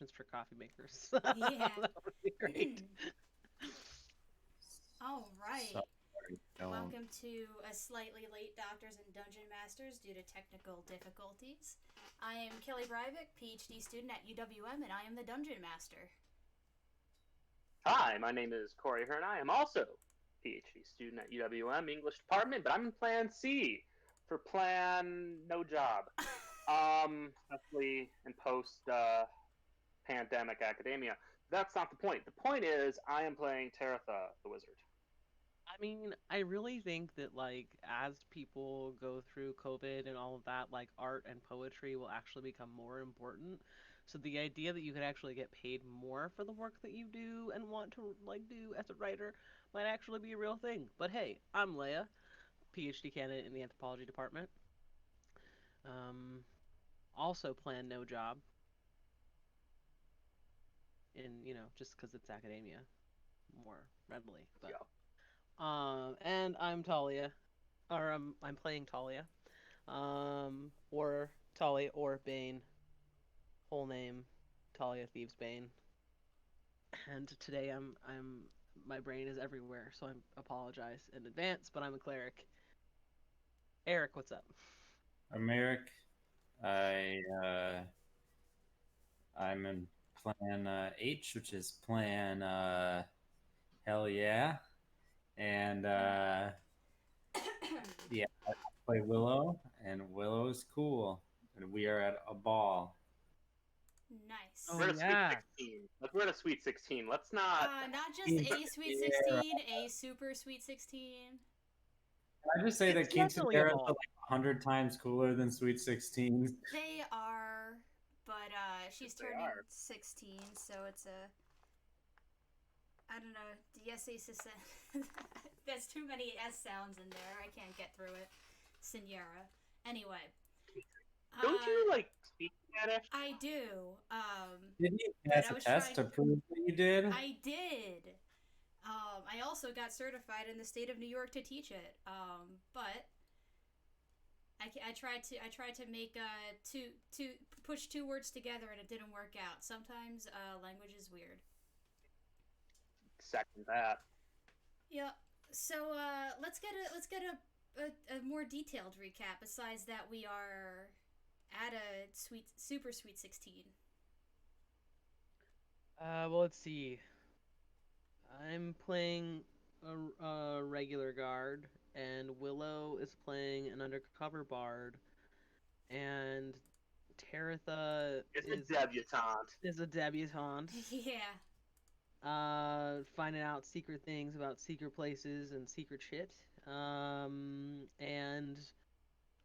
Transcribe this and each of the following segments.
instructions for coffee makers. Yeah. That would be great. All right. Sorry, don't. Welcome to a slightly late Doctors and Dungeon Masters due to technical difficulties. I am Kelly Breivik, PhD student at UWM, and I am the Dungeon Master. Hi, my name is Corey Hearn. I am also a PhD student at UWM English Department, but I'm in Plan C for Plan No Job. Hopefully in post pandemic academia. That's not the point. The point is I am playing Taratha the Wizard. I mean, I really think that like as people go through COVID and all of that, like art and poetry will actually become more important. So the idea that you could actually get paid more for the work that you do and want to like do as a writer might actually be a real thing. But hey, I'm Leia, PhD candidate in the anthropology department. Um, Also plan no job in just because it's academia more readily. But Yeah. and I'm Talia, or I'm playing Talia, or Talia or Bane, whole name Talia Thieves Bane. And today I'm my brain is everywhere, so I apologize in advance. But I'm a cleric. Eric, what's up? I'm Eric. I I'm in Plan H, which is Plan Hell yeah, and yeah, I play Willow, and Willow's cool, and we are at a ball. Nice. Oh We're at a Sweet yeah, 16. We're at a Sweet 16. Let's not. Not just Yeah, a Sweet 16, a Super Sweet 16. can I just say it's that definitely a quinceañeras are ball. like 100 times cooler than Sweet 16s. They are, but she's They turning are. 16, so it's a. I don't know. The S There's too many S sounds in there. I can't get through it. Senora. Anyway, Don't uh, you like speak Spanish? I do. Didn't you But pass I a was test trying. to prove that you did? I did. I also got certified in the state of New York to teach it. But I tried to make two push two words together and it didn't work out. Sometimes language is weird. Second that. Yeah. So let's get a more detailed recap. Besides that, we are at a super sweet 16. Well, let's see. I'm playing a regular guard, and Willow is playing an undercover bard, and Taratha It's a is debutante. is a debutante, Yeah. finding out secret things about secret places and secret shit. And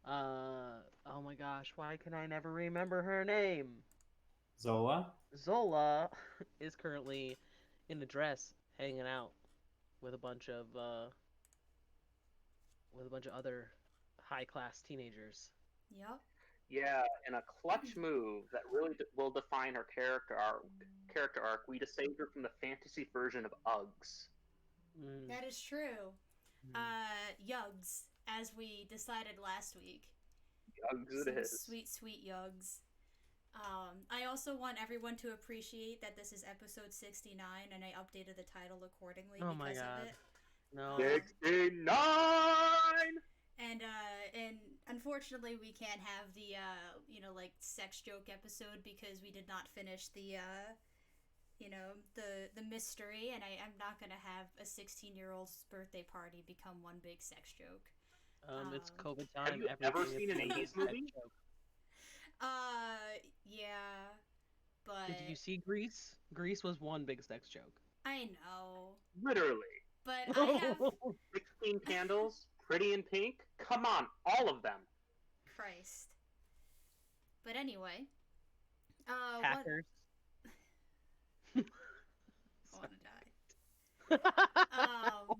oh my gosh, why can I never remember her name? Zola? Zola is currently in the dress, hanging out with a bunch of other high class teenagers. Yep. Yeah, in a clutch move that really will define her character arc, we just saved her from the fantasy version of Uggs. Mm, That is true. mm. Yugs, as we decided last week. Uggs it Some is. sweet, sweet yugs. I also want everyone to appreciate that this is episode 69 and I updated the title accordingly Oh my because of god. it. No. Um, 69! and unfortunately we can't have the like sex joke episode because we did not finish the the mystery, and I'm not gonna have a 16-year-old's birthday party become one big sex joke. It's Um, COVID Have time. you ever Everything is seen an one big 80s sex movie? joke. yeah, but Did you see Grease? Grease was one big sex joke. I know. Literally. But I have 16 candles, pretty in pink. Come on, all of them. Christ. But anyway, what? Hackers. I want to die. Sorry.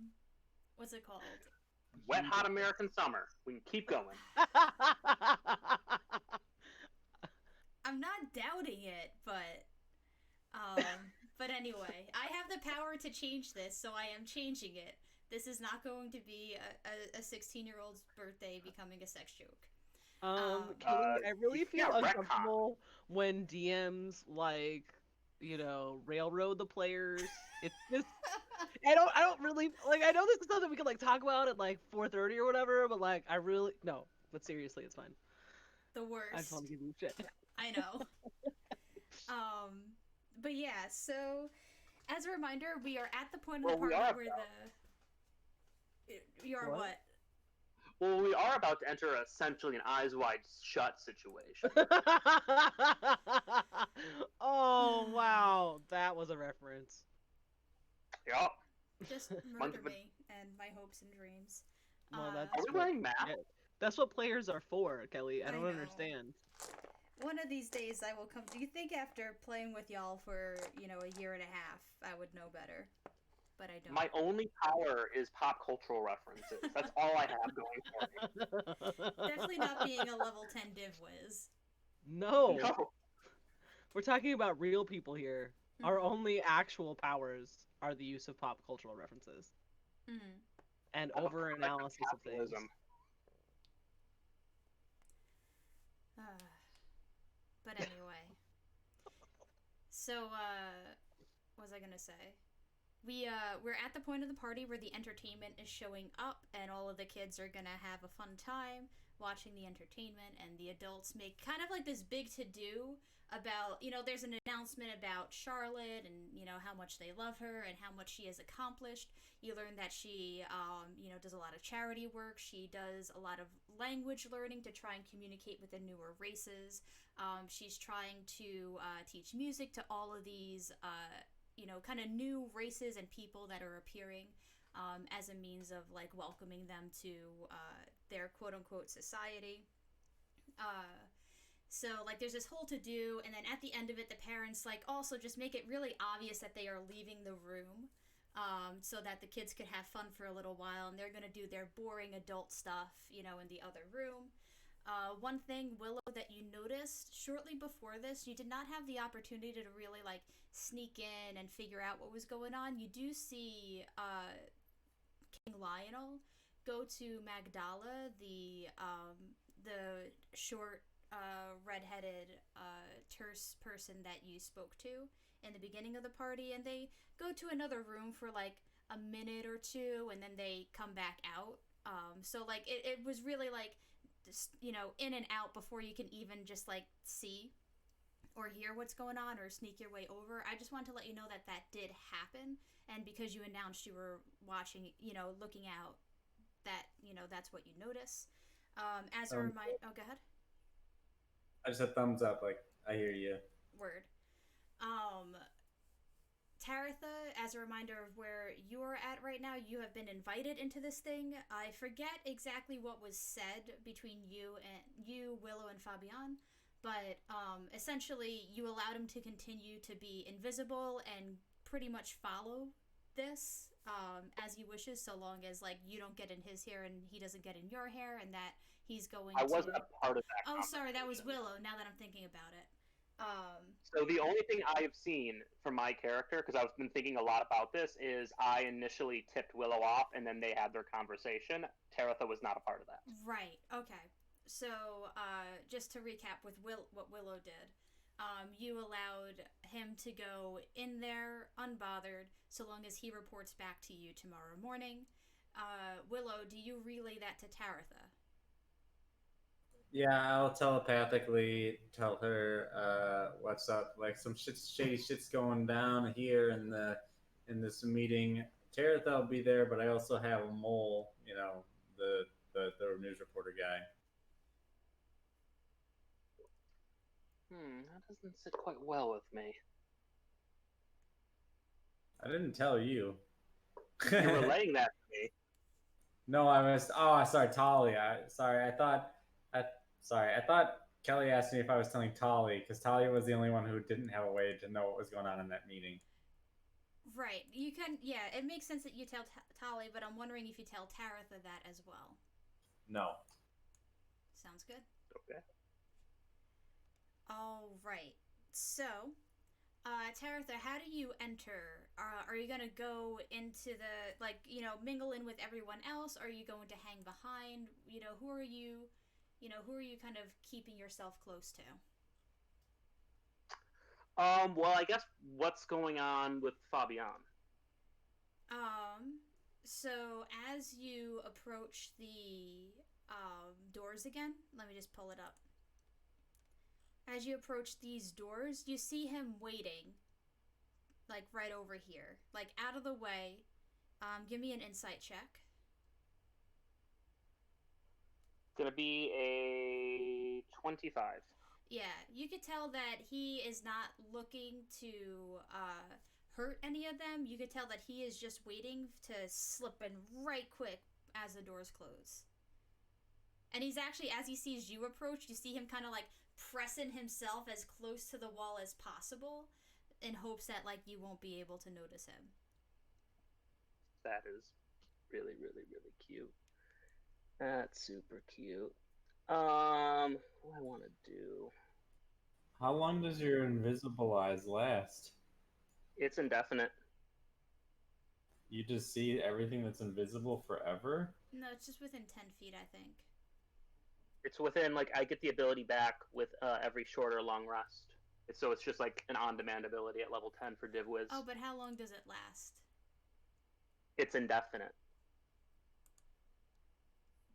What's it called? Wet Hot American Summer. We can keep going. I'm not doubting it, um, but anyway, I have the power to change this, so I am changing it. This is not going to be a 16-year-old's birthday becoming a sex joke. Um, Kelly, I really feel Yeah, retcon. uncomfortable when DMs like railroad the players. It's just I don't really like. I know this is something we could like talk about at like 4:30 or whatever, but like I really no. But seriously, it's fine. The I just want worst. to give you shit. I know. But yeah, so as a reminder, we are at the point of the Well, we party are where you are What? what? Well, we are about to enter essentially an eyes wide shut situation. Oh wow, that was a reference. Yup. Just Month murder of me and my hopes and dreams. Well, Are that's we what wearing masks? yeah, that's what players are for, Kelly. I I don't know. understand. One of these days I will come. Do you think after playing with y'all for, a year and a half, I would know better? But I don't. My only power is pop cultural references. That's all I have going for Definitely not being a level 10 div whiz. me. No, No. we're talking about real people here. Our Mm-hmm. only actual powers are the use of pop cultural references Mm-hmm. and I'm a over product of analysis of things. capitalism. But anyway. So, what was I gonna say? We're at the point of the party where the entertainment is showing up and all of the kids are gonna have a fun time watching the entertainment, and the adults make kind of like this big to-do about, there's an announcement about Charlotte and, how much they love her and how much she has accomplished. You learn that she, does a lot of charity work. She does a lot of language learning to try and communicate with the newer races. She's trying to teach music to all of these, kind of new races and people that are appearing, as a means of like welcoming them to their quote unquote society. So like there's this whole to do, and then at the end of it, the parents like also just make it really obvious that they are leaving the room, so that the kids could have fun for a little while, and they're gonna do their boring adult stuff, in the other room. One thing, Willow, that you noticed shortly before this, you did not have the opportunity to really like sneak in and figure out what was going on. You do see King Lionel go to Magdala, the short, redheaded, terse person that you spoke to in the beginning of the party, and they go to another room for like a minute or two, and then they come back out. So like it was really like in and out before you can even just like see or hear what's going on or sneak your way over. I just wanted to let you know that that did happen, and because you announced you were watching, looking out, that that's what you notice. As a reminder, oh, go ahead. I just said thumbs up. Like I hear you. Word. Um, Taratha, as a reminder of where you're at right now, you have been invited into this thing. I forget exactly what was said between you, Willow, and Fabian, but essentially you allowed him to continue to be invisible and pretty much follow this, as he wishes, so long as like you don't get in his hair and he doesn't get in your hair, and that he's going I to. wasn't a part of that. Oh, sorry, that was Willow. Now that I'm thinking about it. So the only thing I have seen from my character, because I've been thinking a lot about this, is I initially tipped Willow off, and then they had their conversation. Taratha was not a part of that. Right. Okay. So, just to recap with what Willow did, you allowed him to go in there unbothered, so long as he reports back to you tomorrow morning. Willow, do you relay that to Taratha? Yeah, I'll telepathically tell her what's up. Like some shady shit's going down here in this meeting. Taratha will be there, but I also have a mole. The news reporter guy. That doesn't sit quite well with me. I didn't tell you. You're relaying that to me. No, I was. Oh, sorry, Tali. I thought Kelly asked me if I was telling Tali because Tali was the only one who didn't have a way to know what was going on in that meeting. Right. You can. Yeah, it makes sense that you tell Tali, but I'm wondering if you tell Taratha that as well. No. Sounds good. Okay. All right. So, Taratha, how do you enter? Are you gonna go into the mingle in with everyone else? Are you going to hang behind? Who are you? Who are you kind of keeping yourself close to? Well, I guess what's going on with Fabian? Um, so as you approach the doors again, let me just pull it up. As you approach these doors, you see him waiting, like right over here, like out of the way. Give me an insight check. Gonna be a 25. Yeah, you could tell that he is not looking to hurt any of them. You could tell that he is just waiting to slip in right quick as the doors close. And he's actually, as he sees you approach, you see him kind of like pressing himself as close to the wall as possible in hopes that like you won't be able to notice him. That is really, really, really cute. That's super cute. What do I want to do? How long does your invisible eyes last? It's indefinite. You just see everything that's invisible forever? No, it's just within 10 feet, I think. It's within, like, I get the ability back with every short or long rest. So it's just like an on-demand ability at level 10 for Div Wiz. Oh, but how long does it last? It's indefinite.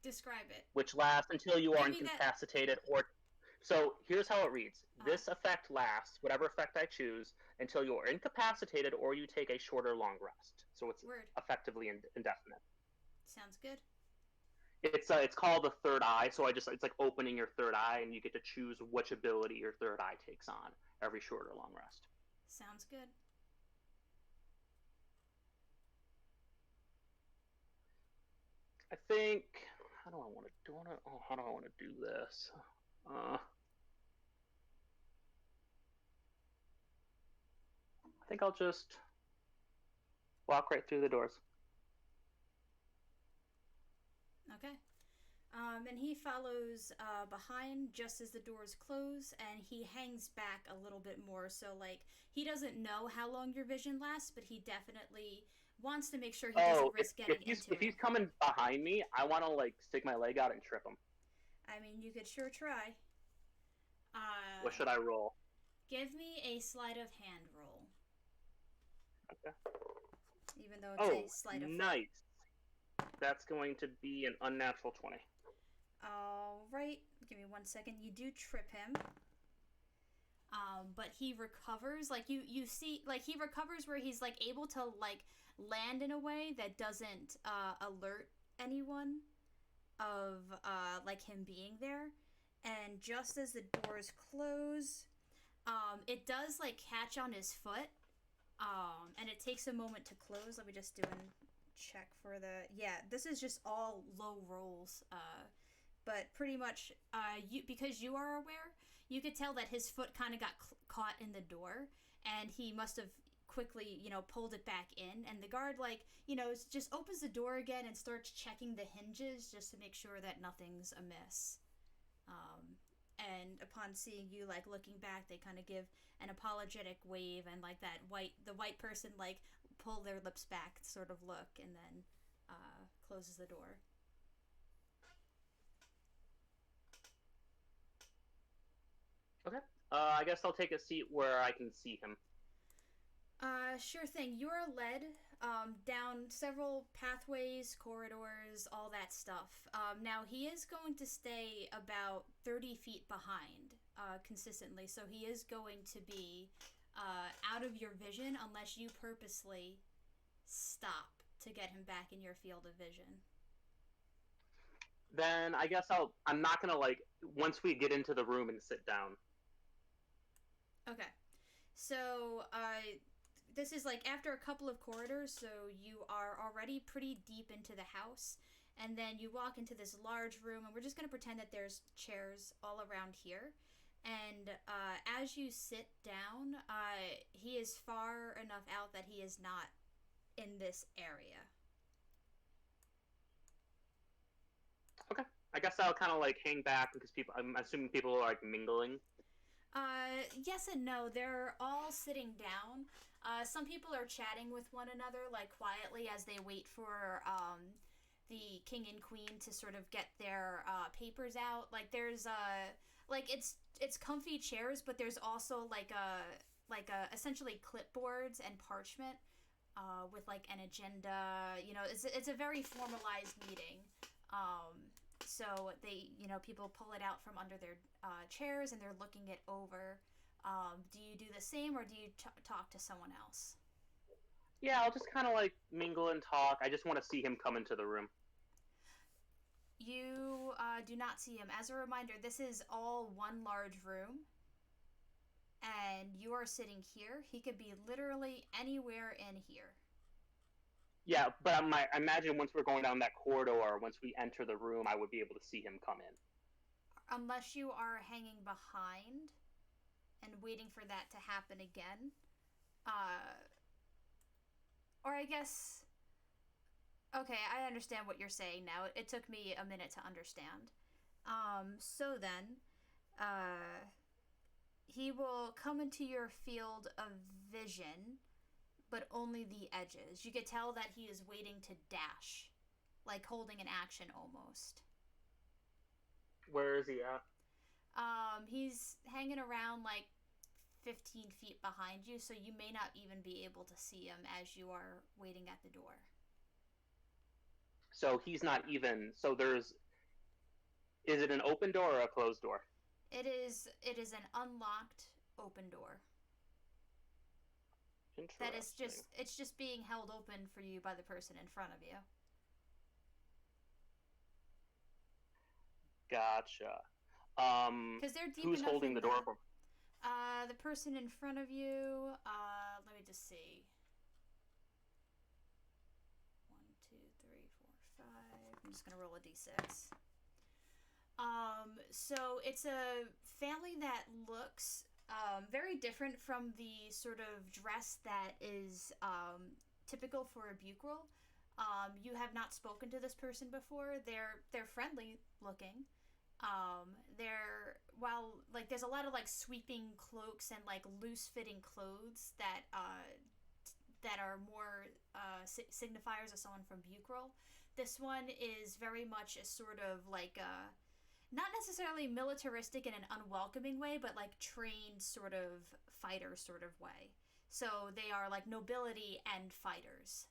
Describe it. Which lasts until you are Maybe incapacitated or... So here's how it reads. This effect lasts, whatever effect I choose, until you are incapacitated or you take a short or long rest. So it's effectively indefinite. Sounds good. It's called the third eye, so it's like opening your third eye, and you get to choose which ability your third eye takes on every short or long rest. Sounds good. I think how do I want to do this? I think I'll just walk right through the doors. Okay. And he follows behind just as the doors close, and he hangs back a little bit more. So, like, he doesn't know how long your vision lasts, but he definitely wants to make sure he doesn't risk getting into it. If he's coming behind me, I want to, like, stick my leg out and trip him. I mean, you could sure try. What should I roll? Give me a sleight of hand roll. Okay. Even though it's a sleight of hand. Nice. That's going to be an unnatural 20. Alright, give me 1 second. You do trip him. But he recovers. Like, you see, like, he recovers where he's, like, able to, like, land in a way that doesn't alert anyone of, like, him being there. And just as the doors close, it does, like, catch on his foot. And it takes a moment to close. Let me just do a check for the... Yeah, this is just all low rolls. But pretty much, because you are aware, you could tell that his foot kind of got caught in the door, and he must have quickly, pulled it back in. And the guard, just opens the door again and starts checking the hinges just to make sure that nothing's amiss. And upon seeing you, like, looking back, they kind of give an apologetic wave and, like, the white person, like, pull their lips back sort of look, and then closes the door. Okay. I guess I'll take a seat where I can see him. Sure thing. You are led down several pathways, corridors, all that stuff. Now, he is going to stay about 30 feet behind consistently, so he is going to be out of your vision unless you purposely stop to get him back in your field of vision. Then I guess I'm not gonna, like, once we get into the room and sit down. Okay. So, this is, like, after a couple of corridors, so you are already pretty deep into the house, and then you walk into this large room, and we're just going to pretend that there's chairs all around here, and as you sit down, he is far enough out that he is not in this area. Okay. I guess I'll kind of, like, hang back because I'm assuming people are, like, mingling. Yes and no. They're all sitting down. Some people are chatting with one another, like, quietly as they wait for, the king and queen to sort of get their, papers out. Like, there's, like, it's comfy chairs, but there's also, like, essentially clipboards and parchment with like an agenda. You know, it's a very formalized meeting. So people pull it out from under their chairs and they're looking it over. Do you do the same, or do you talk to someone else? Yeah, I'll just kind of like mingle and talk. I just want to see him come into the room. You do not see him. As a reminder, this is all one large room, and you are sitting here. He could be literally anywhere in here. Yeah, but I imagine once we're going down that corridor, once we enter the room, I would be able to see him come in. Unless you are hanging behind and waiting for that to happen again. Or I guess... Okay, I understand what you're saying now. It took me a minute to understand. So then, he will come into your field of vision, but only the edges. You could tell that he is waiting to dash, like holding an action almost. Where is he at? He's hanging around like 15 feet behind you, so you may not even be able to see him as you are waiting at the door. So he's not even. So there's. Is it an open door or a closed door? It is an unlocked open door. That is it's just being held open for you by the person in front of you. Gotcha. Because they're deep who's enough holding in the door open? The person in front of you. Let me just see. 1, 2, 3, 4, 5. I'm just gonna roll a d6. So it's a family that looks very different from the sort of dress that is typical for a Bucral. You have not spoken to this person before. They're friendly looking. There's a lot of like sweeping cloaks and like loose fitting clothes that are more signifiers of someone from Bucral. This one is very much a sort of like not necessarily militaristic in an unwelcoming way, but like trained sort of fighter sort of way. So they are like nobility and fighters.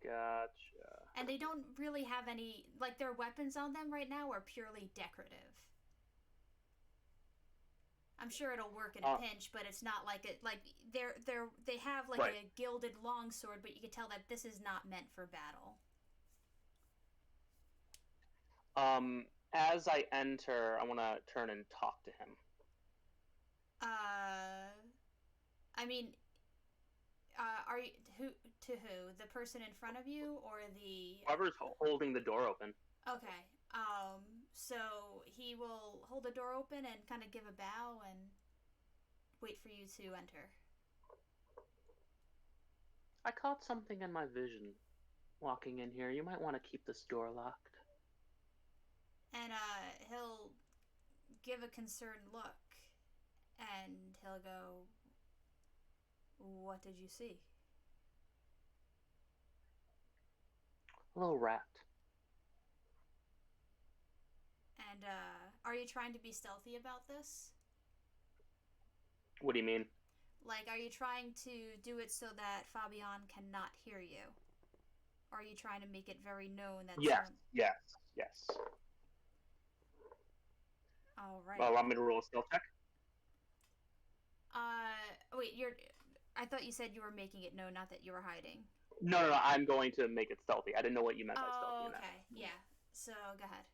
Gotcha. And they don't really have any, like their weapons on them right now are purely decorative. I'm sure it'll work in a pinch, but it's not like it. Like they have like a gilded longsword, but you can tell that this is not meant for battle. As I enter, I want to turn and talk to him. I mean, are you who? The person in front of you, or the whoever's holding the door open? Okay. So he will hold the door open and kind of give a bow and wait for you to enter. I caught something in my vision walking in here. You might want to keep this door locked. And he'll give a concerned look, and he'll go, "What did you see?" A little rat. And are you trying to be stealthy about this? What do you mean? Like, are you trying to do it so that Fabian cannot hear you? Or are you trying to make it very known that... Yes. All right. Well, want me to roll a stealth check? Wait, I thought you said you were making it known, not that you were hiding. No, I'm going to make it stealthy. I didn't know what you meant by stealthy. Oh, okay. Yeah. So, go ahead.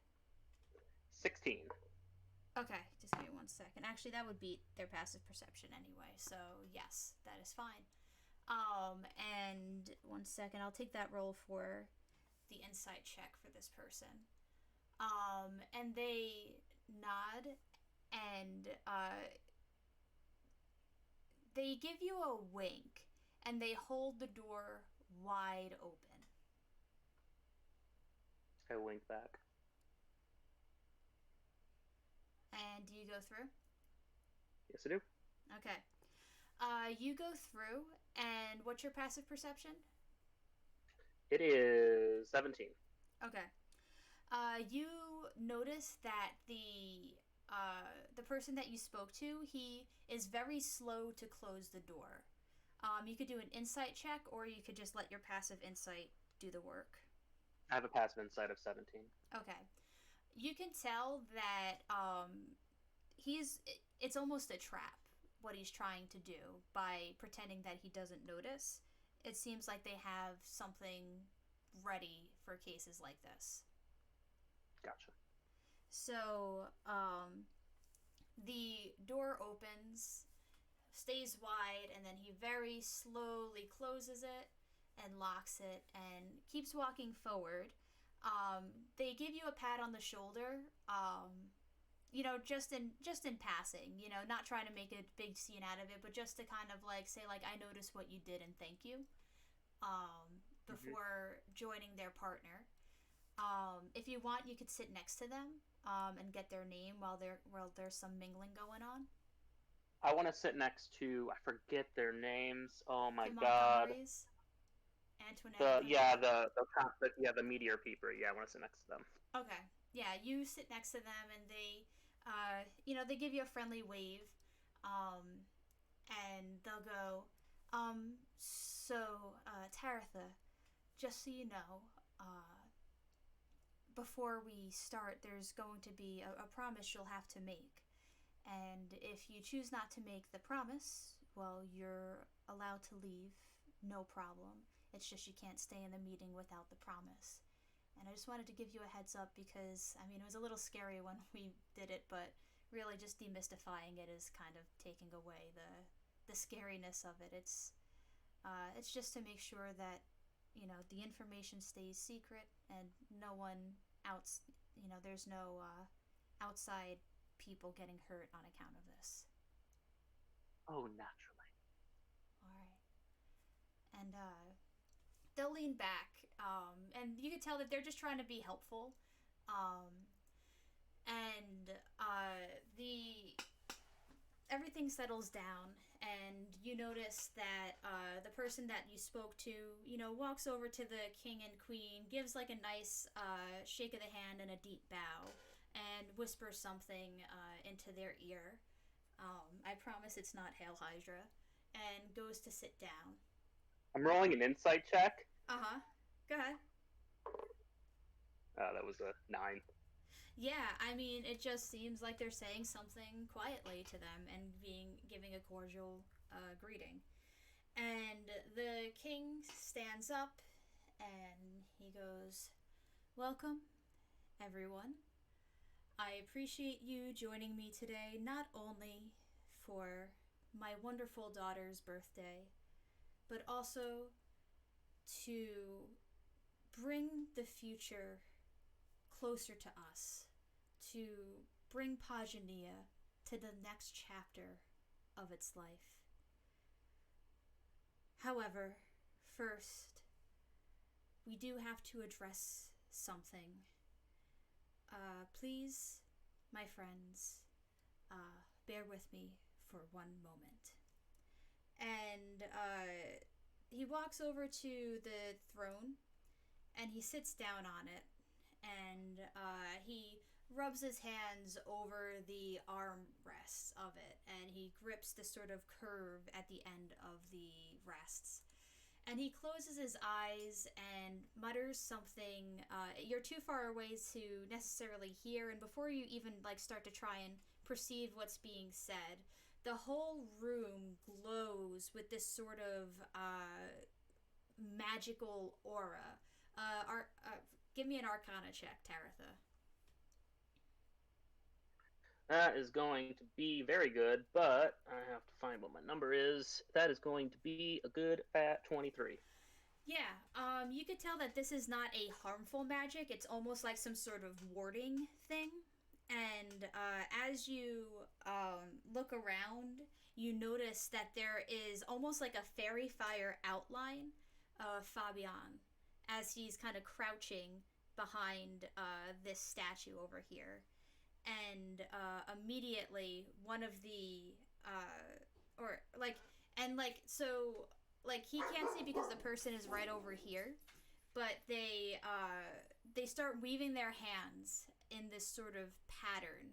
16. Okay, just give me 1 second. Actually, that would beat their passive perception anyway, so yes, that is fine. And 1 second, I'll take that roll for the insight check for this person. And they nod, and they give you a wink, and they hold the door wide open. I wink back. And do you go through? Yes, I do. Okay. You go through, and what's your passive perception? It is 17. Okay. You notice that the the person that you spoke to, he is very slow to close the door. You could do an insight check, or you could just let your passive insight do the work. I have a passive insight of 17. Okay. You can tell that he's it's almost a trap what he's trying to do by pretending that he doesn't notice. It seems like they have something ready for cases like this. Gotcha. So, the door opens, stays wide, and then he very slowly closes it and locks it and keeps walking forward. They give you a pat on the shoulder, just in passing, not trying to make a big scene out of it, but just to kind of like say like, I noticed what you did and thank you, before joining their partner. If you want, you could sit next to them, and get their name while there's some mingling going on. I want to sit next to, I forget their names. Oh my The god. Montgomerys, Antoinette. The meteor peeper. Yeah, I want to sit next to them. Okay. Yeah, you sit next to them, and they give you a friendly wave, and they'll go, Taratha, just so you know, before we start, there's going to be a promise you'll have to make. And if you choose not to make the promise, well, you're allowed to leave, no problem. It's just you can't stay in the meeting without the promise. And I just wanted to give you a heads up because, I mean, it was a little scary when we did it, but really just demystifying it is kind of taking away the scariness of it. It's just to make sure that, the information stays secret and no one there's no outside people getting hurt on account of this. Oh, naturally. All right. And they'll lean back, and you can tell that they're just trying to be helpful. And the everything settles down, and you notice that the person that you spoke to, walks over to the king and queen, gives like a nice shake of the hand and a deep bow, and whispers something into their ear. I promise it's not Hail Hydra, and goes to sit down. I'm rolling an insight check. Uh-huh. Go ahead. That was a 9. Yeah, I mean, it just seems like they're saying something quietly to them and giving a cordial greeting. And the king stands up and he goes, "Welcome, everyone. I appreciate you joining me today, not only for my wonderful daughter's birthday, but also to bring the future closer to us, to bring Pagania to the next chapter of its life. However, first, we do have to address something. Please, my friends, bear with me for one moment." And he walks over to the throne and he sits down on it, and he rubs his hands over the armrests of it, and he grips the sort of curve at the end of the rests. And he closes his eyes and mutters something. You're too far away to necessarily hear, and before you even start to try and perceive what's being said, the whole room glows with this sort of magical aura. Give me an Arcana check, Taratha. That is going to be very good, but I have to find what my number is. That is going to be a good fat 23. Yeah, you could tell that this is not a harmful magic. It's almost like some sort of warding thing. And as you look around, you notice that there is almost like a fairy fire outline of Fabian as he's kind of crouching behind this statue over here. And immediately one of the he can't see because the person is right over here, but they start weaving their hands in this sort of pattern,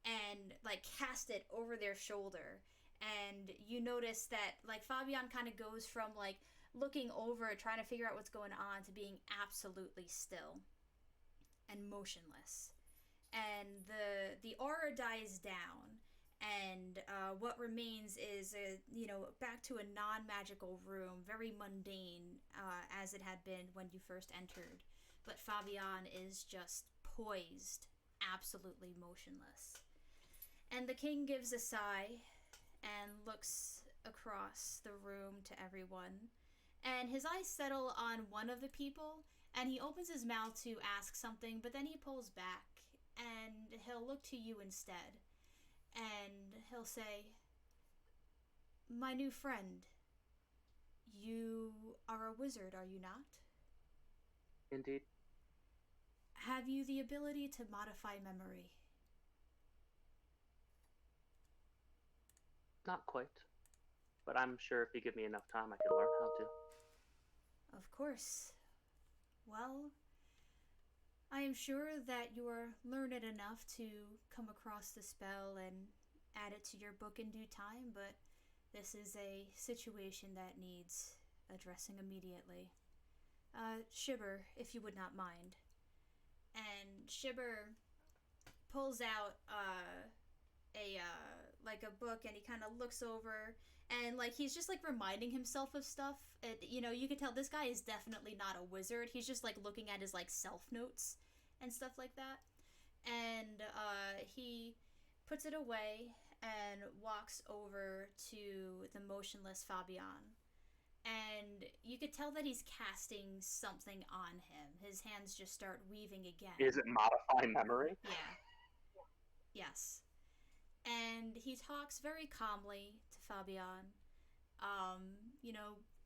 and like cast it over their shoulder. And you notice that like Fabian kind of goes from like looking over, trying to figure out what's going on, to being absolutely still and motionless. And the aura dies down, and what remains is back to a non-magical room, very mundane as it had been when you first entered. But Fabian is just poised, absolutely motionless. And the king gives a sigh and looks across the room to everyone. And his eyes settle on one of the people, and he opens his mouth to ask something, but then he pulls back and he'll look to you instead. And he'll say, "My new friend, you are a wizard, are you not? Indeed. Have you the ability to modify memory?" Not quite. But I'm sure if you give me enough time, I can learn how to. Of course. Well, I am sure that you are learned enough to come across the spell and add it to your book in due time, but this is a situation that needs addressing immediately. Shibber, if you would not mind. And Shibber pulls out a book, and he kind of looks over, and like he's just like reminding himself of stuff. You can tell this guy is definitely not a wizard. He's just like looking at his like self notes and stuff like that. And he puts it away and walks over to the motionless Fabian. And you could tell that he's casting something on him. His hands just start weaving again. Is it modify memory? Yeah. Yes. And he talks very calmly to Fabian.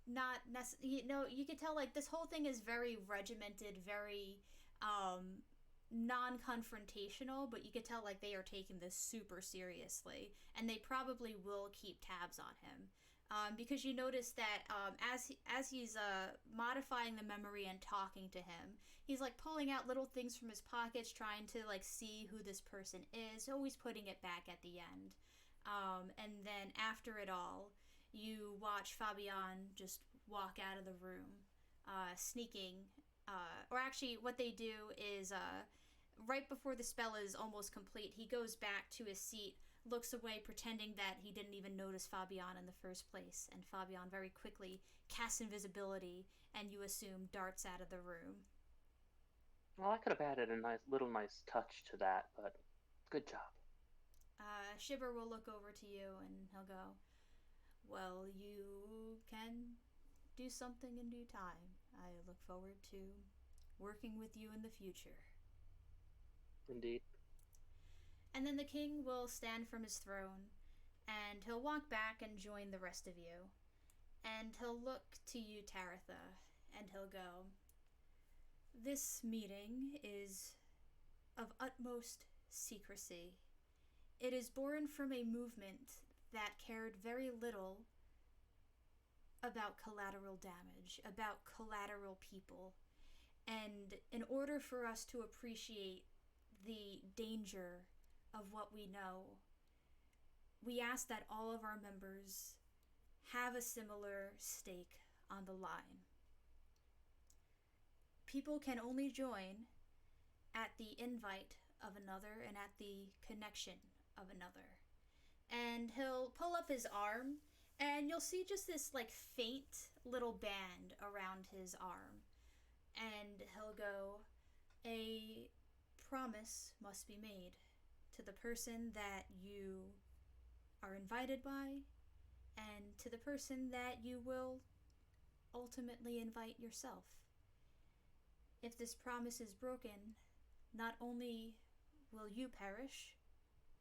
Not necessarily. You can tell like this whole thing is very regimented, very non-confrontational, but you could tell like they are taking this super seriously, and they probably will keep tabs on him. Because you notice that as he's modifying the memory and talking to him, he's like pulling out little things from his pockets, trying to like see who this person is, always putting it back at the end. And then after it all, you watch Fabian just walk out of the room, sneaking. Or actually, what they do is right before the spell is almost complete, he goes back to his seat, looks away, pretending that he didn't even notice Fabian in the first place, and Fabian very quickly casts invisibility, and you assume darts out of the room. Well, I could have added a nice touch to that, but good job. Shibber will look over to you, and he'll go, "Well, you can do something in due time. I look forward to working with you in the future." Indeed. And then the king will stand from his throne, and he'll walk back and join the rest of you. And he'll look to you, Taratha, and he'll go, "This meeting is of utmost secrecy. It is born from a movement that cared very little about collateral damage, about collateral people. And in order for us to appreciate the danger of what we know, we ask that all of our members have a similar stake on the line. People can only join at the invite of another and at the connection of another." And he'll pull up his arm, and you'll see just this like faint little band around his arm. And he'll go, "A promise must be made to the person that you are invited by, and to the person that you will ultimately invite yourself. If this promise is broken, not only will you perish,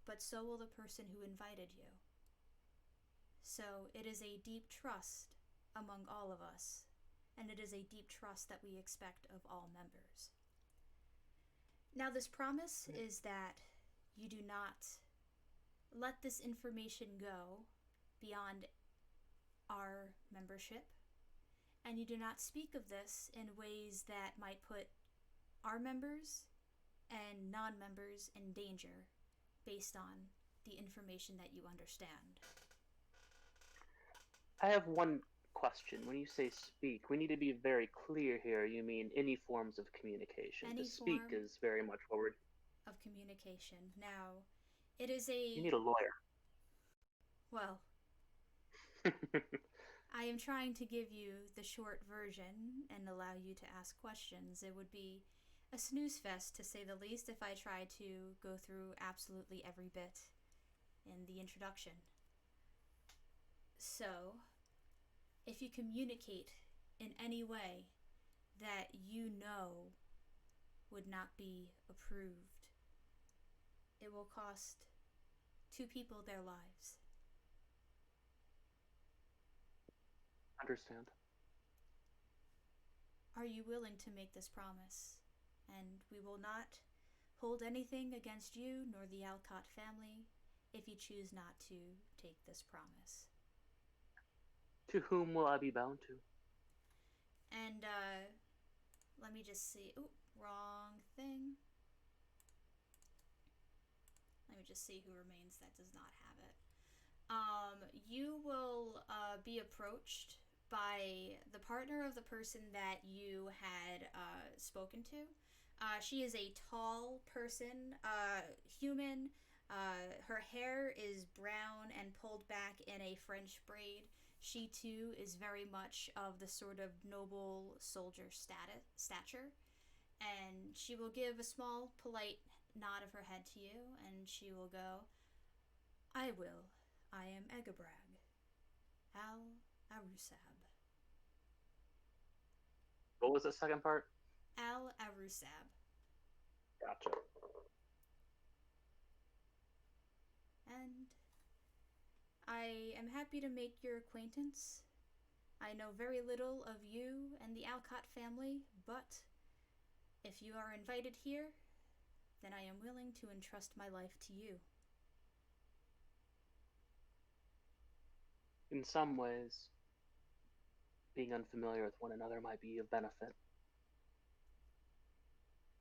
but so will the person who invited you. So it is a deep trust among all of us, and it is a deep trust that we expect of all members. Now, this promise is that you do not let this information go beyond our membership, and you do not speak of this in ways that might put our members and non-members in danger based on the information that you understand. I have one question. When you say speak, we need to be very clear here. You mean any forms of communication. To Any speak form is very much what we're. of communication. Now, it is You a. need a lawyer. Well, I am trying to give you the short version and allow you to ask questions. It would be a snooze fest, to say the least, if I tried to go through absolutely every bit in the introduction. So, if you communicate in any way that you know would not be approved, it will cost two people their lives. Understand. Are you willing to make this promise? And we will not hold anything against you nor the Alcott family if you choose not to take this promise. To whom will I be bound to? And, let me just see. Ooh, wrong thing. Let me just see who remains that does not have it. You will be approached by the partner of the person that you had spoken to. She is a tall person, human. Her hair is brown and pulled back in a French braid. She too is very much of the sort of noble soldier stature. And she will give a small, polite nod of her head to you, and she will go, I will. I am Egabrag. Al Arusab. What was the second part? Al Arusab. Gotcha. And I am happy to make your acquaintance. I know very little of you and the Alcott family, but if you are invited here, then I am willing to entrust my life to you. In some ways, being unfamiliar with one another might be of benefit.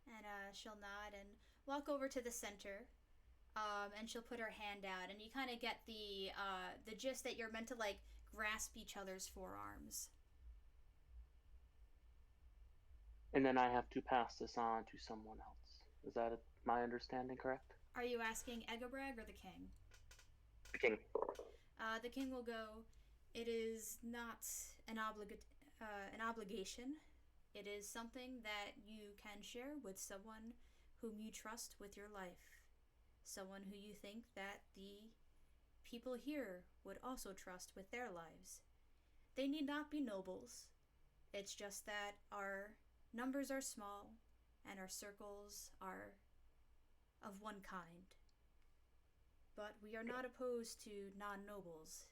And she'll nod and walk over to the center. And she'll put her hand out, and you kind of get the gist that you're meant to like grasp each other's forearms. And then I have to pass this on to someone else. Is that my understanding correct? Are you asking Egabrag or the king? The king. The king will go, it is not an obligation. It is something that you can share with someone whom you trust with your life. Someone who you think that the people here would also trust with their lives. They need not be nobles. It's just that our numbers are small and our circles are of one kind. But we are not opposed to non-nobles.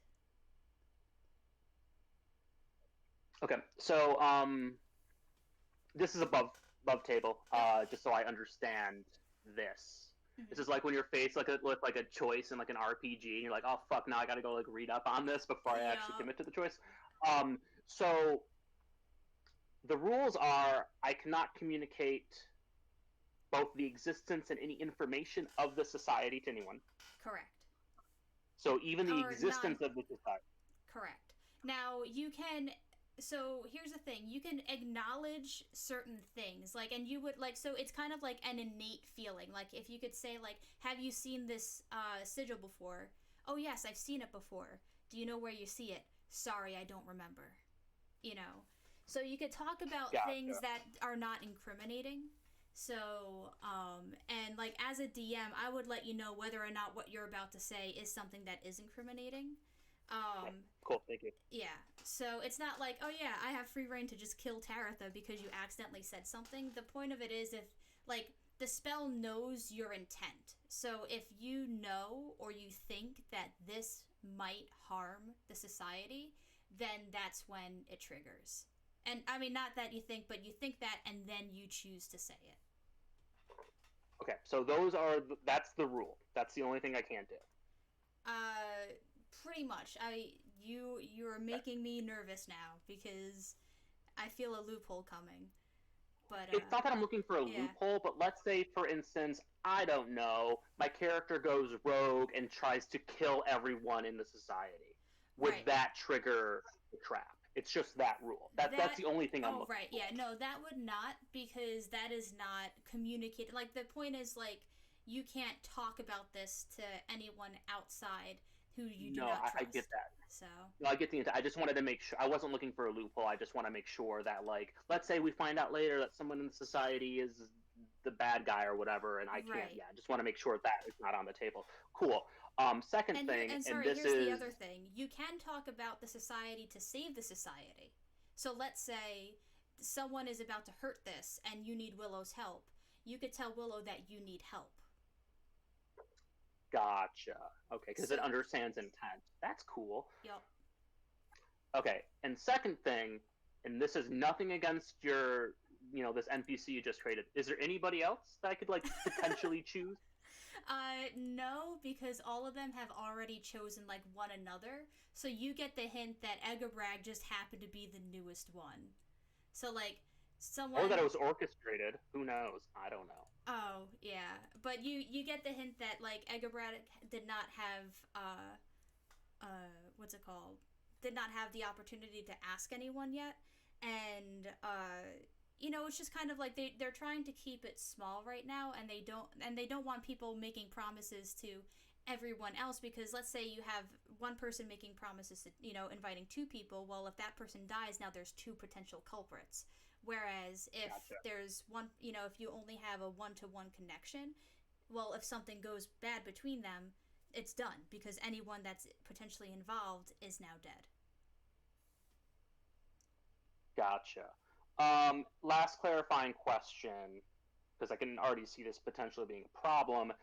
Okay, so this is above table, just so I understand this. Mm-hmm. This is like when you're faced with like a choice in like an RPG, and you're like, oh fuck, now I gotta go like read up on this before I actually commit to the choice. So the rules are I cannot communicate both the existence and any information of the society to anyone. Correct. So even the existence of the society. Correct. Now you can. So here's the thing: you can acknowledge certain things, like, and you would like. So it's kind of like an innate feeling. Like if you could say, like, "Have you seen this sigil before?" "Oh yes, I've seen it before." "Do you know where you see it?" "Sorry, I don't remember." You know. So you could talk about things that are not incriminating. So, and like as a DM, I would let you know whether or not what you're about to say is something that is incriminating. Okay. Cool, thank you. Yeah, so it's not like, oh yeah, I have free reign to just kill Taratha because you accidentally said something. The point of it is if, like, the spell knows your intent. So if you know or you think that this might harm the society, then that's when it triggers. And, I mean, not that you think, but you think that and then you choose to say it. Okay, so that's the rule. That's the only thing I can't do. Pretty much. You're making me nervous now because I feel a loophole coming. But it's not that I'm looking for a yeah. loophole, but let's say, for instance, I don't know, my character goes rogue and tries to kill everyone in the society. Would Right. that trigger the trap? It's just that rule. That's the only thing I'm Oh looking right, for. yeah, no, that would not, because that is not communicated. Like, the point is, like, you can't talk about this to anyone outside who you do No, not I get trust. that. So No, I get the intent. I just wanted to make sure. I wasn't looking for a loophole. I just want to make sure that, like, let's say we find out later that someone in society is the bad guy or whatever, and I can't. right. Yeah, I just want to make sure that is not on the table. Cool. Second thing, And and sorry, this here's the is other thing. You can talk about the society to save the society. So let's say someone is about to hurt this and you need Willow's help. You could tell Willow that you need help. gotcha. Okay, because So, it understands intent. That's cool. yep. Okay, and second thing, and this is nothing against your, this NPC you just created. Is there anybody else that I could like potentially choose? No, because all of them have already chosen like one another. So you get the hint that Egabrag just happened to be the newest one. So like Or someone. that it was orchestrated. Who knows? I don't know. Oh yeah, but you get the hint that like Egabrag did not have what's it called? Did not have the opportunity to ask anyone yet, and it's just kind of like they're trying to keep it small right now, and they don't want people making promises to everyone else, because let's say you have one person making promises to inviting two people. Well, if that person dies, now there's two potential culprits. Whereas if Gotcha. there's one, if you only have a one-to-one connection, well, if something goes bad between them, it's done, because anyone that's potentially involved is now dead. Gotcha. Last clarifying question, because I can already see this potentially being a problem.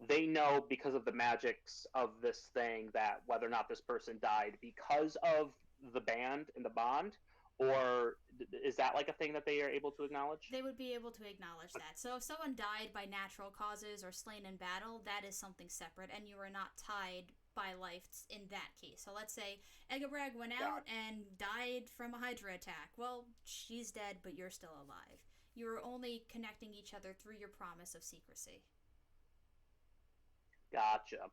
They know because of the magics of this thing that whether or not this person died because of the band and the bond, or is that like a thing that they are able to acknowledge? They would be able to acknowledge that. So if someone died by natural causes or slain in battle, that is something separate, and you are not tied by life in that case. So let's say Egabrag went out and died from a Hydra attack. Well, she's dead, but you're still alive. You're only connecting each other through your promise of secrecy. Gotcha.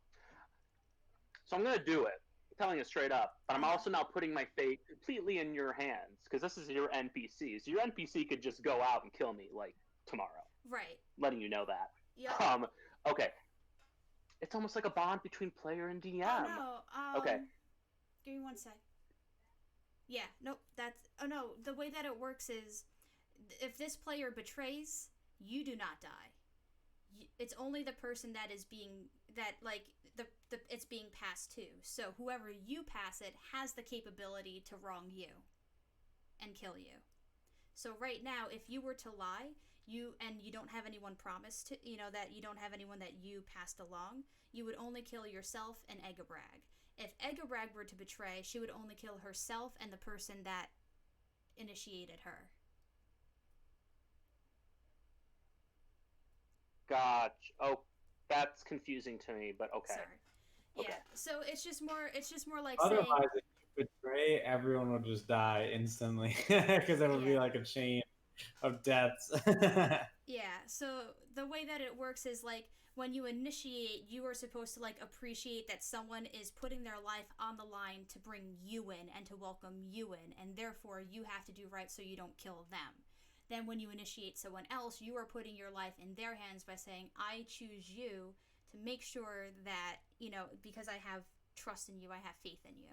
So I'm gonna do it. I'm telling you straight up, but I'm also now putting my fate completely in your hands because this is your NPC. So your NPC could just go out and kill me like tomorrow. Right. Letting you know that. Yep. Okay. It's almost like a bond between player and DM. Oh no. Okay. Give me one sec. Yeah. Nope. Oh no. The way that it works is, if this player betrays, you do not die. It's only the person that is being it's being passed to. So whoever you pass it has the capability to wrong you and kill you. So right now, if you were to lie, you don't have anyone promised to, that you don't have anyone that you passed along, you would only kill yourself and Egabrag. If Egabrag were to betray, she would only kill herself and the person that initiated her. Gotcha. Oh, that's confusing to me, but okay. Sorry. Okay. Yeah. So it's just more like Otherwise, saying, if you betray, everyone will just die instantly because it would be like a chain of deaths. yeah. So the way that it works is like, when you initiate, you are supposed to like appreciate that someone is putting their life on the line to bring you in and to welcome you in, and therefore you have to do right so you don't kill them. Then when you initiate someone else, you are putting your life in their hands by saying, I choose you to make sure that, because I have trust in you, I have faith in you.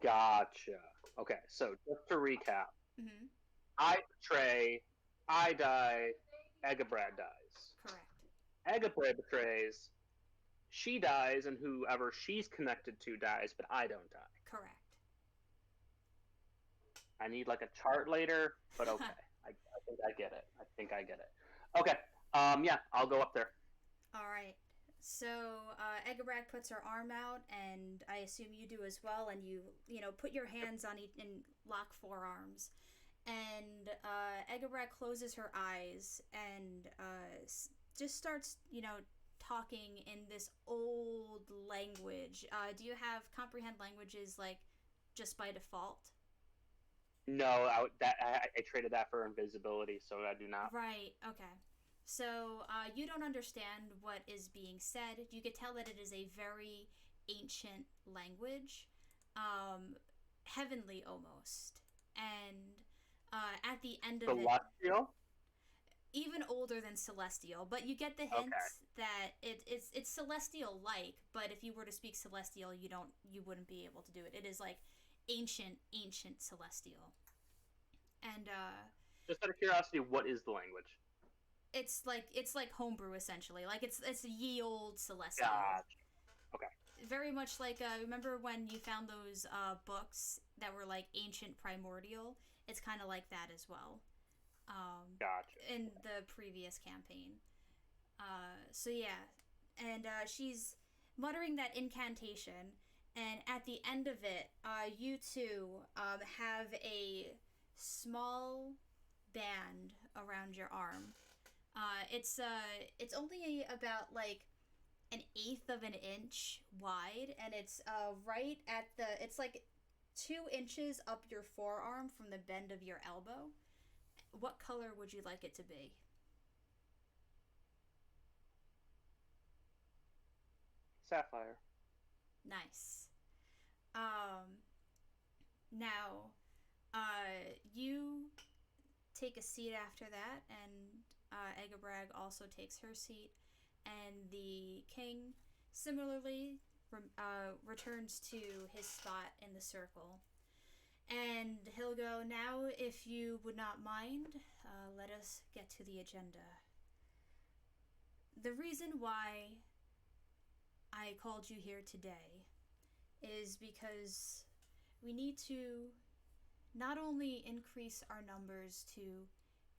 Gotcha. Okay, so just to recap. Mm-hmm. I betray, I die, Egabrad dies. Correct. Egabrad betrays, she dies, and whoever she's connected to dies, but I don't die. Correct. I need like a chart later, but okay. I think I get it. Okay. Yeah, I'll go up there. All right. So Egabrag puts her arm out, and I assume you do as well, and you put your hands on each and lock forearms. And Egabrag closes her eyes and just starts, talking in this old language. Do you have comprehend languages like just by default? No, I traded that for invisibility, so I do not. Right, okay. So, you don't understand what is being said. You could tell that it is a very ancient language, heavenly almost. And at the end of it, Celestial. even older than celestial, but you get the hint Okay. that it's celestial like, but if you were to speak celestial, you wouldn't be able to do it. It is like ancient celestial. And Just out of curiosity, what is the language? it's like homebrew essentially. Like it's a ye old celestial. Gotcha. Okay. Very much like remember when you found those books that were like ancient primordial? It's kind of like that as well. Gotcha. In the previous campaign. So yeah, and she's muttering that incantation, and at the end of it, you two have a small band around your arm. It's only about like an eighth of an inch wide, and it's right at it's like 2 inches up your forearm from the bend of your elbow. What color would you like it to be? Sapphire. Nice. Um, Now, you take a seat after that, and Egabrag also takes her seat, and the king similarly returns to his spot in the circle. And he'll go, now, if you would not mind, let us get to the agenda. The reason why I called you here today is because we need to not only increase our numbers to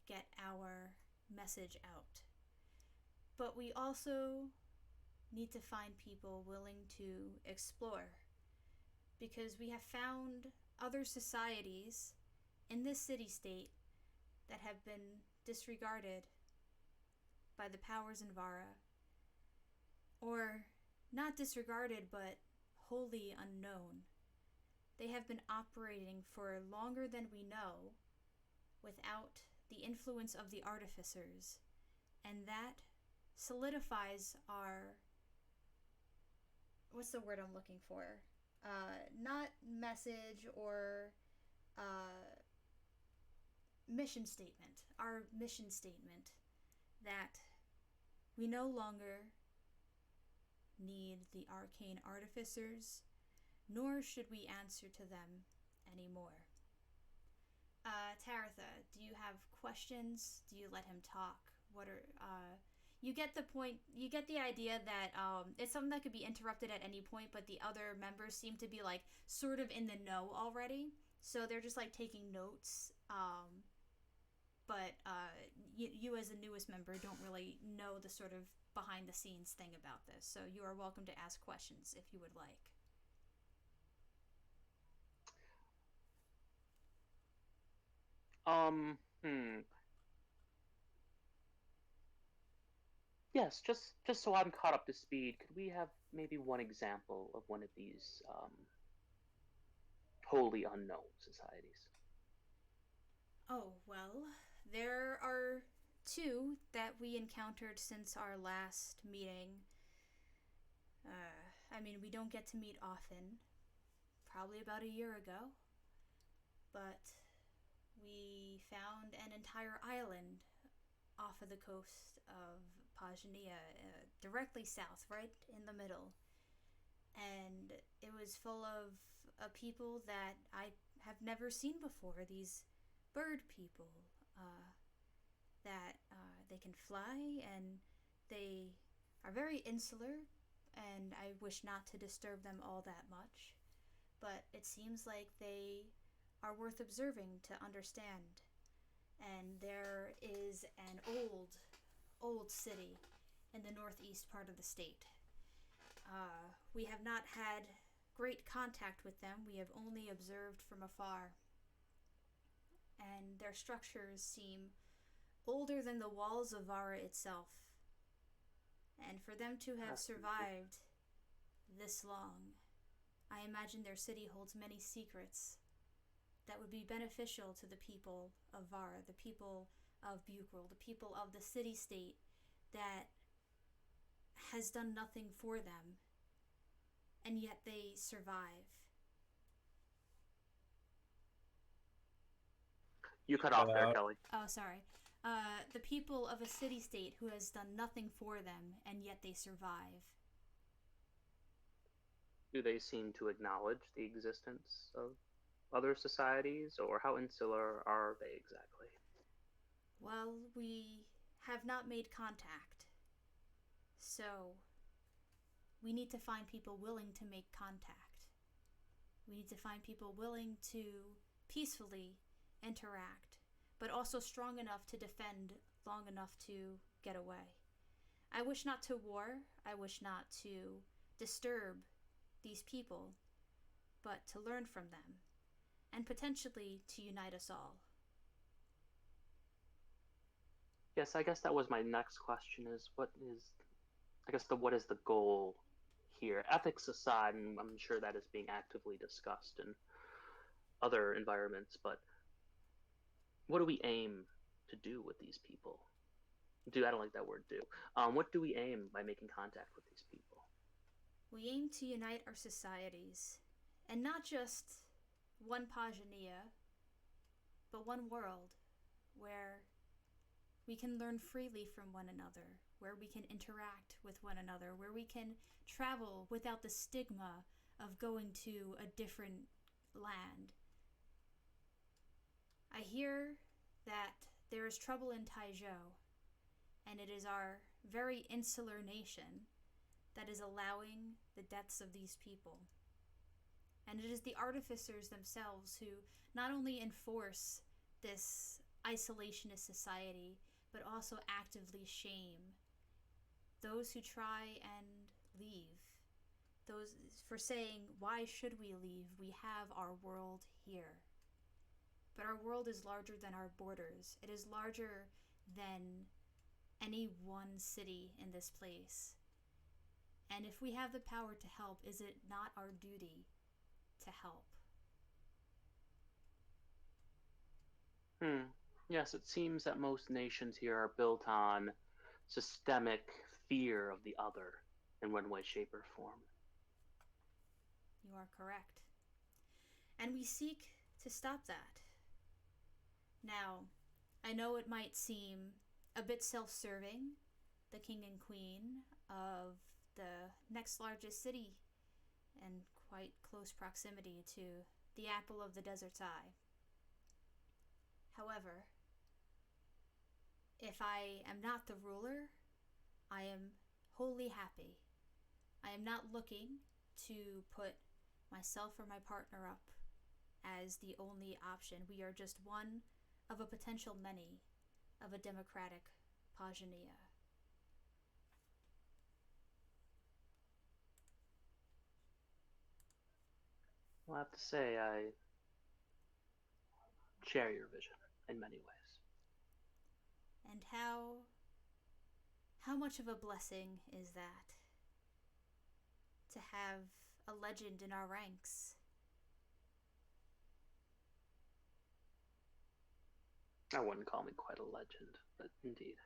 get our message out, but we also need to find people willing to explore. Because we have found other societies in this city state that have been disregarded by the powers in Vara, or not disregarded, but wholly unknown. They have been operating for longer than we know without the influence of the artificers, and that solidifies our, what's the word I'm looking for? Not message or mission statement. Our mission statement that we no longer need the arcane artificers, nor should we answer to them anymore. Taratha, do you have questions? Do you let him talk? What are you get the point? You get the idea that it's something that could be interrupted at any point, but the other members seem to be like sort of in the know already, so they're just like taking notes. But you as the newest member don't really know the sort of behind the scenes thing about this, so you are welcome to ask questions if you would like. Hmm. Yes, just so I'm caught up to speed, could we have maybe one example of one of these wholly unknown societies? Oh, well, there are two that we encountered since our last meeting. I mean, we don't get to meet often. Probably about a year ago. But we found an entire island off of the coast of Pagania, directly south, right in the middle. And it was full of people that I have never seen before. These bird people that they can fly, and they are very insular, and I wish not to disturb them all that much. But it seems like they are worth observing to understand. And there is an old city in the northeast part of the state. We have not had great contact with them. We have only observed from afar. And their structures seem older than the walls of Vara itself. And for them to have survived this long, I imagine their city holds many secrets. that would be beneficial to the people of Var, the people of Bucral, the people of the city-state that has done nothing for them, and yet they survive. You cut off there, Kelly. Oh, sorry. The people of a city-state who has done nothing for them, and yet they survive. Do they seem to acknowledge the existence of other societies, or how insular are they exactly? Well, we have not made contact. So, we need to find people willing to make contact. We need to find people willing to peacefully interact, but also strong enough to defend, long enough to get away. I wish not to war. I wish not to disturb these people, but to learn from them, and potentially to unite us all. Yes, I guess that was my next question is what is the goal here? Ethics aside, and I'm sure that is being actively discussed in other environments, but what do we aim to do with these people? I don't like that word do. What do we aim by making contact with these people? We aim to unite our societies, and not just one Pajania, but one world where we can learn freely from one another, where we can interact with one another, where we can travel without the stigma of going to a different land. I hear that there is trouble in Taizhou, and it is our very insular nation that is allowing the deaths of these people. And it is the artificers themselves who not only enforce this isolationist society, but also actively shame those who try and leave. Those for saying, why should we leave? We have our world here. But our world is larger than our borders. It is larger than any one city in this place. And if we have the power to help, is it not our duty to help? Yes, it seems that most nations here are built on systemic fear of the other in one way, shape, or form. You are correct. And we seek to stop that. Now, I know it might seem a bit self-serving, the king and queen of the next largest city and quite close proximity to the apple of the desert's eye. However, if I am not the ruler, I am wholly happy. I am not looking to put myself or my partner up as the only option. We are just one of a potential many of a democratic Pajania. I'll have to say I share your vision in many ways. And how much of a blessing is that? To have a legend in our ranks. I wouldn't call me quite a legend, but indeed.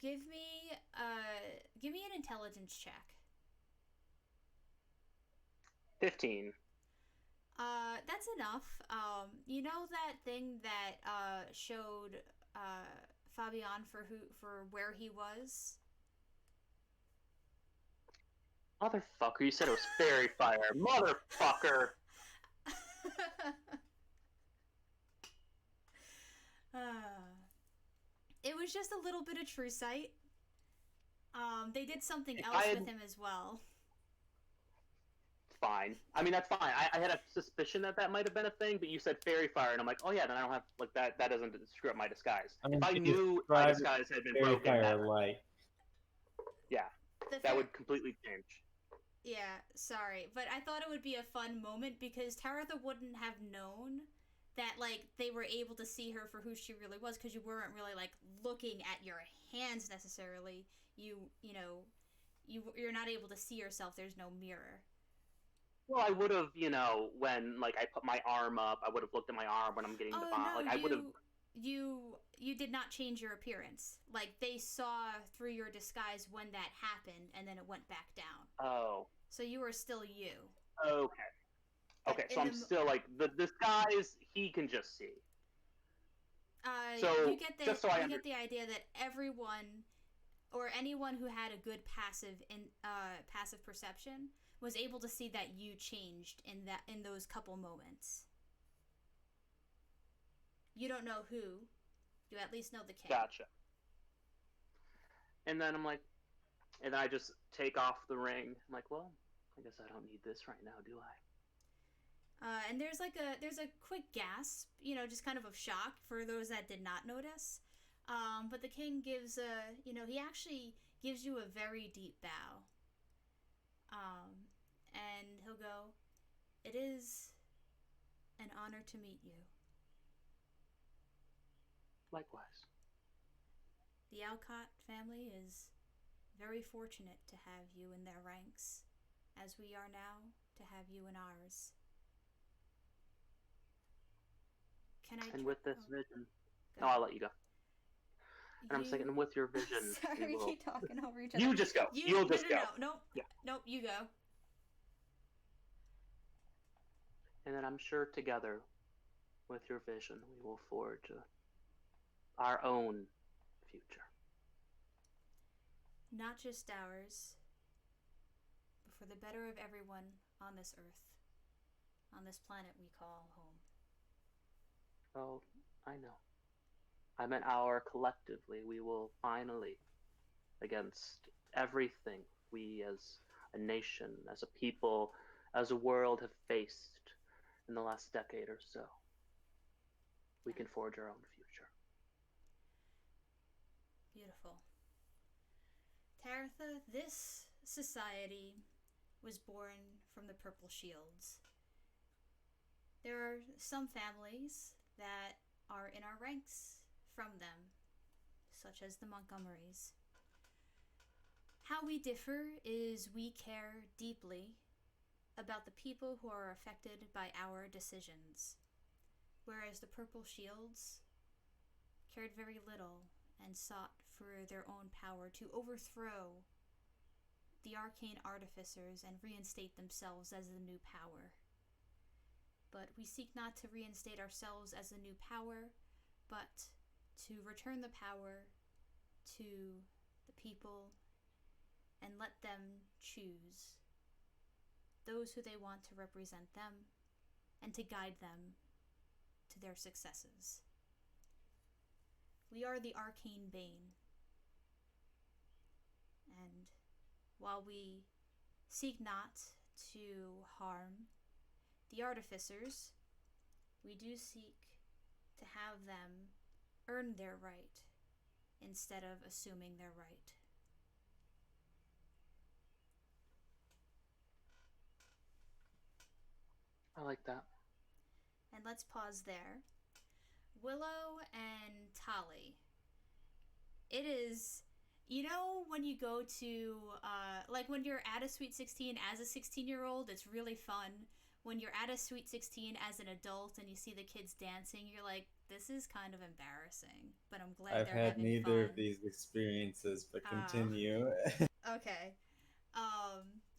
Give me an intelligence check. 15. That's enough. You know that thing that showed Fabian for where he was? Motherfucker, you said it was fairy fire. Motherfucker! It was just a little bit of true sight. They did something If else with him as well. Fine. I mean, that's fine. I had a suspicion that might have been a thing, but you said fairy fire, and I'm like, oh yeah, then I don't have, like, that doesn't screw up my disguise. I mean, if I you knew my described disguise had been fairy broken, fire light. yeah, that would completely change. Yeah, sorry, but I thought it would be a fun moment because Taratha wouldn't have known that, like, they were able to see her for who she really was because you weren't really, like, looking at your hands necessarily. You're not able to see yourself. There's no mirror. Well, I would have, when like I put my arm up, I would have looked at my arm when I'm getting the Oh bomb. no, Like I would have. you did not change your appearance. Like they saw through your disguise when that happened, and then it went back down. Oh. So you are still you. Okay. But Okay, so I'm still like the disguise. He can just see. So you get just so I get the idea that everyone or anyone who had a good passive perception was able to see that you changed in those couple moments. You don't know who. You at least know the king. Gotcha. And then and then I just take off the ring. I'm like, well, I guess I don't need this right now, do I? And there's a quick gasp, just kind of shock for those that did not notice. But the king gives he actually gives you a very deep bow. And he'll go, "It is an honor to meet you." Likewise. The Alcott family is very fortunate to have you in their ranks, as we are now to have you in ours. Can I? And with this vision, go. I'll let you go. And I'm saying, and with your vision, Sorry, we keep talking over each other. You just go. You'll just go. No. Yeah. Nope, you go. And then I'm sure together, with your vision, we will forge our own future. Not just ours, but for the better of everyone on this earth, on this planet we call home. Oh, I know. I meant our collectively. We will finally, against everything we as a nation, as a people, as a world have faced in the last decade or so, we can forge our own future. Beautiful. Taratha, this society was born from the Purple Shields. There are some families that are in our ranks from them, such as the Montgomerys. How we differ is we care deeply about the people who are affected by our decisions, whereas the Purple Shields cared very little and sought for their own power to overthrow the arcane artificers and reinstate themselves as the new power. But we seek not to reinstate ourselves as a new power, but to return the power to the people and let them choose those who they want to represent them and to guide them to their successes. We are the Arcane Bane. And while we seek not to harm the artificers, we do seek to have them earn their right instead of assuming their right. I like that. And let's pause there. Willow and Tali. It is, when you go to, like when you're at a Sweet 16 as a 16-year-old, it's really fun. When you're at a Sweet 16 as an adult and you see the kids dancing, you're like, this is kind of embarrassing, but I'm glad I've they're had having neither fun. of these experiences, but continue. Okay.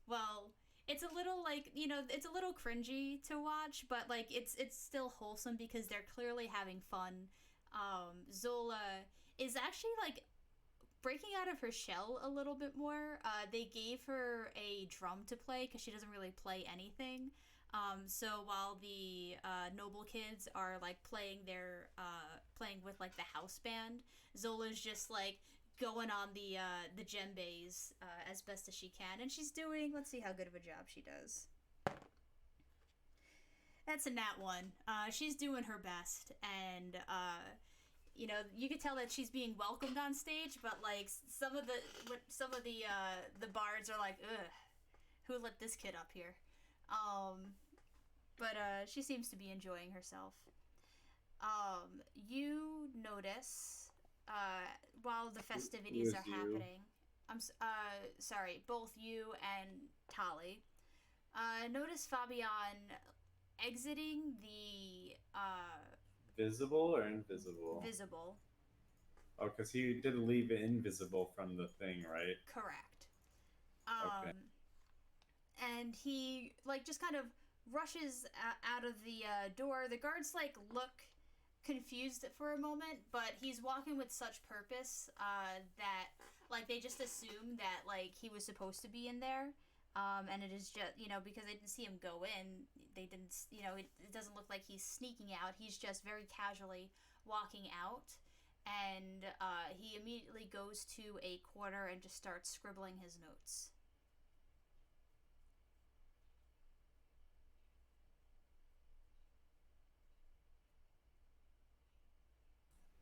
Well, it's a little it's a little cringy to watch, but like it's still wholesome because they're clearly having fun. Zola is actually like breaking out of her shell a little bit more. They gave her a drum to play because she doesn't really play anything. So while the noble kids are like playing with like the house band, Zola's just like going on the djembes as best as she can, and she's doing. Let's see how good of a job she does. That's a nat 1. She's doing her best, and you could tell that she's being welcomed on stage, but like some of the bards are like, ugh, who let this kid up here? But she seems to be enjoying herself. You notice while the festivities are happening, both you and Tali, Notice Fabian exiting the Visible or invisible? visible. Oh, because he did leave it invisible from the thing, right? Correct. Okay. And he like just kind of rushes out of the door. The guards like look confused for a moment, but he's walking with such purpose that like they just assume that like he was supposed to be in there. And it is just, because they didn't see him go in, they didn't, it doesn't look like he's sneaking out. He's just very casually walking out. And he immediately goes to a corner and just starts scribbling his notes.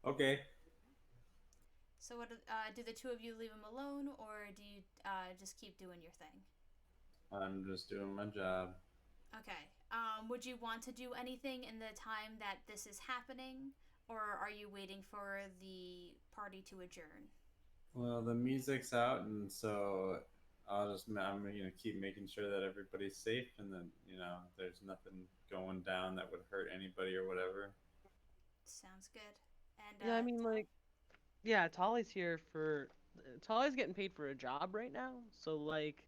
Okay. So, what do the two of you leave him alone, or do you just keep doing your thing? I'm just doing my job. Okay. Would you want to do anything in the time that this is happening, or are you waiting for the party to adjourn? Well, the music's out, and so I'm gonna keep making sure that everybody's safe, and that there's nothing going down that would hurt anybody or whatever. Sounds good. And Yeah, I mean, Tal? like, yeah, Tolly's here for. Tolly's getting paid for a job right now, so, like,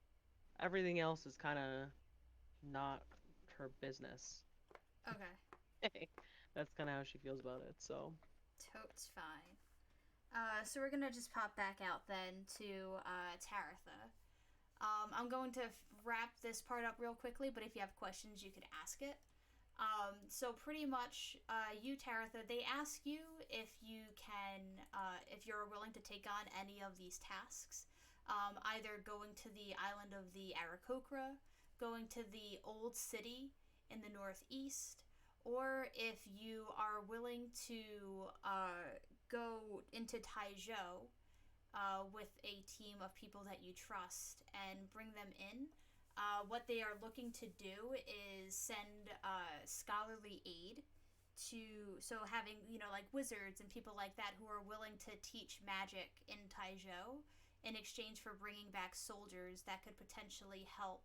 everything else is kind of not her business. Okay. That's kind of how she feels about it, so. Totes fine. So we're gonna just pop back out then to Taratha. I'm going to wrap this part up real quickly, but if you have questions, you could ask it. So pretty much, you Taratha, they ask you if you're willing to take on any of these tasks. Either going to the island of the Aarakocra, going to the old city in the northeast, or if you are willing to go into Taizhou with a team of people that you trust and bring them in. What they are looking to do is send scholarly aid to, so having, like wizards and people like that who are willing to teach magic in Taizhou in exchange for bringing back soldiers that could potentially help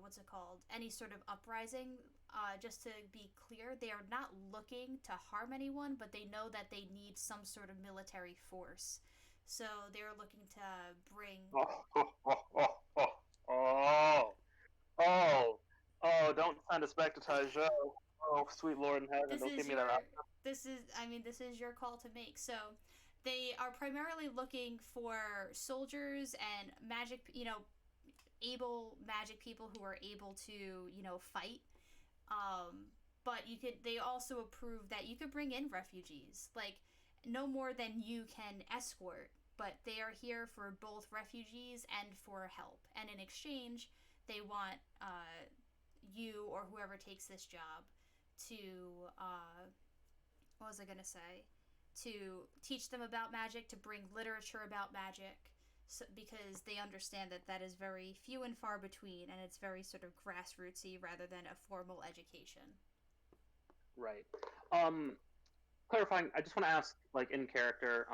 what's it called? Any sort of uprising. Just to be clear, they are not looking to harm anyone, but they know that they need some sort of military force. So they're looking to bring. Oh, oh, oh! Don't send us back to Taizhou. Oh, sweet Lord in heaven, This don't is give me your. that option. This is your call to make. So they are primarily looking for soldiers and magic. Able magic people who are able to fight. But you could. They also approve that you could bring in refugees, like no more than you can escort. But they are here for both refugees and for help. And in exchange, they want you or whoever takes this job to what was I gonna say? To teach them about magic, to bring literature about magic, so, because they understand that that is very few and far between, and it's very sort of grassrootsy rather than a formal education. Right. Um, Clarifying, I just want to ask, like in character,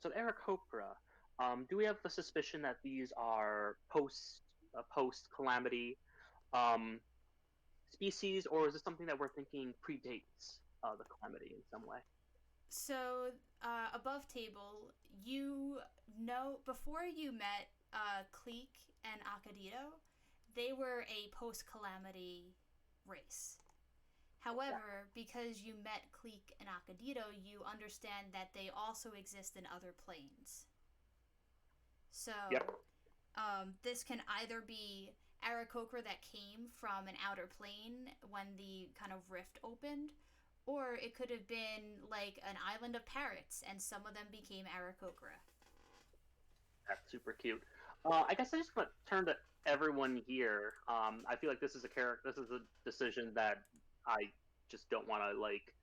so the Aarakocra, do we have the suspicion that these are post calamity um, species, or is this something that we're thinking predates the calamity in some way? So, above table, you know, before you met Cleek and Akadito, they were a post calamity race. Yeah. However, because you met Cleek and Akadito, you understand that they also exist in other planes. So, Yep. this can either be Aarakocra that came from an outer plane when the kind of rift opened, or it could have been like an island of parrots and some of them became Aarakocra. That's super cute. I guess I just want to turn to everyone here. I feel like this is a character. This is a decision that I just don't want to like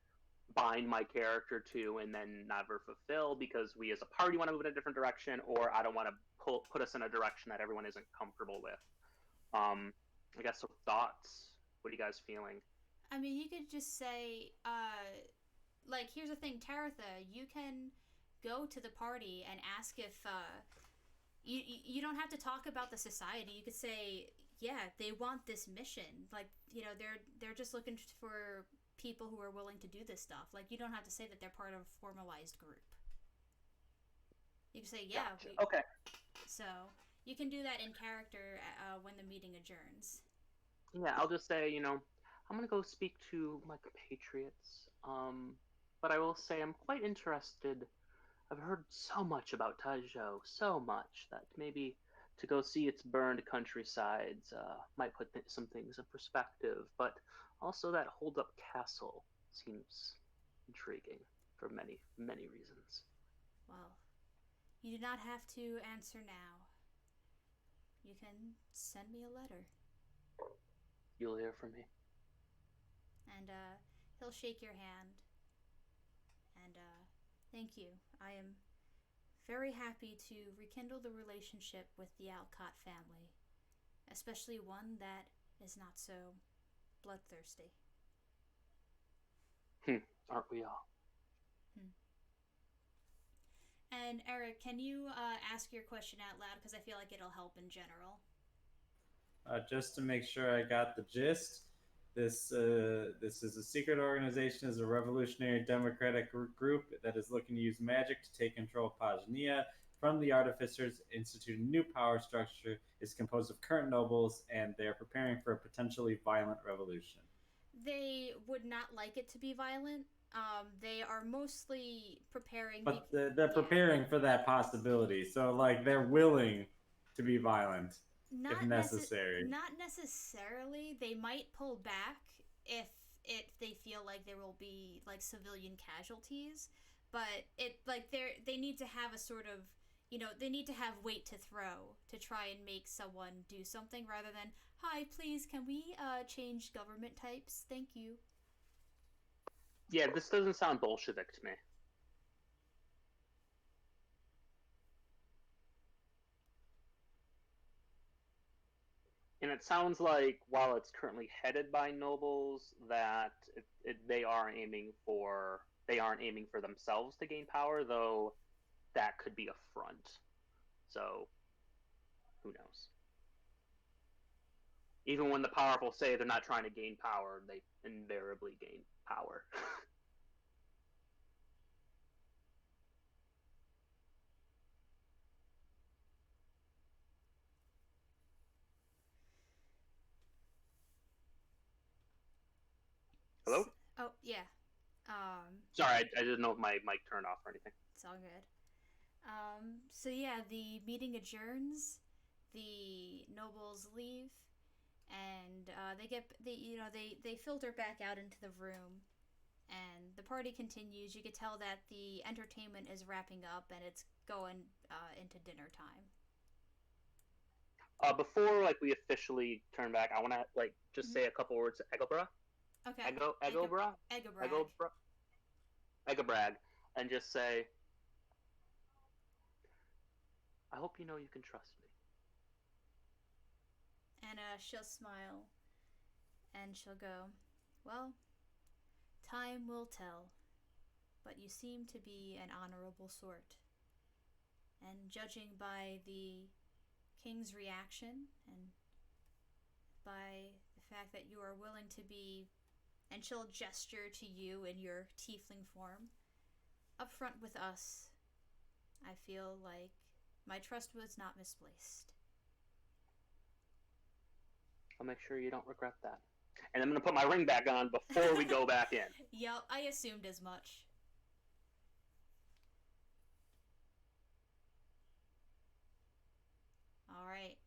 bind my character to and then never fulfill because we as a party want to move in a different direction, or I don't want to put us in a direction that everyone isn't comfortable with. Um, I guess so. Thoughts? What are you guys feeling? I mean, you could just say, like, here's the thing, Taratha, you can go to the party and ask if you don't have to talk about the society. You could say, yeah, they want this mission. Like, they're just looking for people who are willing to do this stuff. Like, you don't have to say that they're part of a formalized group. You can say, yeah, Gotcha. Okay. So you can do that in character when the meeting adjourns. Yeah, I'll just say, I'm gonna go speak to my compatriots. But I will say I'm quite interested. I've heard so much about Taizhou, so much that maybe to go see its burned countrysides might put some things in perspective. But also that hold-up castle seems intriguing for many, many reasons. Well, you do not have to answer now. You can send me a letter. You'll hear from me. And he'll shake your hand. And thank you. I am very happy to rekindle the relationship with the Alcott family, especially one that is not so bloodthirsty. Aren't we all? And Eric, can you ask your question out loud? Because I feel like it'll help in general. Just to make sure I got the gist, this is a secret organization, is a revolutionary democratic group that is looking to use magic to take control of Pajania from the Artificers, institute a new power structure, is composed of current nobles, and they are preparing for a potentially violent revolution. They would not like it to be violent. They are mostly preparing. But they're preparing for that possibility. So, like, they're willing to be violent if necessary. Not necessarily. They might pull back if they feel like there will be like civilian casualties, but they need to have a sort of, they need to have weight to throw to try and make someone do something rather than, hi, please, can we change government types? Thank you. Yeah, this doesn't sound Bolshevik to me. And it sounds like while it's currently headed by nobles, that they aren't aiming for themselves to gain power, though that could be a front. So who knows? Even when the powerful say they're not trying to gain power, they invariably gain power. Hello? Oh, yeah. Sorry, I didn't know if my mic turned off or anything. It's all good. So yeah, the meeting adjourns. The nobles leave, and they filter back out into the room, and the party continues. You could tell that the entertainment is wrapping up, and it's going into dinner time. Before we officially turn back, I want to just say a couple words to Egobra. Okay. Egobra. Egobrag, and just say, I hope you know you can trust me. And she'll smile, and she'll go, well, time will tell, but you seem to be an honorable sort. And judging by the king's reaction, and by the fact that you are willing to be, and she'll gesture to you in your tiefling form, upfront with us, I feel like my trust was not misplaced. I'll make sure you don't regret that. And I'm going to put my ring back on before we go back in. Yep, I assumed as much. Alright.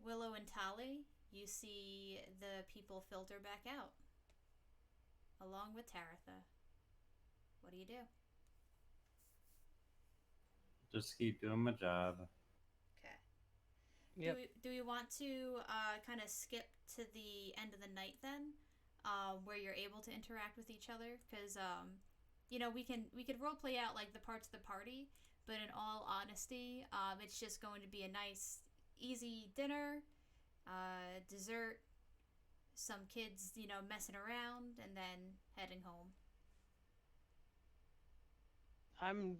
Willow and Tali, you see the people filter back out. Along with Taratha. What do you do? Just keep doing my job. Okay. Yep. Do we want to kind of skip to the end of the night then, where you're able to interact with each other? Because we could role play out like the parts of the party, but in all honesty, it's just going to be a nice, easy dinner, dessert, some kids messing around, and then heading home. I'm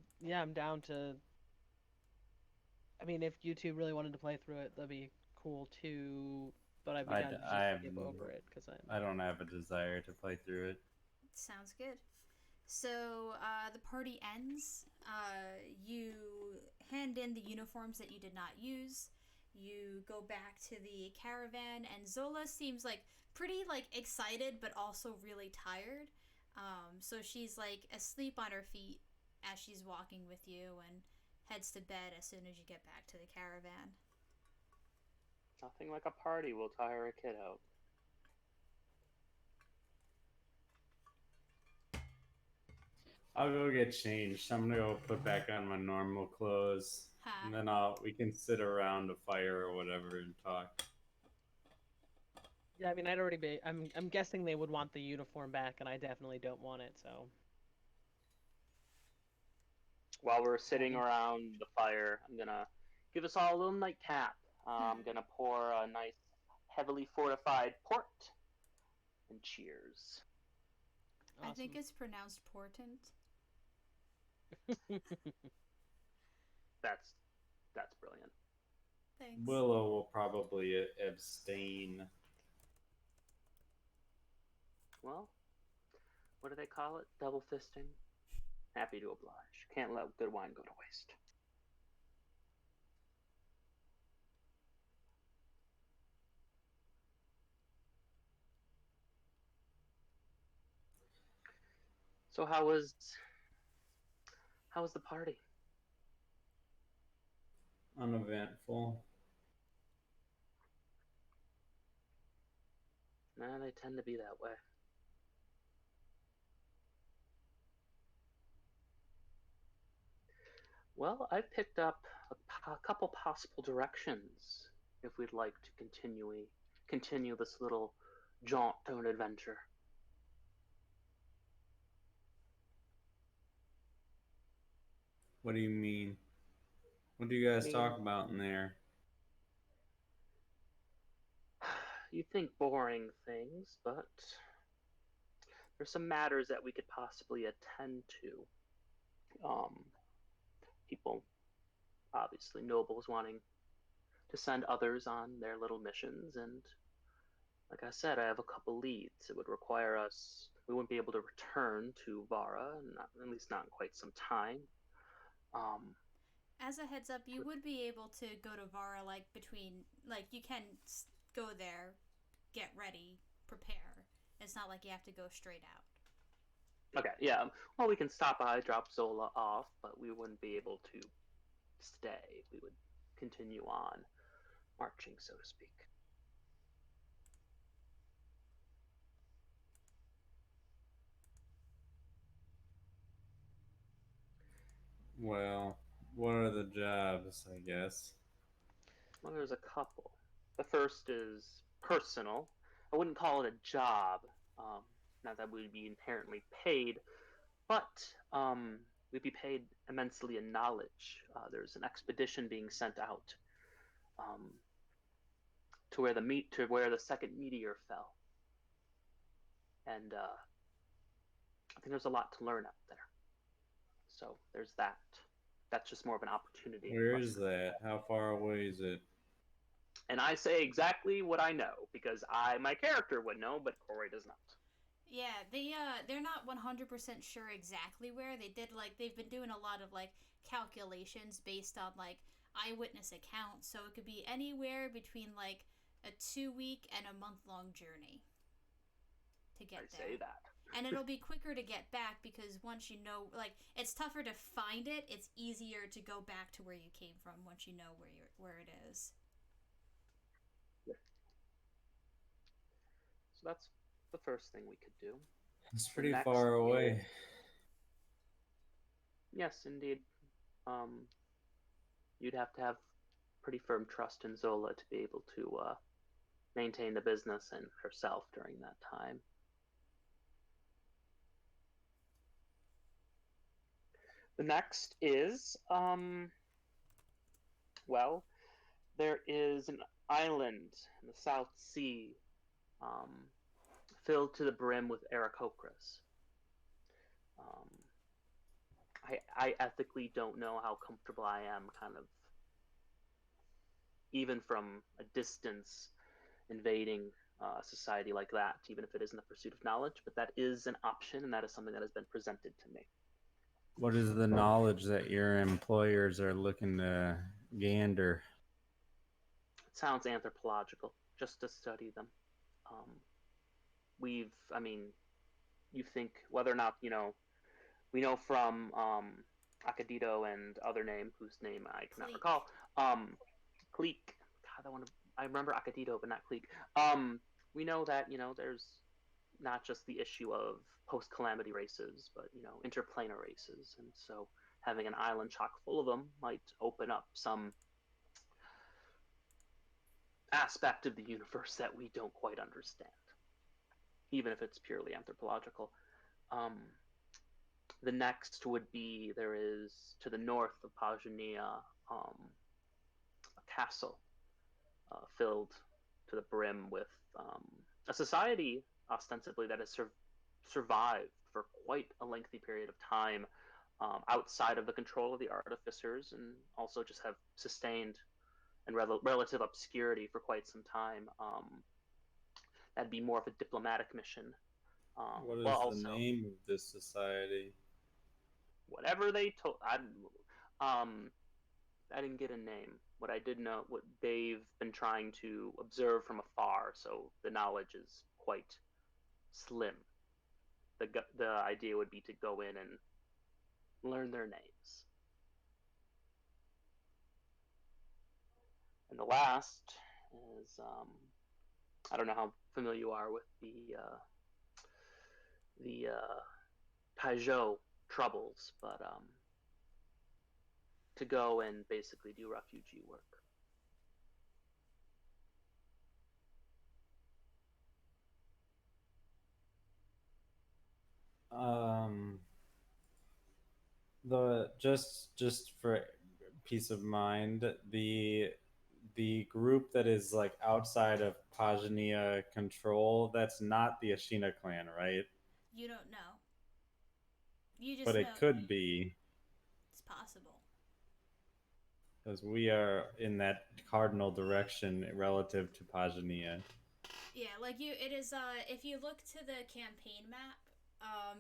down to I mean, if you two really wanted to play through it, that'd be cool too. But I'd be I, down to just I, skip over it because I'm. I don't have a desire to play through it. Sounds good. So the party ends. You hand in the uniforms that you did not use. You go back to the caravan, and Zola seems like pretty like excited, but also really tired. So she's like asleep on her feet as she's walking with you, and heads to bed as soon as you get back to the caravan. Nothing like a party will tire a kid out. I'll go get changed. I'm gonna go put back on my normal clothes, Ha. and then we can sit around a fire or whatever and talk. Yeah, I mean, I'd already be. I'm guessing they would want the uniform back, and I definitely don't want it. So. While we're sitting around the fire, I'm gonna give us all a little nightcap. I'm gonna pour a nice, heavily fortified port, and cheers. I think Awesome. it's pronounced portent. That's brilliant. Thanks. Willow will probably abstain. Well, what do they call it? Double fisting. Happy to oblige. Can't let good wine go to waste. So how was the party? Uneventful. Nah, they tend to be that way. Well, I've picked up a couple possible directions if we'd like to continue this little jaunt to an adventure. What do you mean? What do you I guys mean, talk about in there? you think boring things, but there's some matters that we could possibly attend to. People, obviously, nobles wanting to send others on their little missions, and like I said, I have a couple leads. It would require us. We wouldn't be able to return to Vara, not, at least not in quite some time. Um, As a heads up, you would be able to go to Vara like between like you can go there, get ready, prepare. It's not like you have to go straight out. okay, yeah. Well, we can stop by, drop Zola off, but we wouldn't be able to stay. We would continue on marching, so to speak. Well, what are the jobs, I guess? Well, there's a couple. The first is personal. I wouldn't call it a job, um, not that we'd be inherently paid, but we'd be paid immensely in knowledge. There's an expedition being sent out um, to where the second meteor fell, and I think there's a lot to learn out there. So there's that. That's just more of an opportunity Where for us is to that? explore. How far away is it? And I say exactly what I know because my character would know, but Corey does not. Yeah, they're not 100% sure exactly where. They've been doing a lot of like calculations based on like eyewitness accounts, so it could be anywhere between like a 2 week and a month-long journey to get I there. say that. And it'll be quicker to get back because once you know, like, it's tougher to find it. It's easier to go back to where you came from once you know where it is. So that's the first thing we could do. It's The pretty next far away. is, yes, indeed. Um, you'd have to have pretty firm trust in Zola to be able to maintain the business and herself during that time. The next is, well, there is an island in the South Sea um, filled to the brim with Aarakocras. I ethically don't know how comfortable I am kind of even from a distance, invading a society like that, even if it isn't the pursuit of knowledge. But that is an option, and that is something that has been presented to me. What is the knowledge that your employers are looking to gander? It sounds anthropological, just to study them. Um, I mean, you think whether or not, we know from Akadito and other name, whose name I cannot Cleek. recall, Cleek. God, I remember Akadito, but not Cleek. We know that, there's not just the issue of post-calamity races, but, interplanar races. And so having an island chock full of them might open up some aspect of the universe that we don't quite understand, even if it's purely anthropological. Um, the next would be there is to the north of Pagania a castle filled to the brim with a society ostensibly that has survived for quite a lengthy period of time outside of the control of the artificers, and also just have sustained in relative obscurity for quite some time. That'd be more of a diplomatic mission. What Well, is the also name of this society? whatever they told, um, I didn't get a name. What I did know, what they've been trying to observe from afar, so the knowledge is quite slim. The idea would be to go in and learn their names. And the last is I don't know how familiar you are with the Pajot troubles, but to go and basically do refugee work. The just for peace of mind, the group that is like outside of Pajania control, that's not the Ashina clan, right? You don't know. You But just know it could be, it's possible. because we are in that cardinal direction relative to Pajania. Yeah, like it is if you look to the campaign map,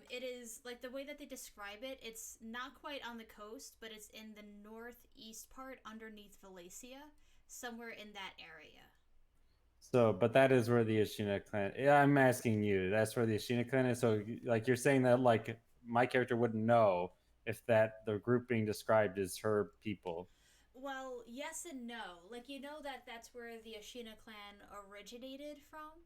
it is like the way that they describe it, it's not quite on the coast, but it's in the northeast part underneath Valencia, somewhere in that area. So, but that is where the Ashina clan. Yeah, I'm asking you. That's where the Ashina clan is. So, like, you're saying that like my character wouldn't know if that the group being described is her people. Well, yes and no. Like you know that that's where the Ashina clan originated from,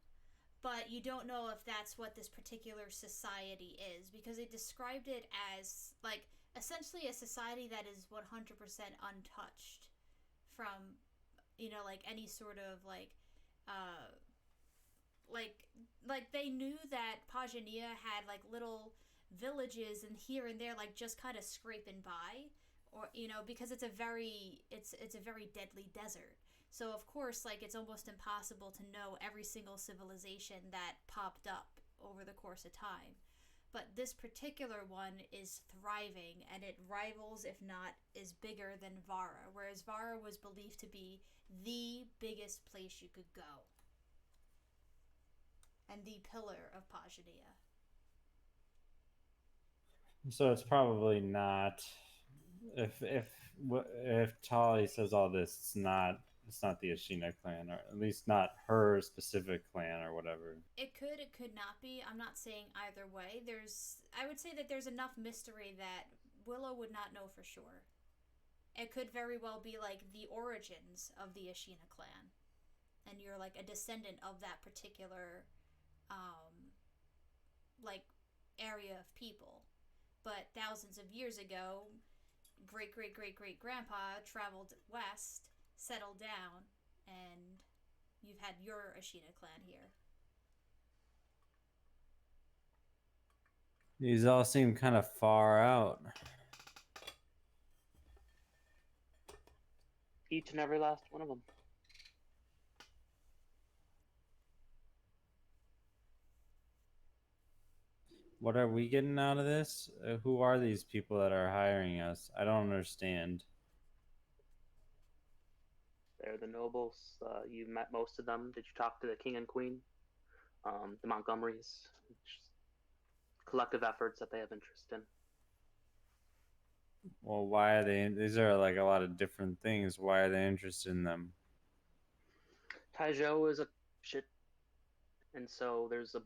but you don't know if that's what this particular society is because they described it as like essentially a society that is 100% untouched from like any sort of uh like they knew that Pajania had like little villages and here and there like just kind of scraping by, or because it's a very deadly desert. So of course like it's almost impossible to know every single civilization that popped up over the course of time. But this particular one is thriving and it rivals, if not is bigger than Vara, whereas Vara was believed to be the biggest place you could go and the pillar of Pagania. So it's probably not. If Tali says all this, it's not the Ashina clan, or at least not her specific clan or whatever. It could not be. I'm not saying either way. I would say that there's enough mystery that Willow would not know for sure. It could very well be like the origins of the Ashina clan, and you're like a descendant of that particular, um, like area of people. But thousands of years ago, great great great great grandpa traveled west, settled down, and you've had your Ashina clan here. These all seem kind of far out. Each and every last one of them. What are we getting out of this? Who are these people that are hiring us? I don't understand. They're the nobles. You met most of them. Did you talk to the king and queen? The Montgomerys? Just collective efforts that they have interest in. Well, why are they? These are like a lot of different things. Why are they interested in them? Taizhou is a shit, and so there's a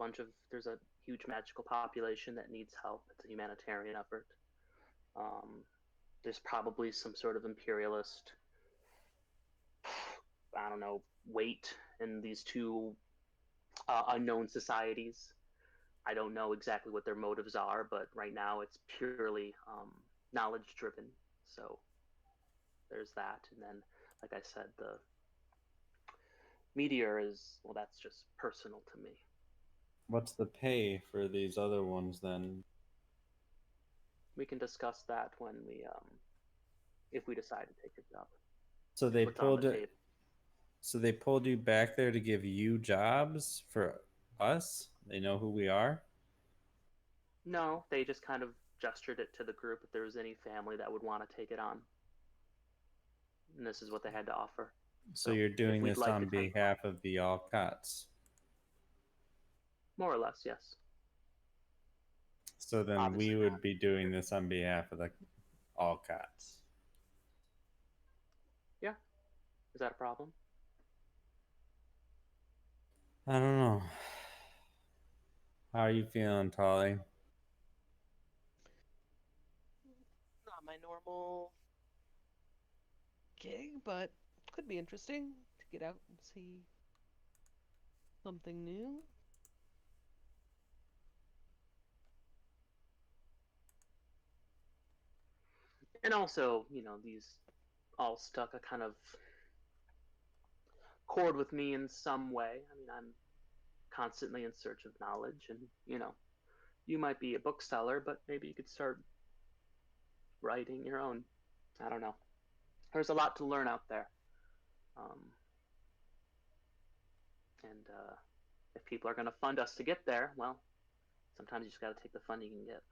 huge magical population that needs help. It's a humanitarian effort. Um, there's probably some sort of imperialist, I don't know, weight in these two unknown societies. I don't know exactly what their motives are, but right now it's purely knowledge driven. So there's that. And then, like I said, the meteor is, well, that's just personal to me. What's the pay for these other ones then? We can discuss that when if we decide to take a job. So It's they what's on the pulled it. table. So they pulled you back there to give you jobs for us. They know who we are. No, they just kind of gestured it to the group if there was any family that would want to take it on. And this is what they had to offer. So So you're if doing we'd this like on to take behalf of the Alcots. more or less, yes. So then Obviously we not. would be doing this on behalf of the Alcots. Yeah. Is that a problem? I don't know. How are you feeling, Tolly? Not my normal gig, but could be interesting to get out and see something new. And also, these all stuck a kind of chord with me in some way. I mean, I'm constantly in search of knowledge, and you might be a bookseller, but maybe you could start writing your own. I don't know. There's a lot to learn out there, um, and if people are going to fund us to get there, well, sometimes you just got to take the fund you can get.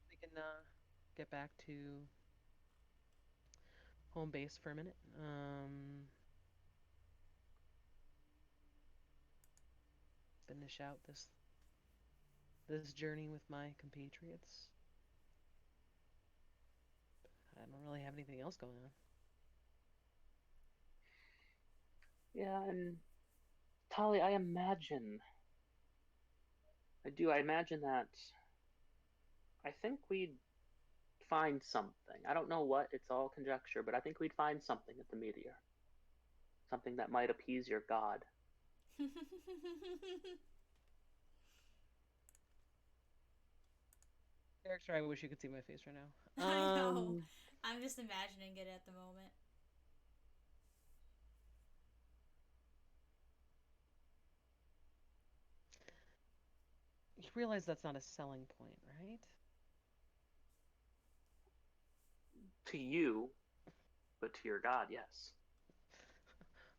We can get back to home base for a minute. Finish out this journey with my compatriots. I don't really have anything else going on. Yeah, and Tali, I imagine that I think we'd find something. I don't know what, it's all conjecture, but I think we'd find something at the meteor. Something that might appease your god. Character, I wish you could see my face right now. I know. I'm just imagining it at the moment. You realize that's not a selling point, right? To you, but to your god, yes.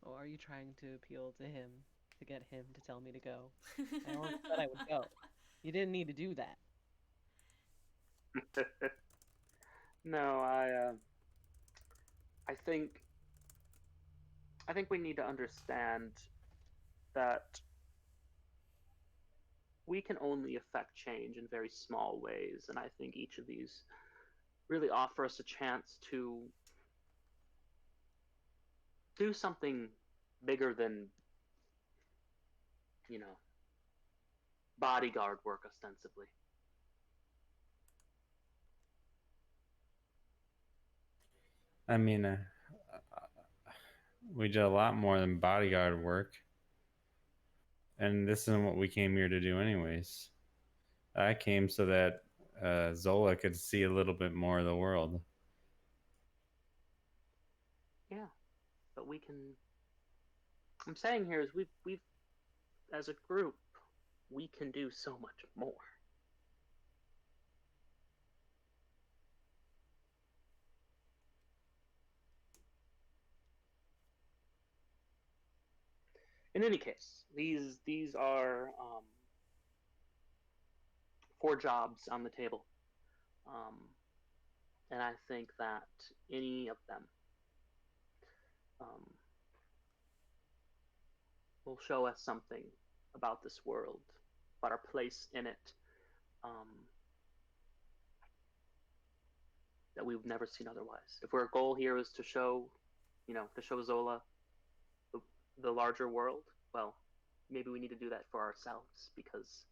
Or are you trying to appeal to him to get him to tell me to go? I already said I would go. You didn't need to do that. No, I think we need to understand that we can only affect change in very small ways, and I think each of these really offer us a chance to do something bigger than, you know, bodyguard work ostensibly. I mean, we did a lot more than bodyguard work, and this isn't what we came here to do, anyways. I came so that Zola could see a little bit more of the world. Yeah, but I'm saying here is we've as a group, we can do so much more. In any case, these are 4 jobs on the table, um, and I think that any of them um, will show us something about this world, about our place in it, um, that we've never seen otherwise. If our goal here is to show, to show Zola the, the larger world, well, maybe we need to do that for ourselves because,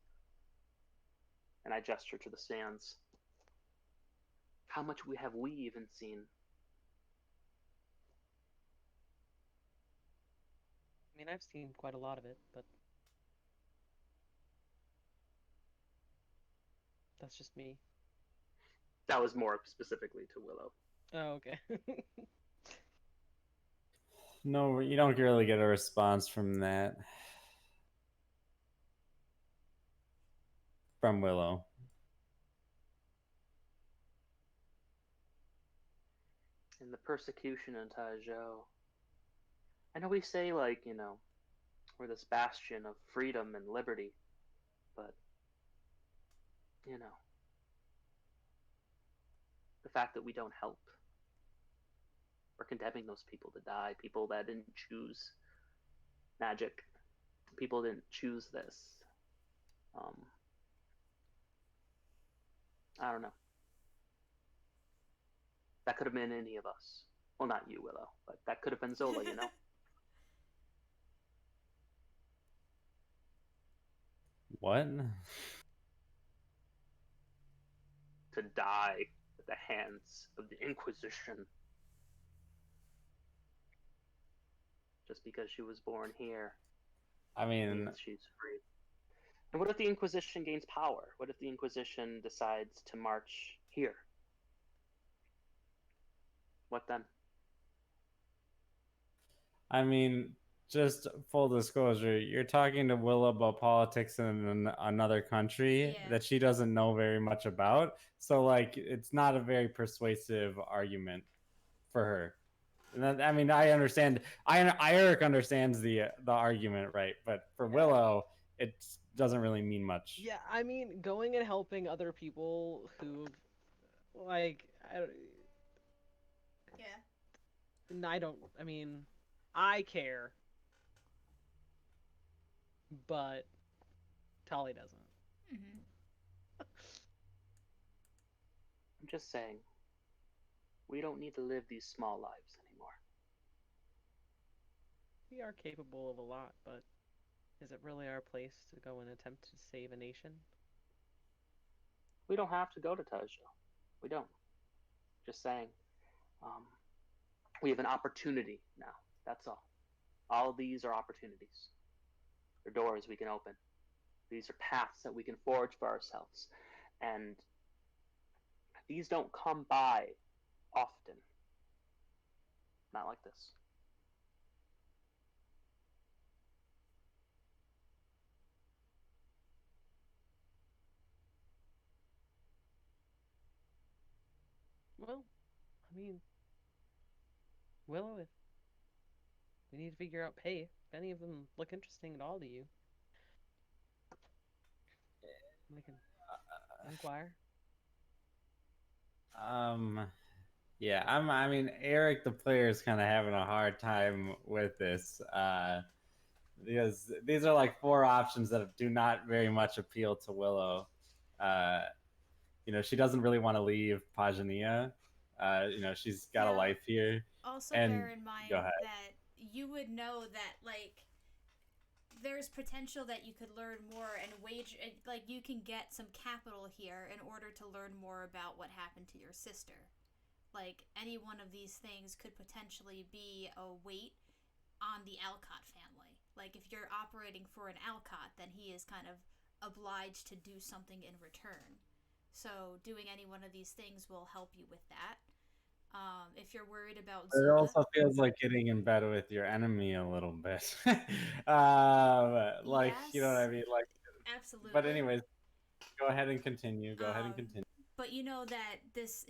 and I gesture to the stands, how much have we even seen? I mean, I've seen quite a lot of it, but that's just me. That was more specifically to Willow. Oh, okay. No, you don't really get a response from that. From Willow. In the persecution in Taizhou, I know we say, like, we're this bastion of freedom and liberty, but, the fact that we don't help, we're condemning those people to die, people that didn't choose magic, people didn't choose this. I don't know. That could have been any of us. Well, not you, Willow, but that could have been Zola, What? To die at the hands of the Inquisition. Just because she was born here, I mean, means she's free. And what if the Inquisition gains power? What if the Inquisition decides to march here? What then? I mean, just full disclosure, you're talking to Willow about politics in another country Yeah. that she doesn't know very much about. So, like, it's not a very persuasive argument for her. And I mean, I understand. Eric understands the argument, right? But for Willow, it doesn't really mean much. Yeah, I mean, going and helping other people who, like, I don't. I mean, I care, but Tali doesn't. Mm-hmm. I'm just saying, we don't need to live these small lives anymore. We are capable of a lot, but is it really our place to go and attempt to save a nation? We don't have to go to Taizhou. We don't. Just saying. Um, we have an opportunity now. That's all. All of these are opportunities. They're doors we can open. These are paths that we can forge for ourselves. And these don't come by often. Not like this. Well, I mean, Willow, if we need to figure out pay, if any of them look interesting at all to you, we can inquire. Yeah, I mean, Eric, the player, is kind of having a hard time with this because these are like 4 options that do not very much appeal to Willow. She doesn't really want to leave Pagania. She's got a life here. Also, And bear in mind go ahead. that you would know that, like, there's potential that you could learn more and like, you can get some capital here in order to learn more about what happened to your sister. Like, any one of these things could potentially be a weight on the Alcott family. Like, if you're operating for an Alcott, then he is kind of obliged to do something in return. So doing any one of these things will help you with that. If you're worried about It Zola, also feels like getting in bed with your enemy a little bit. Like, yes, you know what I mean? Like, absolutely. but anyways, go ahead and continue. Go ahead and continue. But you know that this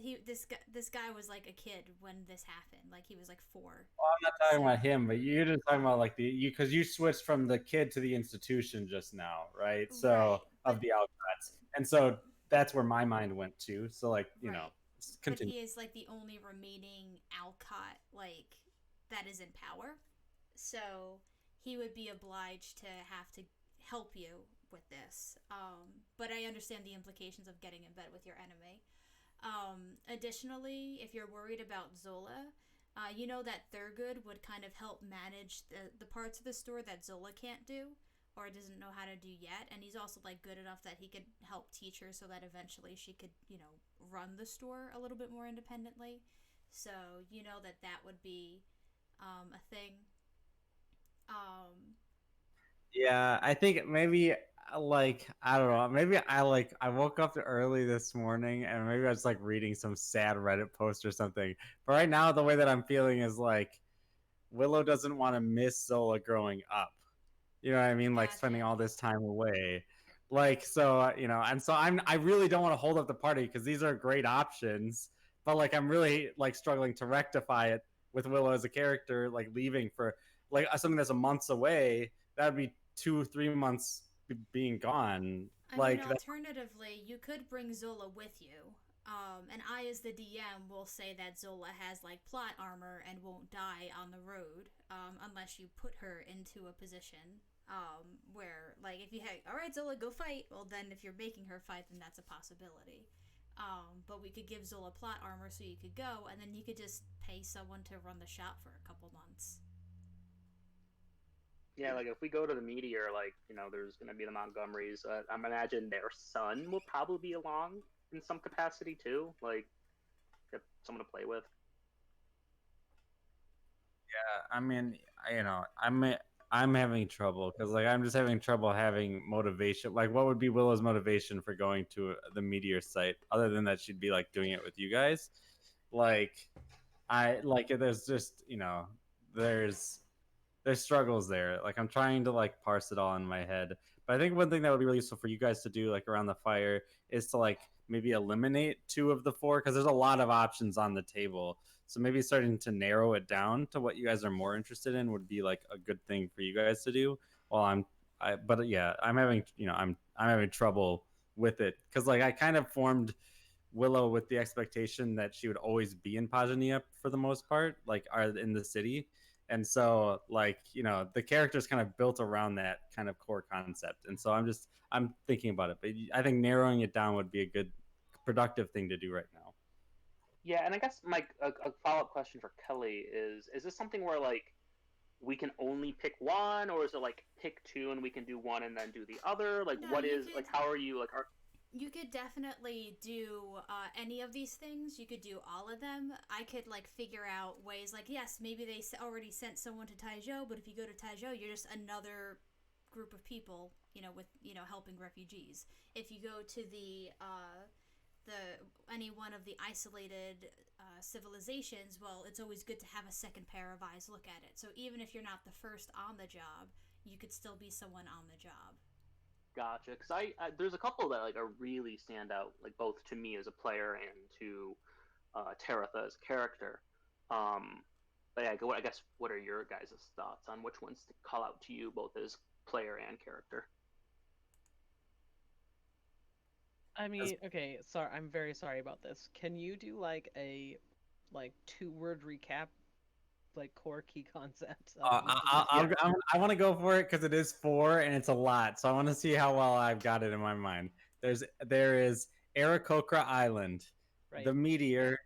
guy was like a kid when this happened. Like he was like 4. Well, I'm not talking So about him, but you're just talking about like because you switched from the kid to the institution just now, right? So right, of but the Alcots, and so that's where my mind went to. So like right, but continue. he is like the only remaining Alcott like that is in power. So he would be obliged to have to help you with this. But I understand the implications of getting in bed with your enemy. Additionally, if you're worried about Zola, you know that Thurgood would kind of help manage the parts of the store that Zola can't do or doesn't know how to do yet. And he's also like good enough that he could help teach her so that eventually she could, run the store a little bit more independently. So you know that that would be a thing. Um, Yeah, I think maybe like I don't know. Maybe I woke up early this morning and maybe I was like reading some sad Reddit post or something. But right now, the way that I'm feeling is like Willow doesn't want to miss Zola growing up. You know what I mean? Like spending gotcha. all this time away. Like so, and so I really don't want to hold up the party because these are great options. But like I'm really like struggling to rectify it with Willow as a character, like leaving for like something that's a months away. That would be 2 3 months being gone. I mean, Like that. alternatively, you could bring Zola with you. And I, as the DM, will say that Zola has like plot armor and won't die on the road, unless you put her into a position where, like, if you have, all right, Zola, go fight. Well, then if you're making her fight, then that's a possibility. But we could give Zola plot armor so you could go, and then you could just pay someone to run the shop for a couple months. Yeah, like if we go to the meteor, like there's gonna be the Montgomerys. I imagine their son will probably be along in some capacity too, like get someone to play with. I mean, I'm having trouble because like I'm just having trouble having motivation. Like, what would be Willow's motivation for going to the meteor site other than that she'd be like doing it with you guys? Like, I like there's just there's there's struggles there. Like I'm trying to like parse it all in my head. But I think one thing that would be really useful for you guys to do like around the fire is to like maybe eliminate 2 of the 4 because there's a lot of options on the table. So maybe starting to narrow it down to what you guys are more interested in would be like a good thing for you guys to do. While but yeah, I'm having I'm having trouble with it because like I kind of formed Willow with the expectation that she would always be in Pajania for the most part, like are in the city. And so like, the character is kind of built around that kind of core concept. And so I'm thinking about it, but I think narrowing it down would be a good productive thing to do right now. Yeah, and I guess a follow up question for Kelly is this something where like we can only pick one, or is it like pick two and we can do one and then do the other? Like, No, what is like? How are you like? you could definitely do any of these things. You could do all of them. I could like figure out ways like yes, maybe they already sent someone to Taizhou, but if you go to Taizhou, you're just another group of people, with helping refugees. If you go to the any one of the isolated civilizations, well, it's always good to have a second pair of eyes look at it. So even if you're not the first on the job, you could still be someone on the job. Gotcha. Because there's a couple that like are really stand out, like both to me as a player and to Taratha as a character. Um, but yeah, I guess what are your guys' thoughts on which ones to call out to you, both as player and character? I mean, okay, sorry, I'm very sorry about this. Can you do like a 2-word recap, like core key concepts of each of these Yeah. I want to go for it because it is 4 and it's a lot. So I want to see how well I've got it in my mind. There is Aarakocra Island, right? the meteor,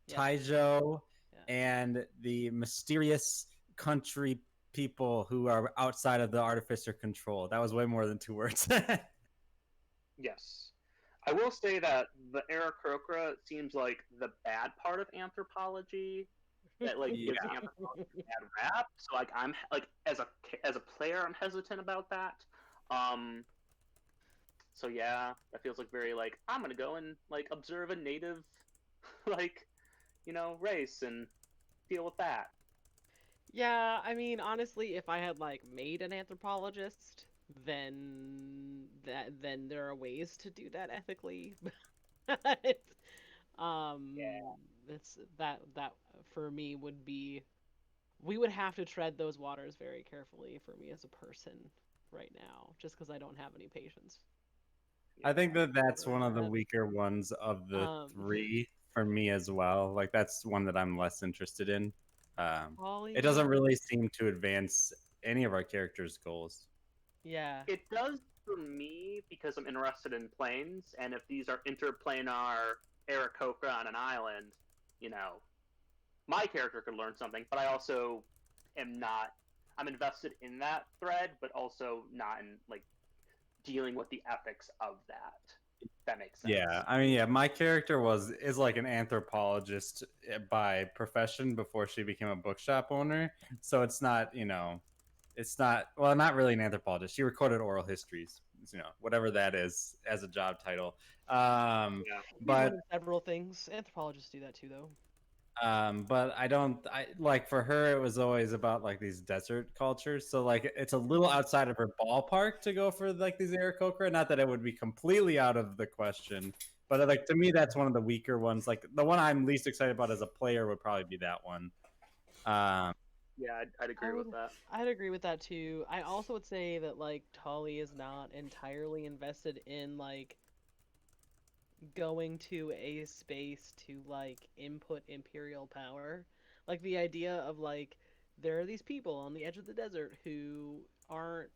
Yep. Taizhou, Yeah. and the mysterious country people who are outside of the artificer control. That was way more than 2 words. Yes. I will say that the Aarakocra seems like the bad part of anthropology that like Yeah. gives anthropology a bad rap. So like I'm like as a player, I'm hesitant about that. Um, so yeah, that feels like very like I'm gonna go and like observe a native like race and deal with that. Yeah, I mean, honestly, if I had like made an anthropologist, then there are ways to do that ethically. But, um, Yeah. it's that for me would be we would have to tread those waters very carefully for me as a person right now, just because I don't have any patience I think that that's for one of the that. weaker ones of the Um, three for me as well. Like that's one that I'm less interested in. Um, it doesn't Holly, really seem to advance any of our characters' goals. yeah, It does for me because I'm interested in planes, and if these are interplanar Aarakocra on an island, you know, my character could learn something, but I also am not. I'm invested in that thread, but also not in like dealing with the ethics of that. If that makes Yeah, sense. I mean, yeah, my character is like an anthropologist by profession before she became a bookshop owner. So it's not, it's not well, not really an anthropologist. She recorded oral histories, whatever that is as a job title. Yeah. it could be one But of several things. Anthropologists do that too, though. but I don't I like for her it was always about like these desert cultures. So like it's a little Hmm. outside of her ballpark to go for like these Aarakocra. Not that it would be completely out of the question, but like to me that's one of the weaker ones. Like the one I'm least excited about as a player would probably be that one. Um Yeah, I'd I agree with would, that. I'd agree with that too. I also would say that like Tolly is not entirely invested in like going to a space to like input imperial power. Like the idea of like there are these people on the edge of the desert who aren't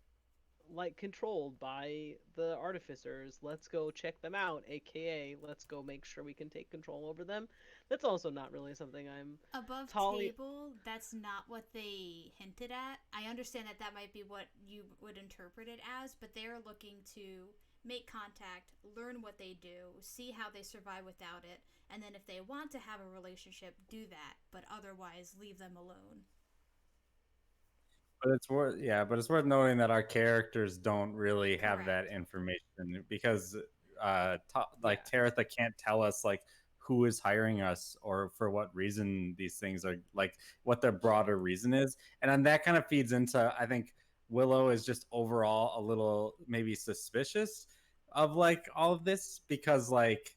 like controlled by the artificers. Let's go check them out, aka let's go make sure we can take control over them. That's also not really something I'm Above Tolly. table, that's not what they hinted at. I understand that that might be what you would interpret it as, but they're looking to make contact, learn what they do, see how they survive without it, and then if they want to have a relationship, do that, but otherwise leave them alone. but it's worth noting that our characters don't really have that Correct. information because like Yeah. Taratha can't tell us like who is hiring us or for what reason these things are like what their broader reason is. And then that kind of feeds into I think Willow is just overall a little maybe suspicious of like all of this because like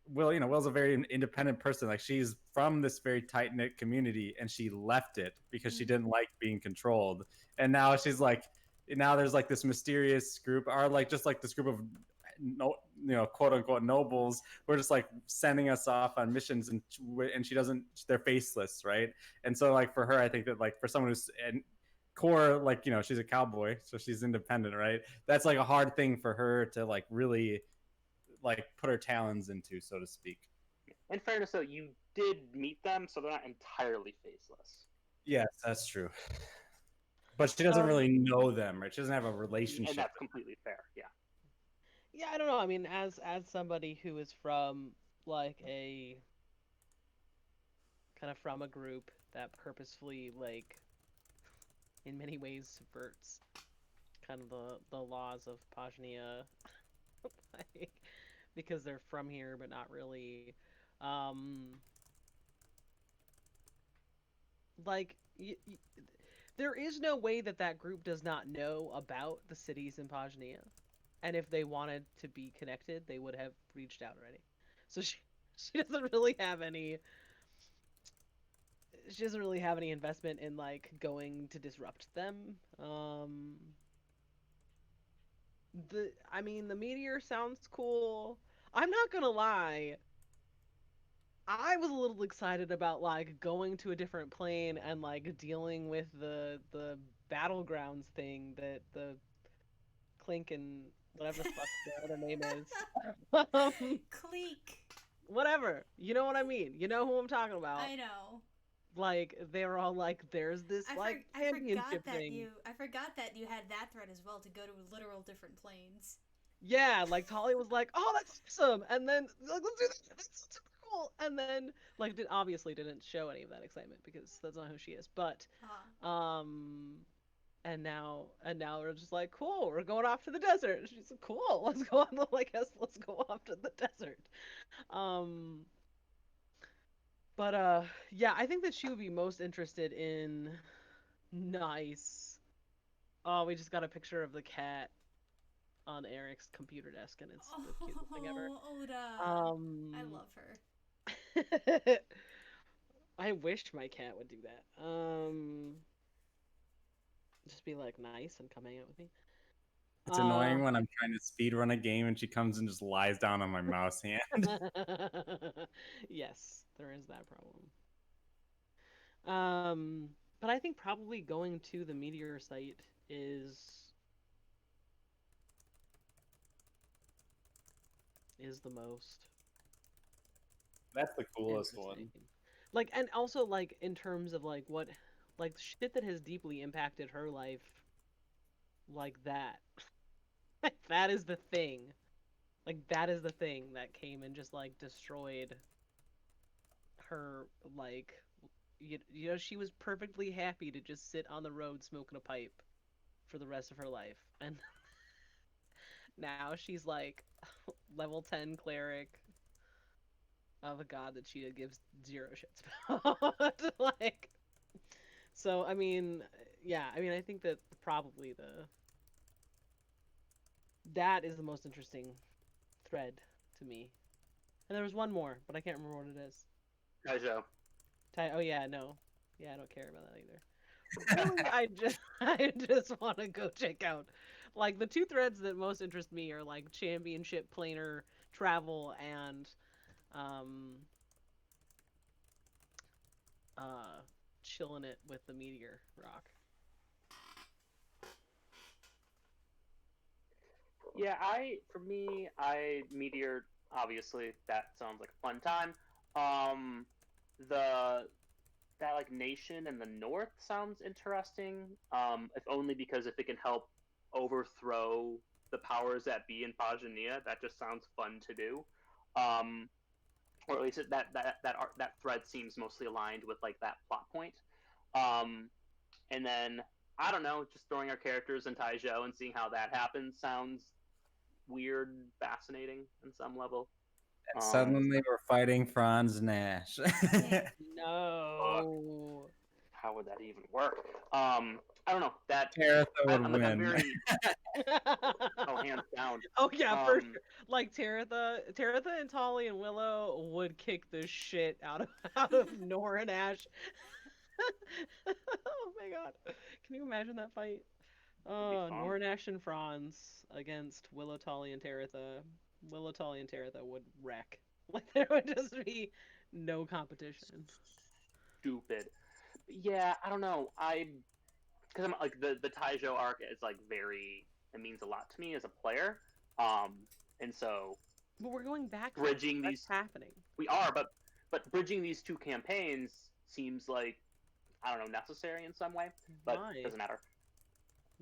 Will's a very independent person. Like she's from this very tight knit community, and she left it because she Mm-hmm. didn't like being controlled. And now she's like, now there's like this mysterious group, or like just like this group of no, quote unquote nobles who are just like sending us off on missions, and she doesn't. They're faceless, right? And so like for her, I think that like for someone who's and core like she's a cowboy, so she's independent, right? That's like a hard thing for her to like really like put her talons into, so to speak. In fairness, though, you did meet them, so they're not entirely faceless. Yes, that's true. But she doesn't Um really know them, right? She doesn't have a And relationship that's completely fair. Yeah. yeah, I don't know. I mean, as somebody who is from like a kind of from a group that purposefully like in many ways subverts kind of the laws of Pajnia like because they're from here but not really um like there is no way that that group does not know about the cities in Pajnia, and if they wanted to be connected they would have reached out already. So she doesn't really have any she doesn't really have any investment in like going to disrupt them. I mean the meteor sounds cool. I'm not gonna lie, I was a little excited about like going to a different plane and like dealing with the battlegrounds thing that the Clink and whatever the fuck their other name is. um, Cleek. whatever. You know what I mean. You know who I'm talking about. I know. Like they were all like, "There's this like I forgot championship that thing." you had that thread as well to go to literal different planes. Yeah, like Tolly was like, "Oh, that's awesome," and then like, "Let's do this. That's super cool." And then like obviously didn't show any of that excitement because that's not who she is. But Uh, um, and now we're just like, "Cool, we're going off to the desert." And she's like, "Cool, let's go on the like, let's go off to the desert." Um, but yeah, I think that she would be most interested in nice. Oh, we just got a picture of the cat. on Eric's computer desk, and it's the cutest thing ever. Oda. I Um, love her. I wish my cat would do that. Just be like nice and come hang out with me. It's annoying when I'm trying to speed run a game and she comes and just lies down on my mouse hand. Yes, there is that problem. But I think probably going to the meteor site is the most That's the coolest interesting. one. Like, and also like in terms of like what, like shit that has deeply impacted her life, like that. That is the thing. Like that is the thing that came and just like destroyed her. Like, you know, she was perfectly happy to just sit on the road smoking a pipe for the rest of her life, and now she's like level 10 cleric of a god that she gives zero shits about. Like, so I mean, yeah, I mean, I think that probably that is the most interesting thread to me. And there was one more, but I can't remember what it is. Kaijo. Oh yeah, no, yeah, I don't care about that either. Really, I just want to go check out. Like the two threads that most interest me are like championship planar travel and um uh chilling it with the meteor rock. Yeah, for me, Meteor, obviously, that sounds like a fun time. The that like nation in the north sounds interesting. If only because if it can help overthrow the powers that be in Pajania, that just sounds fun to do. Um, or at least that thread seems mostly aligned with like that plot point. Um, and then I don't know, just throwing our characters in Taijo and seeing how that happens sounds weird, fascinating in some level. And suddenly we're fighting Franz Nash. No. How would that even work? I don't know. That Taratha would I'm win. very hands down. Oh yeah, for sure. Like Taratha and Tolly and Willow would kick the shit out of Nora and Ash. Oh my god. Can you imagine that fight? Oh, Nora and Ash and Franz against Willow, Tolly, and Taratha. Willow, Tolly, and Taratha would wreck. Like there would just be no competition. Stupid. Yeah, I don't know. Because I'm like the Taijo arc is like very. It means a lot to me as a player. And so. But we're going back. Bridging these happening. We are, but bridging these two campaigns seems like I don't know necessary in some way, but it doesn't matter.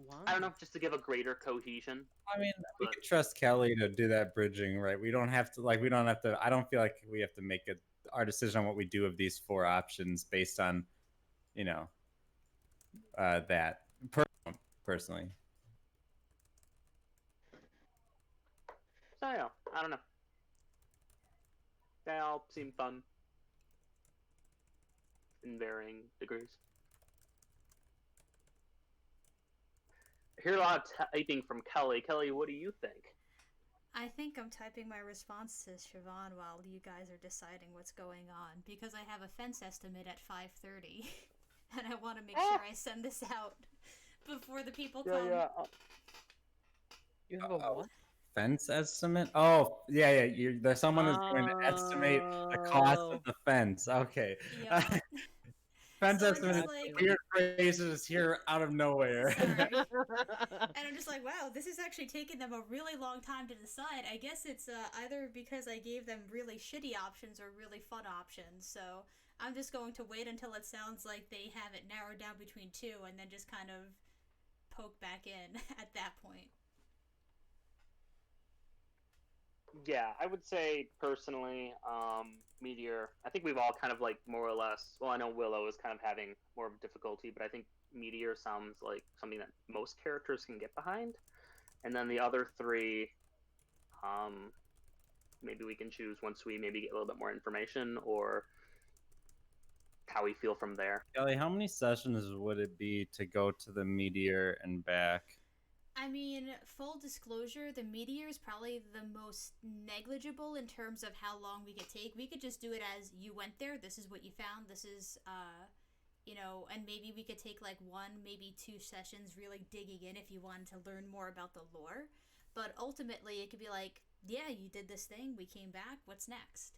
Why? I don't know, just to give a greater cohesion. I mean, we could trust Kelly to do that bridging, right? We don't have to, like, I don't feel like we have to make our decision on what we do of these four options based on, you know, that personally. So, yeah, I don't know. They all seem fun in varying degrees. I hear a lot of typing from Kelly. Kelly, what do you think? I think I'm typing my response to Siobhan while you guys are deciding what's going on, because I have a fence estimate at 5:30, and I want to make sure I send this out before the people come. Yeah. You have a what? Fence estimate? Oh, yeah. There's someone who's going to estimate the cost of the fence. Okay. Yeah. Fence estimate is like, weird phrases here out of nowhere. Sorry. And I'm just like, wow, this is actually taking them a really long time to decide. I guess it's either because I gave them really shitty options or really fun options. So I'm just going to wait until it sounds like they have it narrowed down between two and then just kind of poke back in at that point. Yeah, I would say personally, Meteor. I think we've all kind of like more or less. Well, I know Willow is kind of having more of difficulty, but I think Meteor sounds like something that most characters can get behind. And then the other three, maybe we can choose once we maybe get a little bit more information or how we feel from there. Kelly, how many sessions would it be to go to the Meteor and back? I mean, full disclosure, the meteor is probably the most negligible in terms of how long we could take. We could just do it as you went there, this is what you found, this is, and maybe we could take like one, maybe 2 sessions really digging in if you wanted to learn more about the lore. But ultimately, it could be like, yeah, you did this thing, we came back, what's next?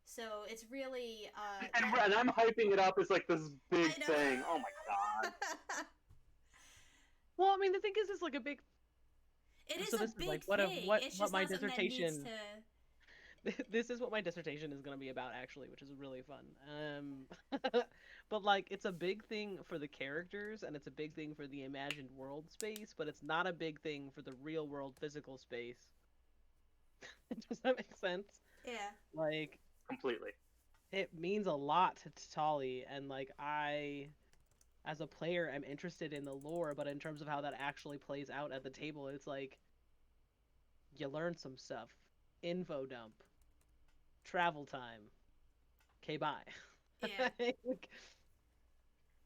So it's really, And I'm hyping it up as like this big I know. thing. Oh my god. Well, I mean, the thing is, it's like a big. It is So a this is like big thing. It's what just my not something that needs dissertation. to. This is what my dissertation is going to be about, actually, which is really fun. But like, it's a big thing for the characters, and it's a big thing for the imagined world space, but it's not a big thing for the real world physical space. Does that make sense? Yeah. Like, Completely. it means a lot to Tali, and like as a player, am interested in the lore, but in terms of how that actually plays out at the table, it's like you learn some stuff, info dump, travel time. Okay, bye. Yeah. Like,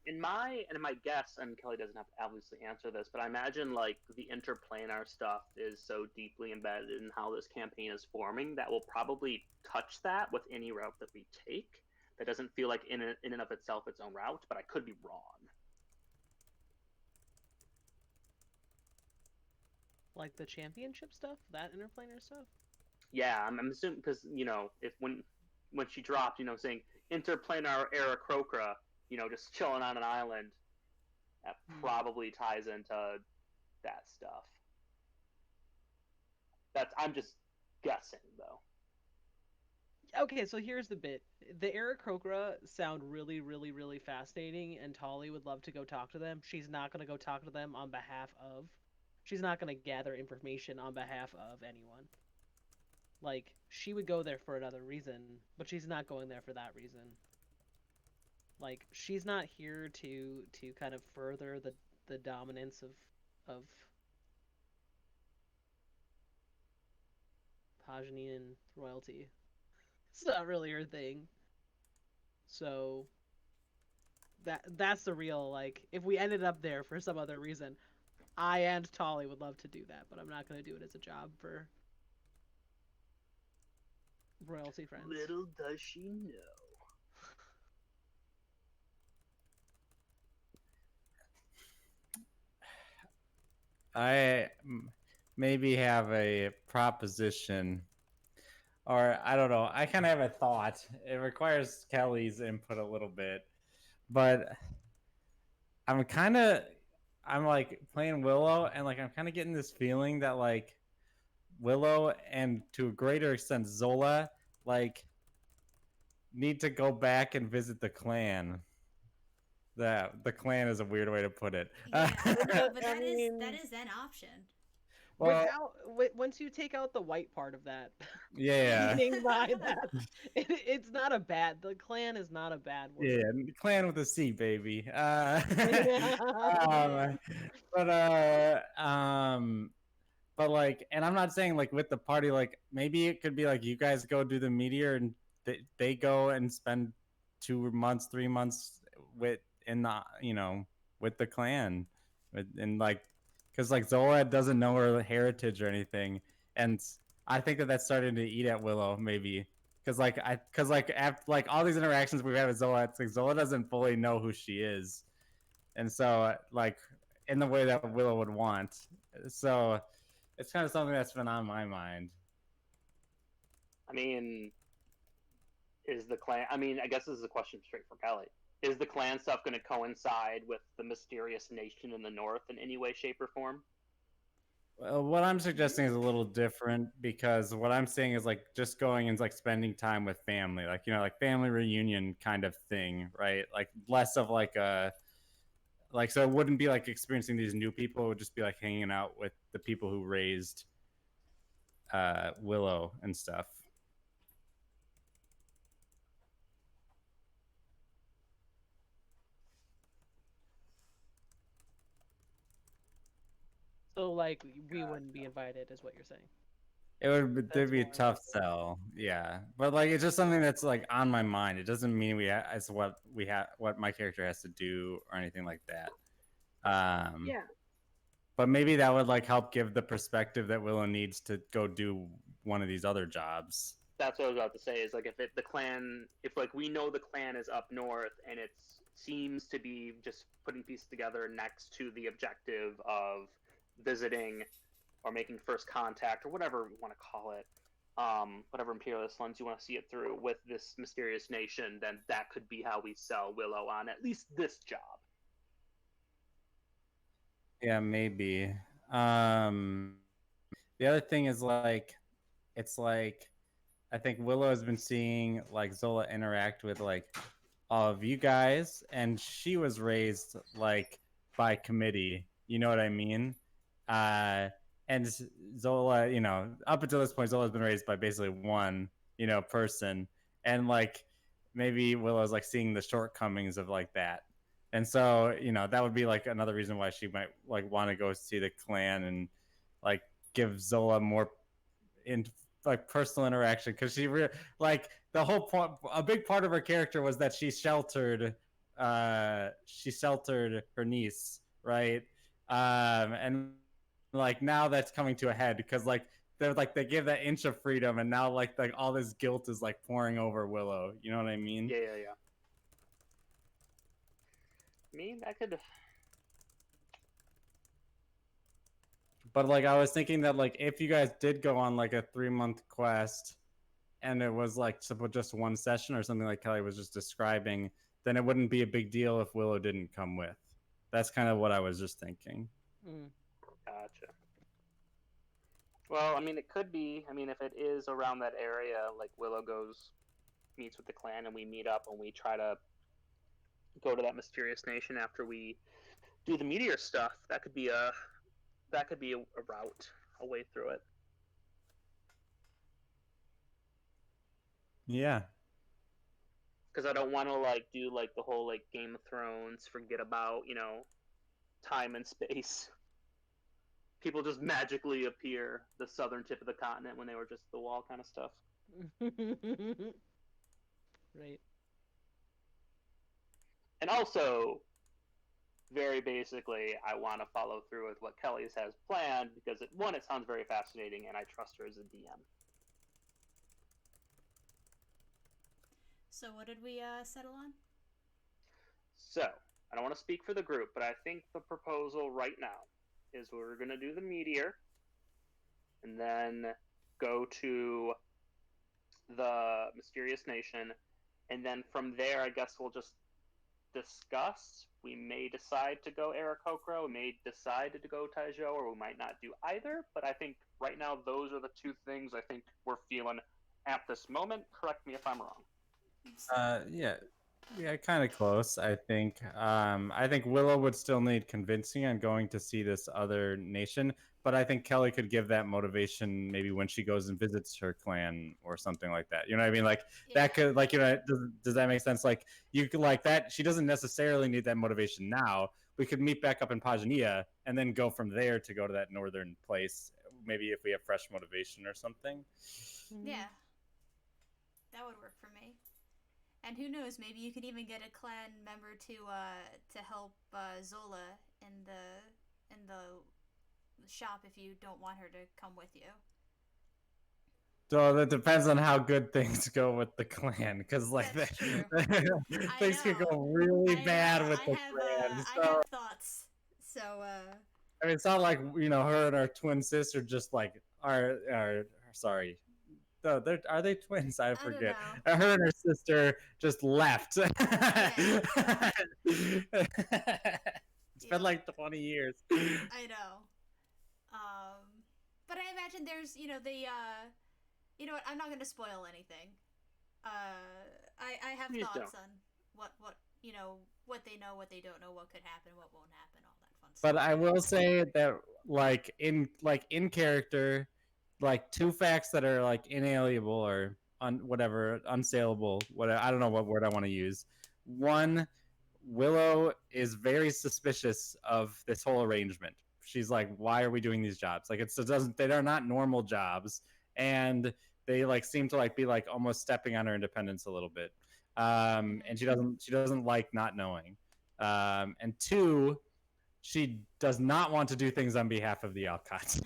In my guess, and Kelly doesn't have to obviously answer this, but I imagine like the interplanar stuff is so deeply embedded in how this campaign is forming that we'll probably touch that with any route that we take. That doesn't feel like in and of itself its own route, but I could be wrong. like the championship stuff, that interplanar stuff. Yeah, I'm assuming because if when she dropped, saying interplanar era Crocra, just chilling on an island, that probably ties into that stuff. I'm just guessing though. Okay, so here's the bit. The Aarakocra sound really, really, really fascinating, and Tali would love to go talk to them. She's not going to go talk to them on behalf of. She's not going to gather information on behalf of anyone. Like, she would go there for another reason, but she's not going there for that reason. Like, she's not here to kind of further the dominance of Paginian royalty. It's not really her thing. So that's the real, like, if we ended up there for some other reason, I and Tali would love to do that, but I'm not going to do it as a job for royalty friends. Little does she know. I maybe have a proposition, or I don't know. I kind of have a thought. It requires Kelly's input a little bit, but I'm like playing Willow, and like I'm kind of getting this feeling that like Willow and to a greater extent Zola like need to go back and visit the clan. The clan is a weird way to put it. Yeah. No, but I that is mean, that is an option. Well, once you take out the white part of that, yeah, meaning by that, it's not a bad. The clan is not a bad word. yeah, clan with a C, baby. Yeah. Um, but but like, and I'm not saying like with the party, like maybe it could be like you guys go do the meteor and they go and spend 2 months, 3 months with in the with the clan, and like because like Zola doesn't know her heritage or anything, and I think that that's starting to eat at Willow maybe. Because like after like all these interactions we've had with Zola, it's like Zola doesn't fully know who she is, and so like in the way that Willow would want. So it's kind of something that's been on my mind. I mean, is the clan? I mean, I guess this is a question straight for Kelly. Is the clan stuff going to coincide with the mysterious nation in the north in any way, shape, or form? Well, what I'm suggesting is a little different because what I'm saying is like just going and like spending time with family, like like family reunion kind of thing, right? Like less of like a like so it wouldn't be like experiencing these new people. It would just be like hanging out with the people who raised Willow and stuff. So like we wouldn't be invited, is what you're saying. It would That's there'd be a more tough likely. sell, yeah. But like it's just something that's like on my mind. It doesn't mean it's what my character has to do or anything like that. Yeah. But maybe that would like help give the perspective that Willow needs to go do one of these other jobs. That's what I was about to say. Is like if the clan, if like we know the clan is up north and it seems to be just putting pieces together next to the objective of visiting or making first contact or whatever you want to call it, whatever imperialist lens you want to see it through with this mysterious nation, then that could be how we sell Willow on at least this job. Yeah, maybe. The other thing is like, it's like I think Willow has been seeing like Zola interact with like all of you guys, and she was raised like by committee. You know what I mean? Uh, and Zola, you know, up until this point, Zola's been raised by basically one, you know, person, and like maybe Willow's like seeing the shortcomings of like that. And so, you know, that would be like another reason why she might like want to go see the clan and like give Zola more in like personal interaction, because like the whole point, a big part of her character was that she sheltered her niece, right? And like now that's coming to a head because like they give that inch of freedom, and now like all this guilt is like pouring over Willow, you know what I mean? Yeah. I mean, I could. But like I was thinking that like if you guys did go on like a 3-month quest and it was like just one session or something like Kelly was just describing, then it wouldn't be a big deal if Willow didn't come with. That's kind of what I was just thinking. Gotcha. Well, I mean, it could be. I mean, if it is around that area, like Willow goes, meets with the clan, and we meet up and we try to go to that mysterious nation after we do the meteor stuff. That could be a route, a way through it. Yeah. Because I don't want to like do like the whole like Game of Thrones, forget about time and space. People just magically appear the southern tip of the continent when they were just the wall kind of stuff. Right. And also, very basically, I want to follow through with what Kelly's has planned because it sounds very fascinating, and I trust her as a DM. So what did we settle on? So, I don't want to speak for the group, but I think the proposal right now is we're going to do the meteor and then go to the mysterious nation, and then from there, I guess we'll just discuss. We may decide to go Aarakocra, we may decide to go Taijo, or we might not do either, but I think right now those are the two things I think we're feeling at this moment. Correct me if I'm wrong. Yeah, kind of close. I think. I think Willow would still need convincing on going to see this other nation, but I think Kelly could give that motivation maybe when she goes and visits her clan or something like that. You know what I mean? Like that could, like, does that make sense? Like you could like that. She doesn't necessarily need that motivation now. We could meet back up in Pajania and then go from there to go to that northern place. Maybe if we have fresh motivation or something. Yeah, that would work for me. And who knows? Maybe you could even get a clan member to help Zola in the shop if you don't want her to come with you. So that depends on how good things go with the clan, because like things could go really bad with the clan. So, I have thoughts. So I mean, it's not like her and her twin sister just like are sorry. No, are they twins? I forget. Her and her sister just left. It's been like 20 years. I know. But I imagine there's the you know what? I'm not going to spoil anything. I have thoughts on what what they know, what they don't know, what could happen, what won't happen, all that fun stuff. But I will say that like in character, like two facts that are like inalienable or unsaleable. Whatever, I don't know what word I want to use. One, Willow is very suspicious of this whole arrangement. She's like, why are we doing these jobs? Like it doesn't. They are not normal jobs, and they like seem to like be like almost stepping on her independence a little bit. And she doesn't like not knowing. And two, she does not want to do things on behalf of the Alcots.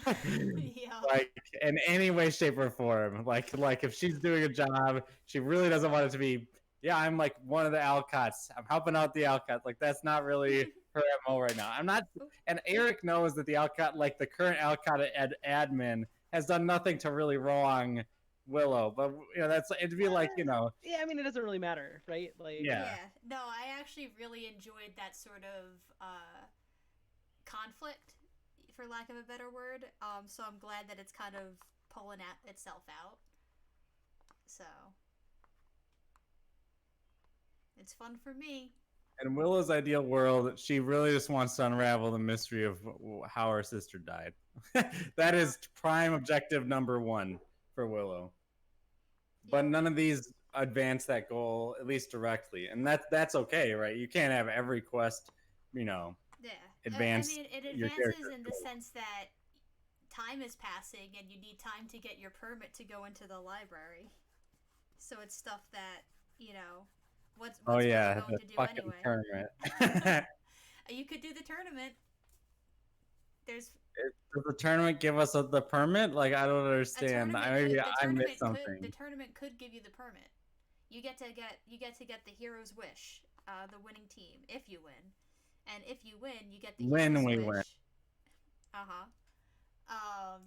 Yeah. Like in any way, shape, or form. Like if she's doing a job, she really doesn't want it to be, yeah, I'm like one of the Alcots. I'm helping out the Alcots. Like that's not really her MO right now. I'm not, and Eric knows that the Alcott, like the current Alcott admin, has done nothing to really wrong Willow. But that's it'd be like Yeah, I mean it doesn't really matter, right? Like yeah. No, I actually really enjoyed that sort of conflict, for lack of a better word. So I'm glad that it's kind of pulling itself out. So it's fun for me. In Willow's ideal world, she really just wants to unravel the mystery of how her sister died. That is prime objective number one for Willow. But none of these advance that goal, at least directly, and that's okay, right? You can't have every quest, advance. I mean, it advances in the sense that time is passing, and you need time to get your permit to go into the library. So it's stuff that what's oh yeah, going the to do fucking anyway. tournament. You could do the tournament. Does the tournament give us the permit? Like I don't understand. I missed something. The tournament could give you the permit. You get to get the hero's wish, the winning team, if you win, and if you win, you get the hero's wish. Win.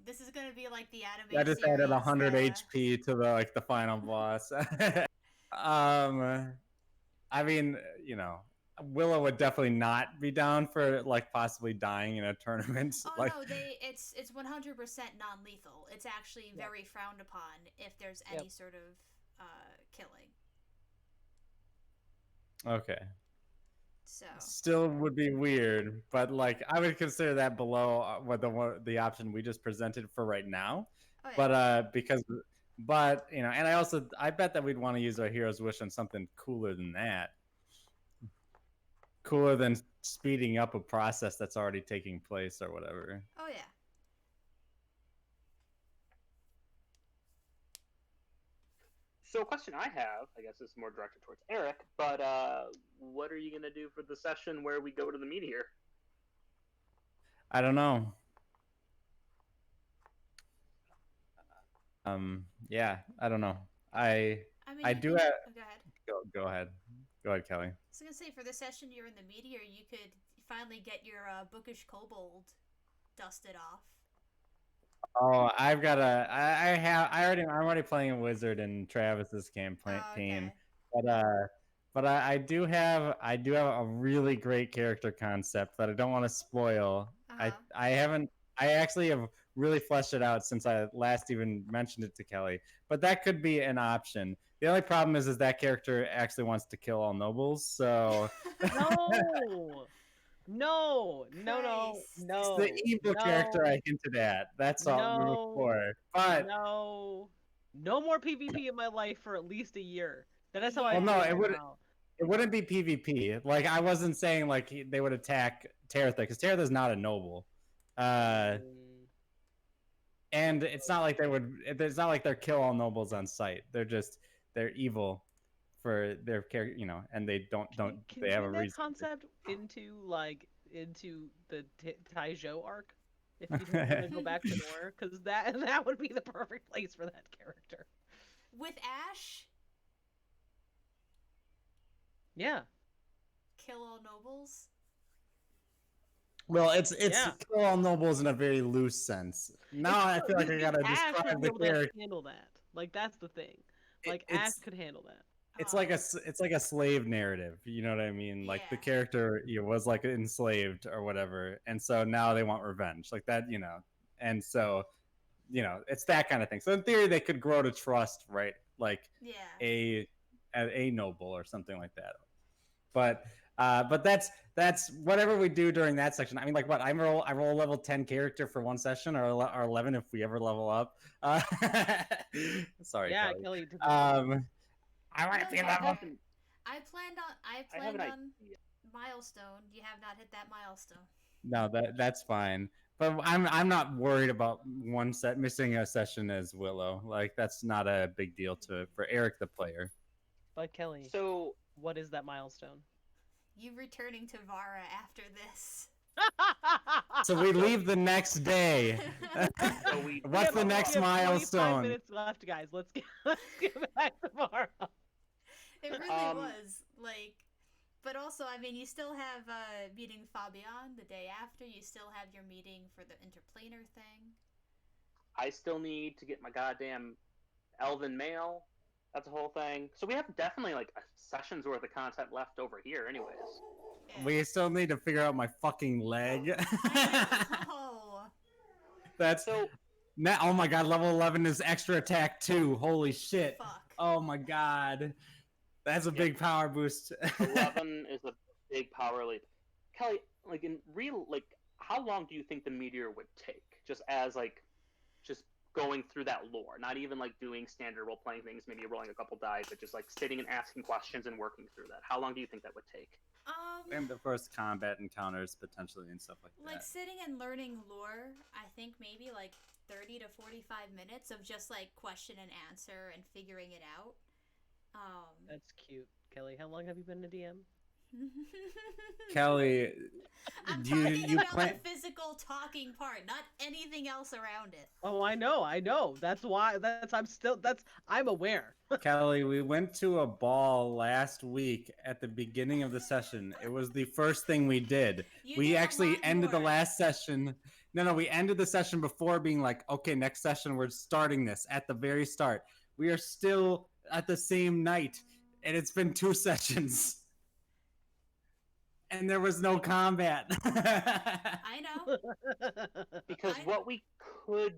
This is gonna be like the anime. I just added 100 HP to the final boss. I mean, Willow would definitely not be down for like possibly dying in a tournament. Oh like, no, it's 100% non-lethal. It's actually very frowned upon if there's any sort of killing. Okay. So still would be weird, but like I would consider that below what the option we just presented for right now. Oh, yeah. But and I bet that we'd want to use our hero's wish on something cooler than that. Cooler than speeding up a process that's already taking place or whatever. Oh yeah. So a question I have, I guess is more directed towards Eric, but what are you going to do for the session where we go to the meteor? I don't know. Yeah, I don't know. I do have... Go ahead. Go ahead, Kelly. I was going to say, for the session you're in the meteor, you could finally get your bookish kobold dusted off. Oh, I've got I'm already playing a wizard in Travis's campaign, but I do have a really great character concept that I don't want to spoil. I actually have really fleshed it out since I last even mentioned it to Kelly, but that could be an option. The only problem is that character actually wants to kill all nobles, so No. It's the evil character I hinted at. That's all for. But no more PvP in my life for at least a year. That's how I. Well, no, it wouldn't be PvP. Like I wasn't saying like they would attack Taratha because Taratha is not a noble. And it's not like it's not like they're kill all nobles on sight. They're evil for their character, and they don't they have a reason. Concept into the Taizhou arc, if you don't want to go back to Nor, because that would be the perfect place for that character. With Ash? Yeah. Kill all nobles? Well, it's kill all nobles in a very loose sense. Now I feel like I gotta describe the character. Handle that. Like that's the thing. Like Ash could handle that. It's like a slave narrative, you know what I mean? Like the character was like enslaved or whatever, and so now they want revenge, like that, and so it's that kind of thing. So in theory, they could grow to trust, right? Like a noble or something like that. But that's whatever we do during that section. I mean, like what I roll a level 10 character for one session, or 11 if we ever level up. Sorry, Kelly. I want to be level. I planned on milestone. You have not hit that milestone. No, that's fine. But I'm not worried about missing a session as Willow. Like that's not a big deal for Eric the player. But Kelly, so what is that milestone? You returning to Vara after this. So we leave the next day. So we What's the next we have 25 milestone? minutes left, guys. Let's get back tomorrow. It really was like, but also, I mean, you still have meeting Fabian the day after. You still have your meeting for the interplanar thing. I still need to get my goddamn Elven mail. That's a whole thing. So we have definitely like a session's worth of content left over here, anyways. Yeah. We still need to figure out my fucking leg. Oh. That's So now. Oh my god, level 11 is extra attack too. Holy shit. Fuck. Oh my god. That's a big power boost. 11 is a big power leap. Kelly, like in real, like how long do you think the meteor would take? Just as like, just going through that lore, not even like doing standard role playing things, maybe rolling a couple dice, but just like sitting and asking questions and working through that. How long do you think that would take? And the first combat encounters potentially and stuff like that. Like sitting and learning lore, I think maybe like 30 to 45 minutes of just like question and answer and figuring it out. That's cute. Kelly, how long have you been a DM? Kelly, I'm do talking you about plan? the physical talking part, not anything else around it. Oh, I know. That's why. I'm aware. Kelly, we went to a ball last week at the beginning of the session. It was the first thing we did. We did a actually lot ended the more. last session. No, we ended the session before being like, okay, next session, we're starting this at the very start. We are still at the same night, and it's been 2 sessions. And there was no combat. I know. Because what we could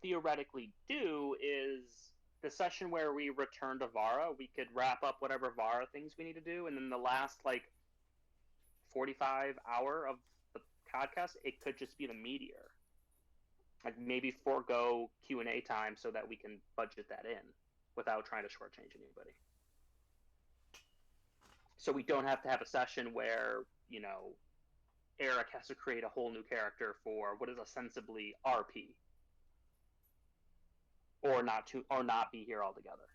theoretically do is the session where we return to Vara, we could wrap up whatever Vara things we need to do, and then the last like 45 hour of the podcast, it could just be the meteor. Like maybe forego Q&A time so that we can budget that in without trying to shortchange anybody. So we don't have to have a session where, you know, Eric has to create a whole new character for what is ostensibly RP. Or not be here altogether.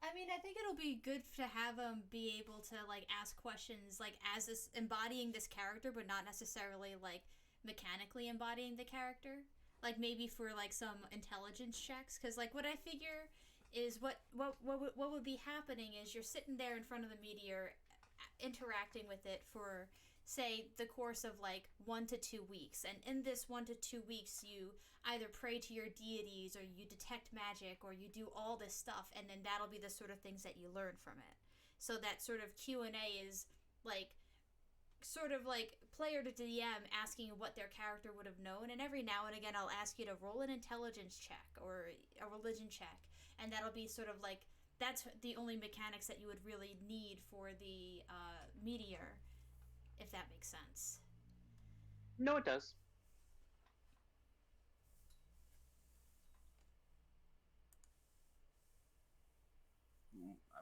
I mean, I think it'll be good to have him be able to like ask questions like as this embodying this character, but not necessarily like mechanically embodying the character. Like maybe for like some intelligence checks, because like what I figure is what would be happening is you're sitting there in front of the meteor, interacting with it for say the course of like 1 to 2 weeks, and in this 1 to 2 weeks you either pray to your deities or you detect magic or you do all this stuff, and then that'll be the sort of things that you learn from it. So that sort of Q&A is like sort of like player to DM asking what their character would have known, and every now and again I'll ask you to roll an intelligence check or a religion check, and that'll be sort of like that's the only mechanics that you would really need for the meteor, if that makes sense. No, it does.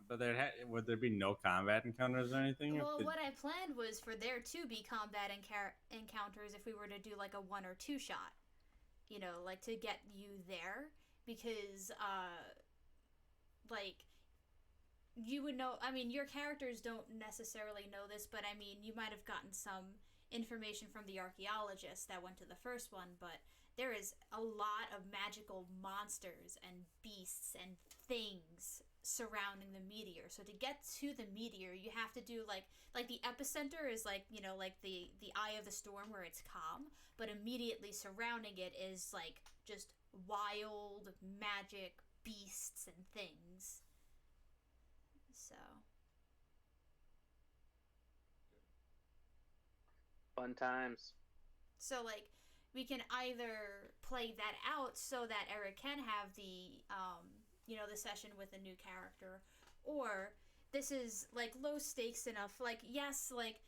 But would there be no combat encounters or anything? Well, what I planned was for there to be combat encounters if we were to do like a 1 or 2 shot. You know, like to get you there, because like you would know, I mean, your characters don't necessarily know this, but I mean, you might have gotten some information from the archaeologist that went to the first one, but there is a lot of magical monsters and beasts and things surrounding the meteor. So to get to the meteor, you have to do like the epicenter is like, you know, like the eye of the storm where it's calm, but immediately surrounding it is like just wild magic beasts and things. So Fun times. so like we can either play that out so that Eric can have the you know, the session with a new character, or this is like low stakes enough, like yes, like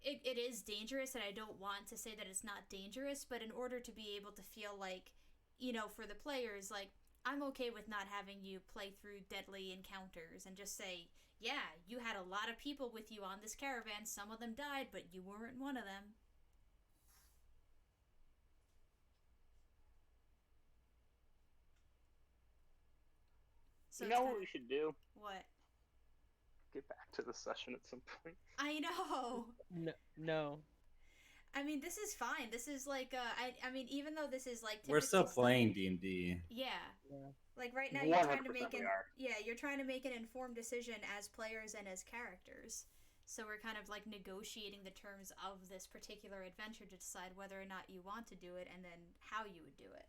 it is dangerous, and I don't want to say that it's not dangerous, but in order to be able to feel like, you know, for the players, like I'm okay with not having you play through deadly encounters and just say, yeah, you had a lot of people with you on this caravan, some of them died, but you weren't one of them. So you know what we should do? What? Get back to the session at some point. I know. No. I mean, this is fine. This is like, I mean, even though this is like We're typically still stuff, playing D&D. yeah. Yeah. Like right now, you're trying to 100% make we an are. yeah, you're trying to make an informed decision as players and as characters. So we're kind of like negotiating the terms of this particular adventure to decide whether or not you want to do it and then how you would do it.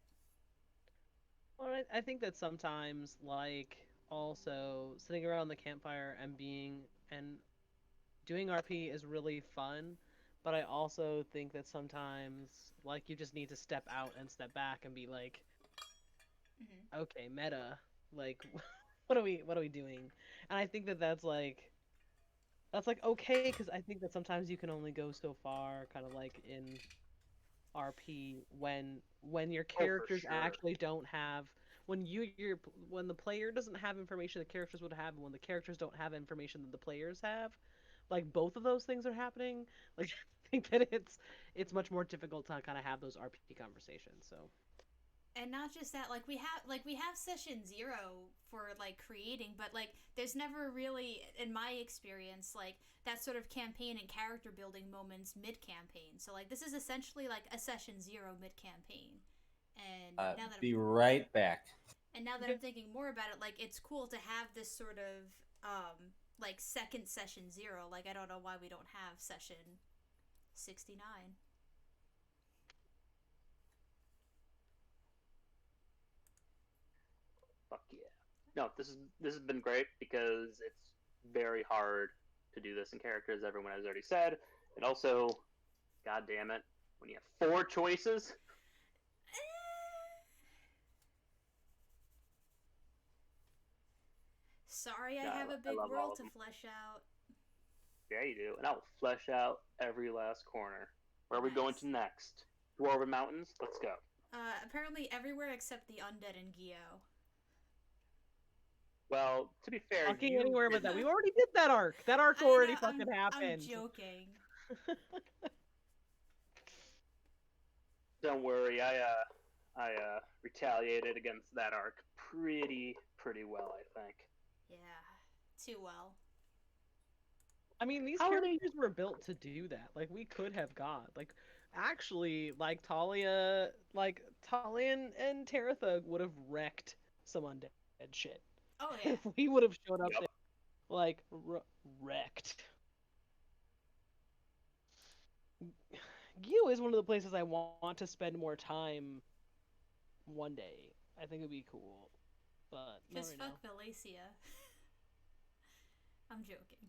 Well, I think that sometimes, like, also sitting around the campfire and doing RP is really fun, but I also think that sometimes, like, you just need to step out and step back and be like, Mm-hmm. okay, meta, like, what are we doing? And I think that that's like okay, because I think that sometimes you can only go so far, kind of like in RP, when your Oh, for characters sure. actually don't have when the player doesn't have information the characters would have, and when the characters don't have information that the players have, like both of those things are happening. Like I think that it's much more difficult to kind of have those RP conversations. So And not just that, like we have session 0 for like creating, but like there's never really, in my experience, like that sort of campaign and character building moments mid campaign. So like this is essentially like a session 0 mid campaign. And now that I'm Be right back. and now that I'm okay. thinking more about it, like it's cool to have this sort of like second session 0. Like I don't know why we don't have session 69. Fuck yeah. No, this has been great because it's very hard to do this in characters. Everyone has already said, and also, god damn it, when you have 4 choices. Sorry, I No, have a I big love all world of to them. flesh out. Yeah, you do, and I'll flesh out every last corner. Where are we going Nice. to next? Dwarven Mountains. Let's go. Apparently everywhere except the undead in Geo. Well, to be fair, Fucking you anywhere but did that. We this. already did that arc. That arc I know. already I'm fucking I'm happened. joking. Don't worry, I retaliated against that arc pretty well, I think. Yeah, too well. I mean, these How are they? characters were built to do that. Like we could have got actually Talia and Taratha would have wrecked some undead shit Oh yeah. if we would have showed up Yep. there like wrecked. Gyu is one of the places I want to spend more time one day. I think it'd be cool, but not Cause right fuck now. Valencia. I'm joking.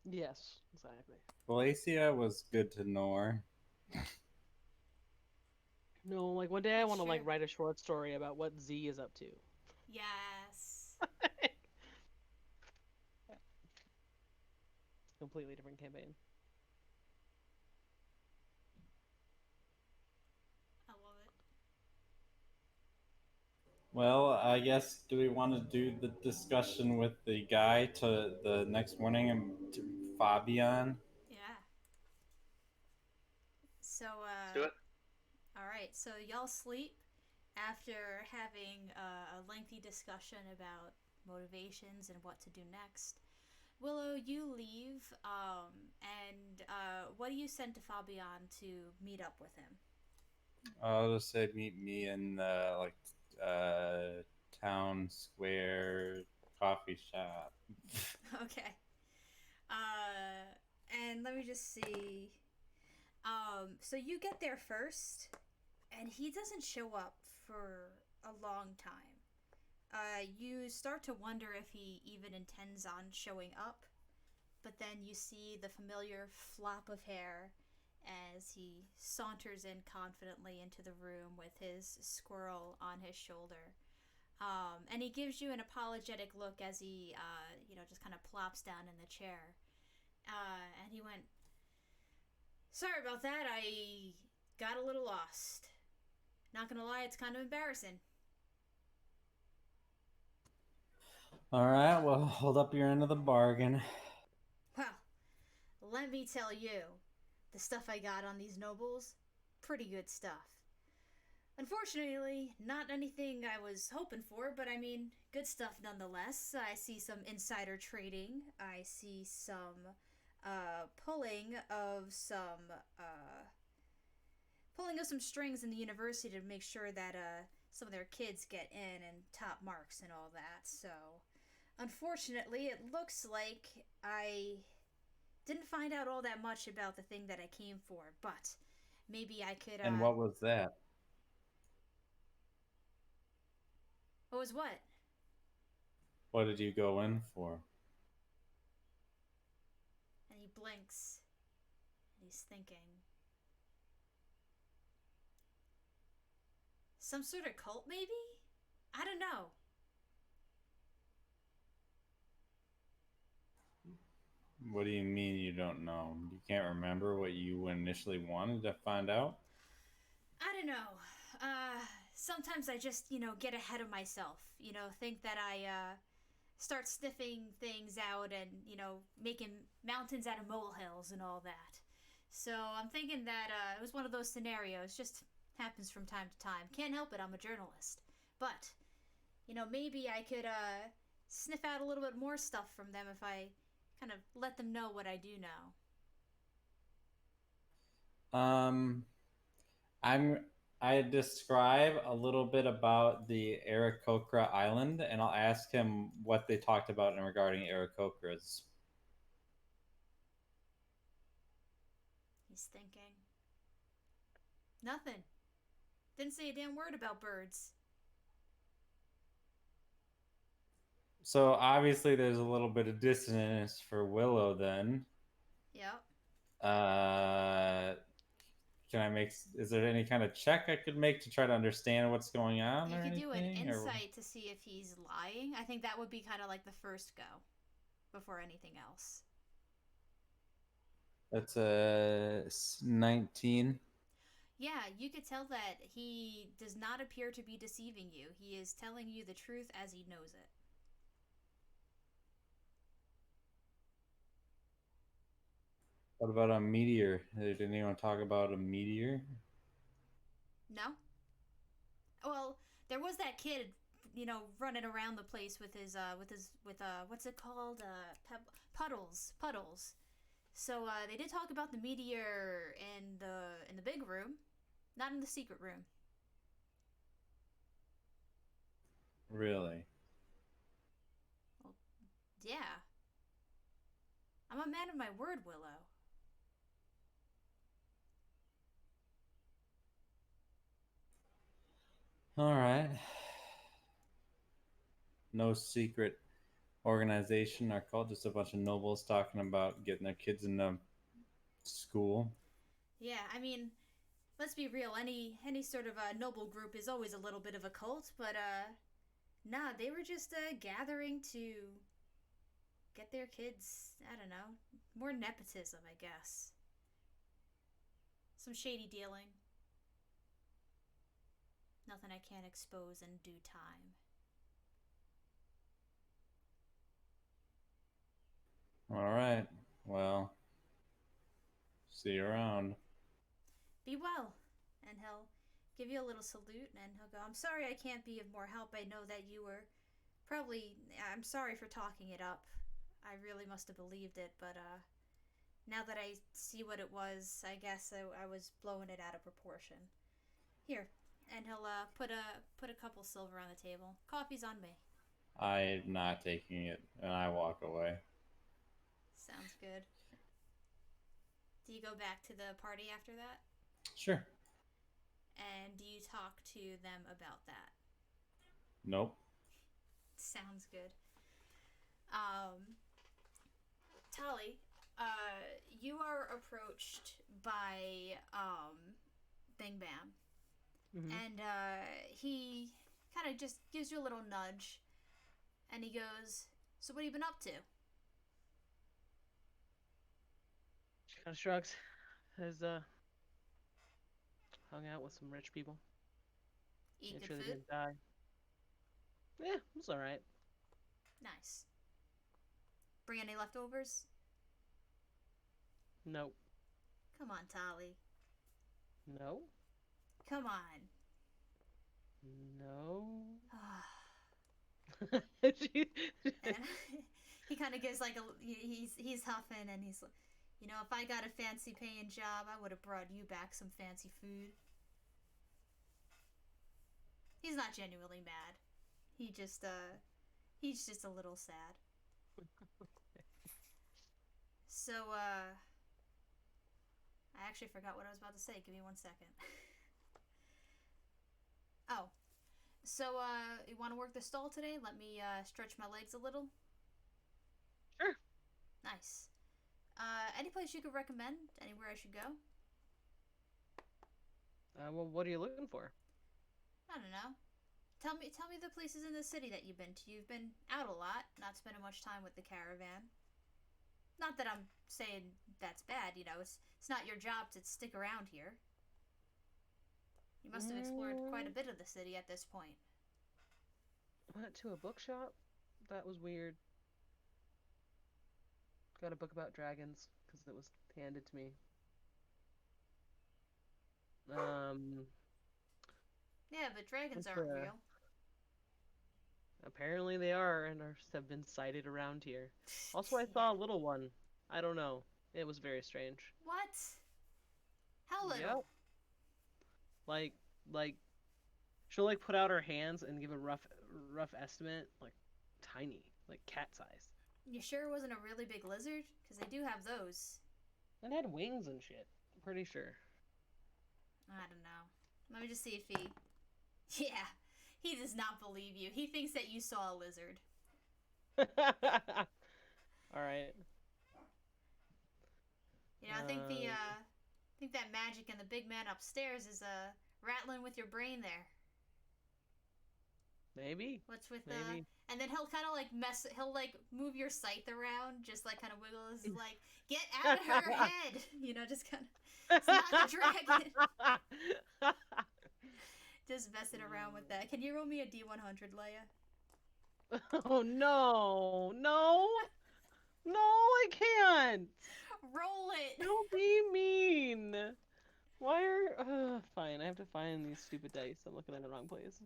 Yes, exactly. Valencia was good to Nor. No, like one day I That's want to true. like write a short story about what Z is up to. Yes. Completely different campaign. I love it. Well, I guess do we want to do the discussion with the guy to the next morning and to Fabian? Yeah. So Let's do it. all right. So y'all sleep after having a lengthy discussion about motivations and what to do next. Willow, you leave, and what do you send to Fabian to meet up with him? I'll just say meet me in uh town square coffee shop. Okay. And let me just see. So you get there first, and he doesn't show up for a long time. You start to wonder if he even intends on showing up, but then you see the familiar flop of hair as he saunters in confidently into the room with his squirrel on his shoulder. And he gives you an apologetic look as he, just kind of plops down in the chair. And he went, "Sorry about that. I got a little lost. Not gonna lie, it's kind of embarrassing." All right, well, hold up your end of the bargain. Well, let me tell you, the stuff I got on these nobles, pretty good stuff. Unfortunately, not anything I was hoping for, but I mean, good stuff nonetheless. I see some insider trading. I see some pulling of some pulling up some strings in the university to make sure that some of their kids get in and top marks and all that. So, unfortunately, it looks like I didn't find out all that much about the thing that I came for, but maybe I could. And what was that? What was what? What did you go in for? And he blinks. And he's thinking. Some sort of cult, maybe? I don't know. What do you mean you don't know? You can't remember what you initially wanted to find out? I don't know. Sometimes I just, get ahead of myself. Think that I start sniffing things out and, making mountains out of molehills and all that. So I'm thinking that it was one of those scenarios. Just happens from time to time. Can't help it, I'm a journalist. But, maybe I could sniff out a little bit more stuff from them if I kind of let them know what I do know. I describe a little bit about the Aarakocra Island, and I'll ask him what they talked about in regarding Aarakocras. He's thinking. Nothing. Didn't say a damn word about birds. So obviously there's a little bit of dissonance for Willow then. Yep. Can I make? Is there any kind of check I could make to try to understand what's going on? You or could do an anything, insight to see if he's lying. I think that would be kind of like the first go before anything else. That's a 19. Yeah, you could tell that he does not appear to be deceiving you. He is telling you the truth as he knows it. What about a meteor? Did anyone talk about a meteor? No? Well, there was that kid, running around the place with his what's it called? Puddles. So they did talk about the meteor in the big room, not in the secret room. Really? Well, yeah. I'm a man of my word, Willow. All right. No secret organization or cult, just a bunch of nobles talking about getting their kids into school. Yeah, I mean, let's be real. Any sort of a noble group is always a little bit of a cult, but nah, they were just gathering to get their kids. I don't know, more nepotism, I guess. Some shady dealing. Nothing I can't expose in due time. All right. Well, see you around. Be well. And he'll give you a little salute and he'll go, I'm sorry I can't be of more help. I know that you were I'm sorry for talking it up. I really must have believed it, but now that I see what it was, I guess I was blowing it out of proportion. Here, and he'll put a couple silver on the table. Coffee's on me. I'm not taking it, and I walk away. Sounds good. Do you go back to the party after that? Sure. And do you talk to them about that? Nope. Sounds good. Tali, you are approached by Bing Bam. Mm-hmm. And he kind of just gives you a little nudge. And he goes, so what have you been up to? She kind of shrugs. Has hung out with some rich people. Eat Made good sure they food? didn't die. Yeah, it was alright. Nice. Bring any leftovers? Nope. Come on, Tali. No. Come on. No. And he kind of gives like he's huffing and he's, if I got a fancy paying job, I would have brought you back some fancy food. He's not genuinely mad. He's just a little sad. So, I actually forgot what I was about to say. Give me 1 second. Oh, so, you want to work the stall today? Let me, stretch my legs a little? Sure. Nice. Any place you could recommend? Anywhere I should go? Well, what are you looking for? I don't know. Tell me the places in the city that you've been to. You've been out a lot, not spending much time with the caravan. Not that I'm saying that's bad, you know, it's not your job to stick around here. You must have explored quite a bit of the city at this point. Went to a bookshop. That was weird. Got a book about dragons because it was handed to me. Yeah, but dragons aren't real. Apparently they are and have been sighted around here. Also, I saw a little one. I don't know. It was very strange. What? How little? Yep. Like, she'll like put out her hands and give a rough estimate, like tiny, like cat size. You sure it wasn't a really big lizard? Because they do have those. And had wings and shit. I'm pretty sure. I don't know. Let me just see if he... Yeah, he does not believe you. He thinks that you saw a lizard. Alright. You know, I think I think that magic and the big man upstairs is rattling with your brain there. Maybe. What's with Maybe. And then he'll kind of like he'll like move your scythe around, just like kind of wiggle his like, get out of her head, you know, just kind of. It's not a dragon. Just messing around with that. Can you roll me a D100, Leia? Oh no, I can't. Roll it. Don't be mean. Why are... fine, I have to find these stupid dice. I'm looking in the wrong place.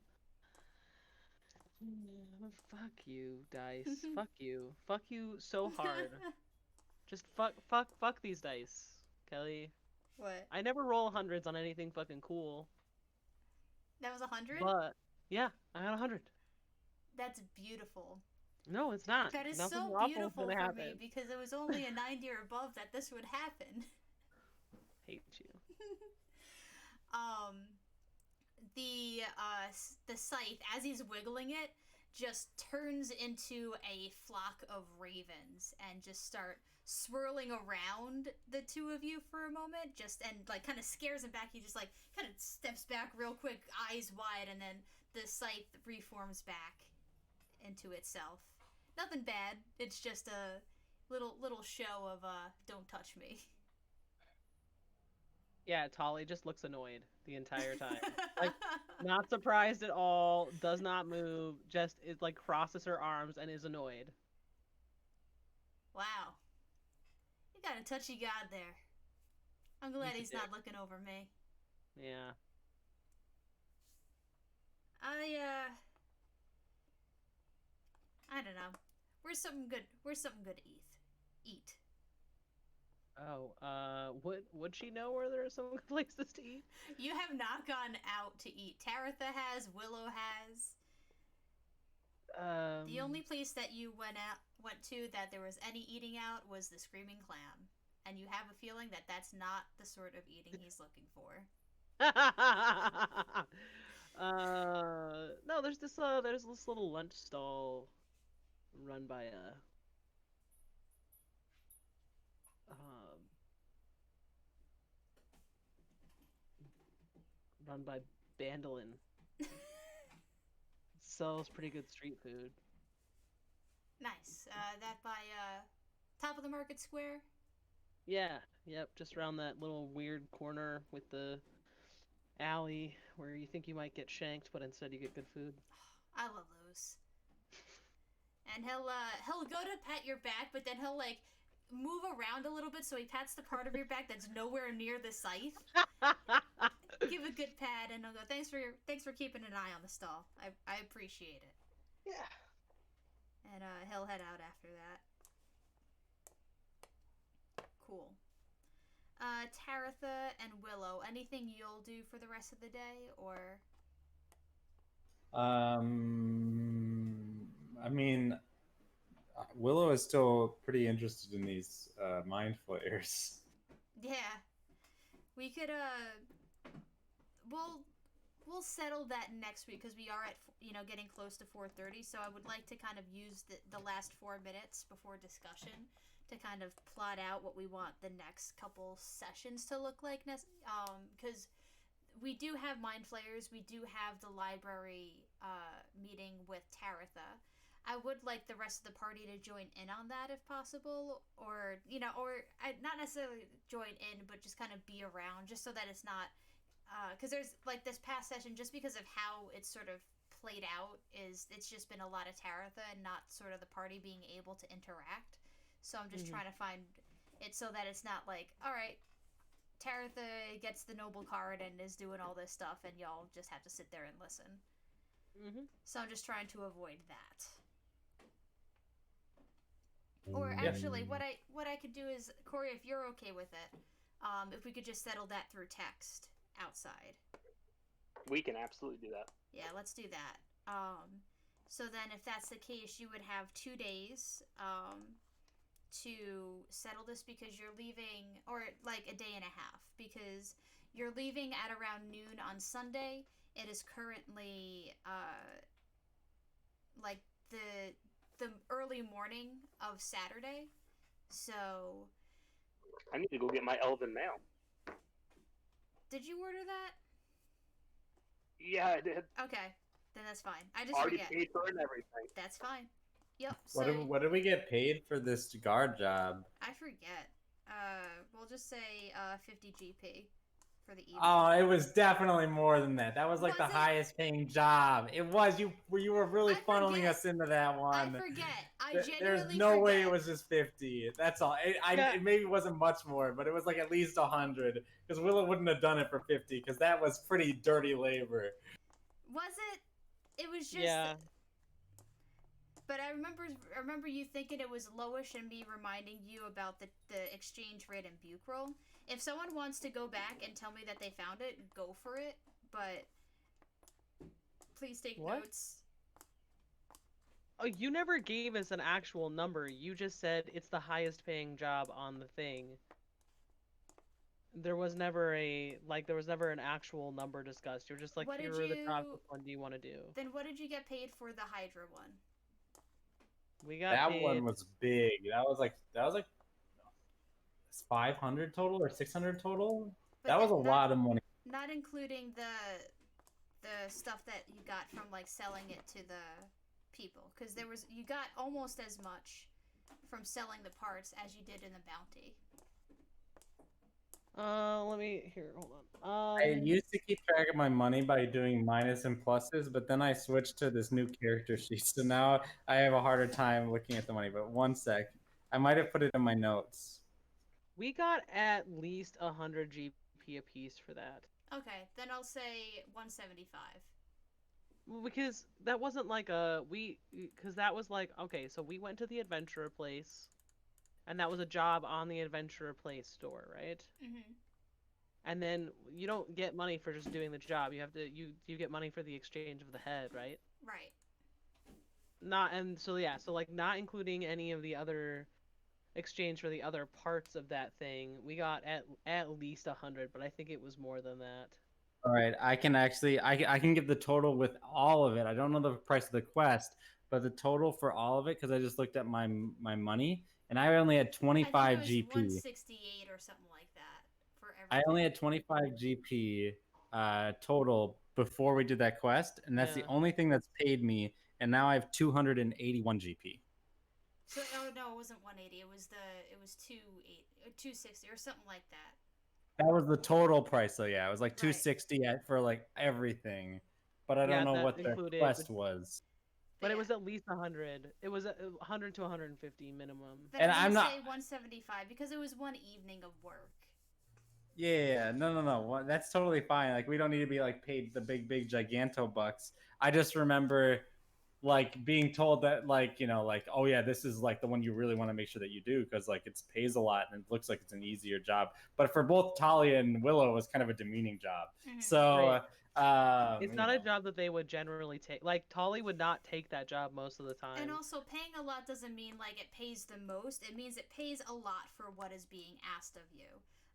Fuck you, dice. Fuck you. Fuck you so hard. Just fuck these dice, Kelly. What? I never roll hundreds on anything fucking cool. That was 100? But, yeah, I got 100. That's beautiful. No, it's not. That is Nothing so beautiful for happen. me, because it was only a 90 or above that this would happen. Hate you. The scythe, as he's wiggling it, just turns into a flock of ravens and just start swirling around the two of you for a moment, and like kind of scares him back. He just like kind of steps back real quick, eyes wide, and then the scythe reforms back into itself. Nothing bad. It's just a little show of don't touch me. Yeah, Tolly just looks annoyed the entire time. Like, not surprised at all, does not move, just is like crosses her arms and is annoyed. Wow. You got a touchy god there. I'm glad he's not looking over me. Yeah. I don't know. Where's something good to eat? Oh, would she know where there are some good places to eat? You have not gone out to eat. Taratha has, Willow has. The only place that you went to that there was any eating out was the Screaming Clam. And you have a feeling that that's not the sort of eating he's looking for. No, there's this little lunch stall run by Bandolin. Sells pretty good street food. Nice. That by top of the market square? Yeah, yep, just around that little weird corner with the alley where you think you might get shanked, but instead you get good food. I love those. And he'll go to pat your back, but then he'll like move around a little bit so he pats the part of your back that's nowhere near the scythe. Give a good pat, and he'll go, thanks for keeping an eye on the stall. I appreciate it. Yeah. And he'll head out after that. Cool. Taratha and Willow, anything you'll do for the rest of the day, or? I mean, Willow is still pretty interested in these mind flayers. Yeah, we could we'll we'll settle that next week because we are at getting close to 4:30. So I would like to kind of use the last 4 minutes before discussion to kind of plot out what we want the next couple sessions to look like. Because we do have mind flayers, we do have the library meeting with Taratha. I would like the rest of the party to join in on that if possible, or not necessarily join in, but just kind of be around, just so that it's not because there's like this past session, just because of how it's sort of played out, it's just been a lot of Taratha and not sort of the party being able to interact. So I'm just trying to find it so that it's not like, all right, Taratha gets the noble card and is doing all this stuff, and y'all just have to sit there and listen. So I'm just trying to avoid that. Or actually, what I could do is, Corey, if you're okay with it, if we could just settle that through text outside. We can absolutely do that. Yeah, let's do that. So then, if that's the case, you would have 2 days to settle this, because you're leaving, or like a day and a half, because you're leaving at around noon on Sunday. It is currently like the early morning of Saturday. So I need to go get my elven mail. Did you order that? Yeah, I did. Okay, then that's fine. I just already forget. paid for it and everything. That's fine. Yep. What did we get paid for this guard job? I forget. We'll just say 50 GP for the evening. Oh, it was definitely more than that. That was like Was the it? highest paying job. It was. You were really funneling us into that one. I forget. I genuinely There's no forget. way it was just 50. That's all. It maybe wasn't much more, but it was like at least 100. Because Willow wouldn't have done it for 50, because that was pretty dirty labor. Was it? It was just. Yeah. But I remember you thinking it was lowish, and me reminding you about the exchange rate and Buke roll. If someone wants to go back and tell me that they found it, go for it. But please take notes. Oh, you never gave us an actual number. You just said it's the highest paying job on the thing. There was never an actual number discussed. You were just like, here are the jobs, which one do you want to do? Then what did you get paid for the Hydra one? We got that paid... one was big. That was like 500 total or 600 total. But that was a lot of money. Not including the stuff that you got from like selling it to the people, because you got almost as much from selling the parts as you did in the bounty. Hold on. I used to keep track of my money by doing minus and pluses, but then I switched to this new character sheet, so now I have a harder time looking at the money. But one sec, I might have put it in my notes. We got at least 100 GP a piece for that. Okay, then I'll say 175. Because that wasn't like because that was like, okay, so we went to the adventurer place, and that was a job on the adventurer place store, right? Mm-hmm. And then you don't get money for just doing the job. You have to you get money for the exchange of the head, right? Right. So like not including any of the other exchange for the other parts of that thing, we got at least 100, but I think it was more than that. All right, I can give the total with all of it. I don't know the price of the quest, but the total for all of it, because I just looked at my money, and I only had 25 I think it was GP. 168 or something like that for everything. I only had 25 GP total before we did that quest, and that's the only thing that's paid me. And now I have 281 GP. So no, it wasn't 180. It was 260 or something like that. That was the total price, so yeah, it was like 260 for like everything, but I don't know what the quest was. But it was at least 100. It was 100 to 150 minimum. Then and I'm not say 175 because it was one evening of work. Yeah, no. That's totally fine. Like we don't need to be like paid the big giganto bucks. I just remember like being told that like, like, oh yeah, this is like the one you really want to make sure that you do, because like it pays a lot and it looks like it's an easier job. But for both Talia and Willow, it was kind of a demeaning job. Mm-hmm. So It's You not a know, job that they would generally take. Like Tolly would not take that job most of the And time. also, paying a lot doesn't mean like it pays the most. It means it pays a lot for what is being asked of you.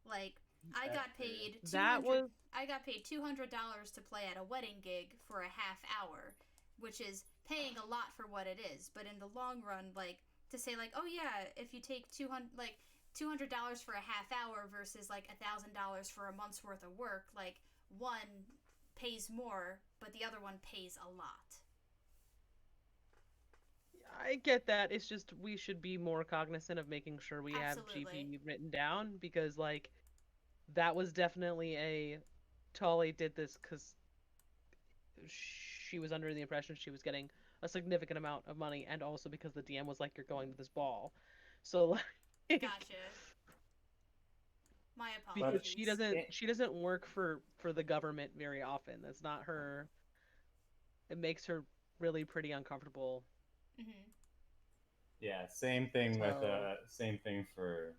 Like I that's got true. paid two That hundred. was I got paid $200 to play at a wedding gig for a half hour, which is paying a lot for what it is. But in the long run, like to say like, oh yeah, if you take $200 for a half hour versus like $1,000 for a month's worth of work, like one pays more, but the other one pays a lot. I get that. It's just we should be more cognizant of making sure we have Absolutely. GP written down because like that was definitely a Tolly did this because she was under the impression she was getting a significant amount of money, and also because the DM was like, "You're going to this ball," so like Gotcha. My But because apologies. it, she doesn't work for the government very often. That's not her. It makes her really pretty uncomfortable. Mm-hmm. yeah, So same thing for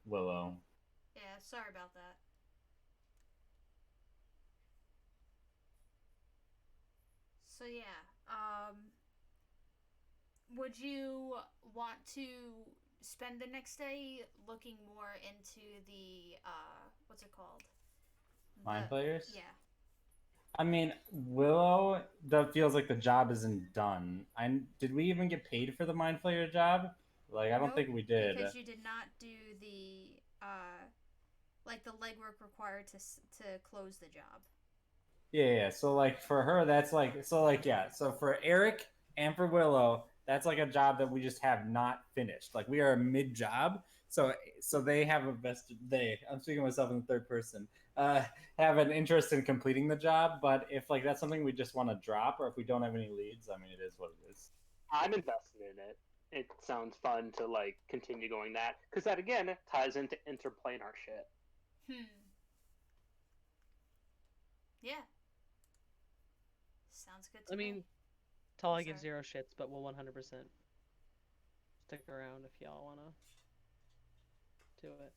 Willow. Yeah, sorry about that. So yeah, would you want to spend the next day looking more into the what's it called? The Mind players. yeah. I mean, Willow that feels like the job isn't done. I did we even get paid for the mind flayer job? Like, I don't Nope, think we did. because you did not do the like the legwork required to close the job. Yeah. So like for her, that's like so like yeah. So for Eric and for Willow, that's like a job that we just have not finished. Like we are mid job. So they have a vested they. I'm speaking of myself in the third person. Uh, have an interest in completing the job. But if like that's something we just want to drop, or if we don't have any leads, I mean, it is what it is. I'm invested in it. It sounds fun to like continue going that because that again ties into interplanar shit. Hmm. Yeah. Sounds good to I me. mean, I'm Tala gives sorry. zero shits, but we'll 100% stick around if y'all wanna do it.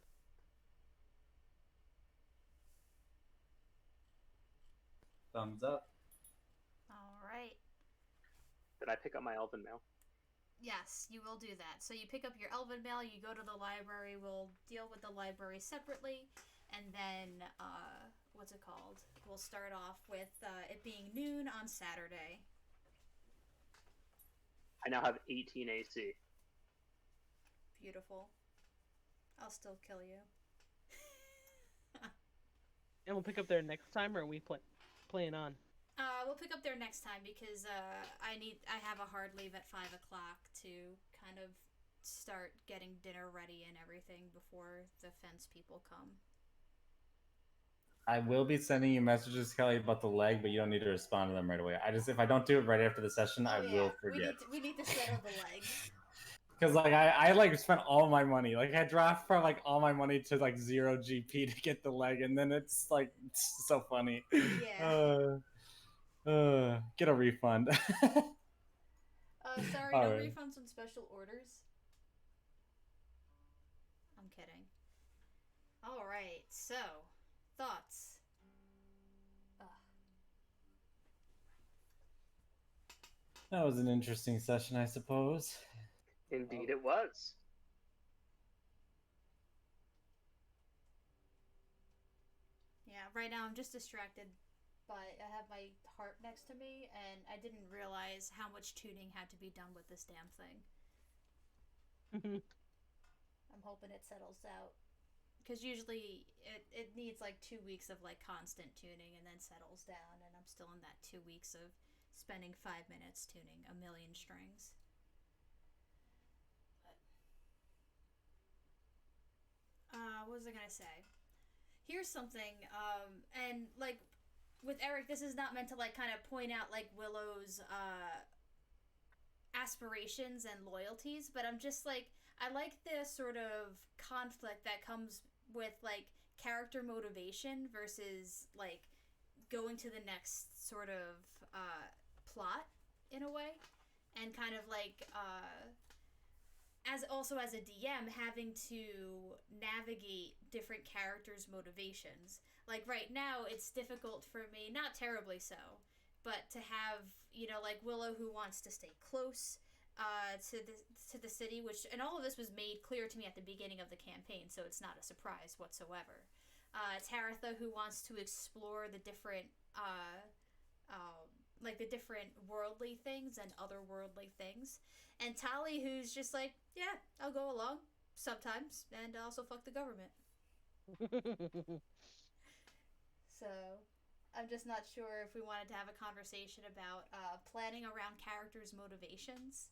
Thumbs up. All right. Did I pick up my elven mail? Yes, you will do that. So you pick up your elven mail, you go to the library, we'll deal with the library separately, and then, what's it called? We'll start off with it being noon on Saturday. I now have 18 AC. Beautiful. I'll still kill you. And we'll pick up there next time, or are we playing on? We'll pick up there next time because I have a hard leave at 5 o'clock to kind of start getting dinner ready and everything before the fence people come. I will be sending you messages, Kelly, about the leg, but you don't need to respond to them right away. I just if I don't do it right after the session, I Oh yeah, will forget. we need to settle the leg. Because like I like spent all my money. Like I dropped from like all my money to like zero GP to get the leg, and then it's like it's so funny. Yeah. Get a refund. Sorry, All no right. refunds on special orders. I'm kidding. All right, so thoughts. Ugh. That was an interesting session, I suppose. Indeed, it was. Yeah, right now I'm just distracted by I have my harp next to me, and I didn't realize how much tuning had to be done with this damn thing. I'm hoping it settles out. Because usually it needs like 2 weeks of like constant tuning and then settles down, and I'm still in that 2 weeks of spending 5 minutes tuning a million strings. But, what was I gonna say? Here's something, and like with Eric, this is not meant to like kind of point out like Willow's aspirations and loyalties, but I'm just like I like the sort of conflict that comes with like character motivation versus like going to the next sort of plot in a way, and kind of like as also as a DM, having to navigate different characters' motivations. Like right now, it's difficult for me, not terribly so, but to have, like Willow who wants to stay close to the city, which, and all of this was made clear to me at the beginning of the campaign, so it's not a surprise whatsoever. Taratha who wants to explore the different like the different worldly things and otherworldly things. And Tali, who's just like, yeah, I'll go along sometimes, and also fuck the government. So, I'm just not sure if we wanted to have a conversation about planning around characters' motivations,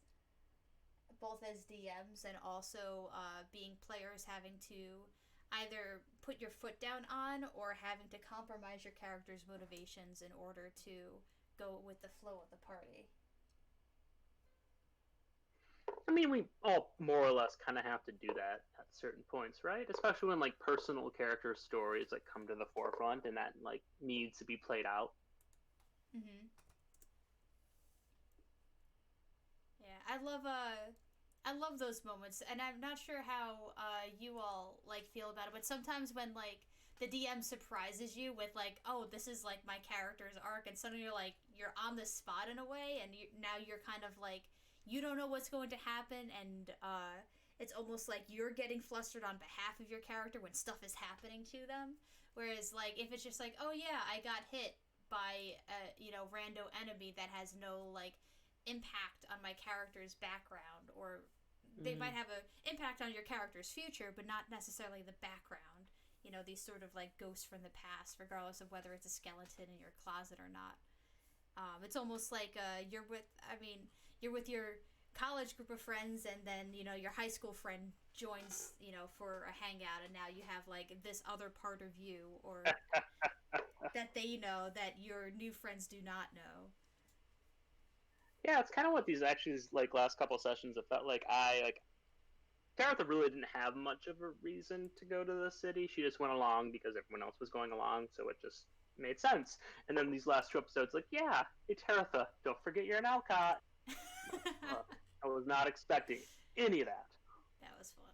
both as DMs and also being players having to either put your foot down on or having to compromise your character's motivations in order to go with the flow of the party. I mean, we all more or less kind of have to do that at certain points, right? Especially when like personal character stories like come to the forefront and that like needs to be played out. Mm-hmm. Yeah, I love those moments, and I'm not sure how you all like feel about it, but sometimes when like the DM surprises you with like, oh, this is like my character's arc, and suddenly you're on the spot in a way, and now you're kind of like you don't know what's going to happen, and it's almost like you're getting flustered on behalf of your character when stuff is happening to them. Whereas like if it's just like, oh yeah, I got hit by a rando enemy that has no like impact on my character's background, or they Mm. might have an impact on your character's future but not necessarily the background, these sort of like ghosts from the past, regardless of whether it's a skeleton in your closet or not. It's almost like you're with your college group of friends, and then your high school friend joins for a hangout, and now you have like this other part of you, or that they know that your new friends do not know. Yeah, it's kind of what these actually like last couple sessions. It felt like Taratha really didn't have much of a reason to go to the city. She just went along because everyone else was going along, so it just made sense. And then these last two episodes, like, yeah, hey Taratha, don't forget you're an Alcott. Uh, I was not expecting any of that. That was fun.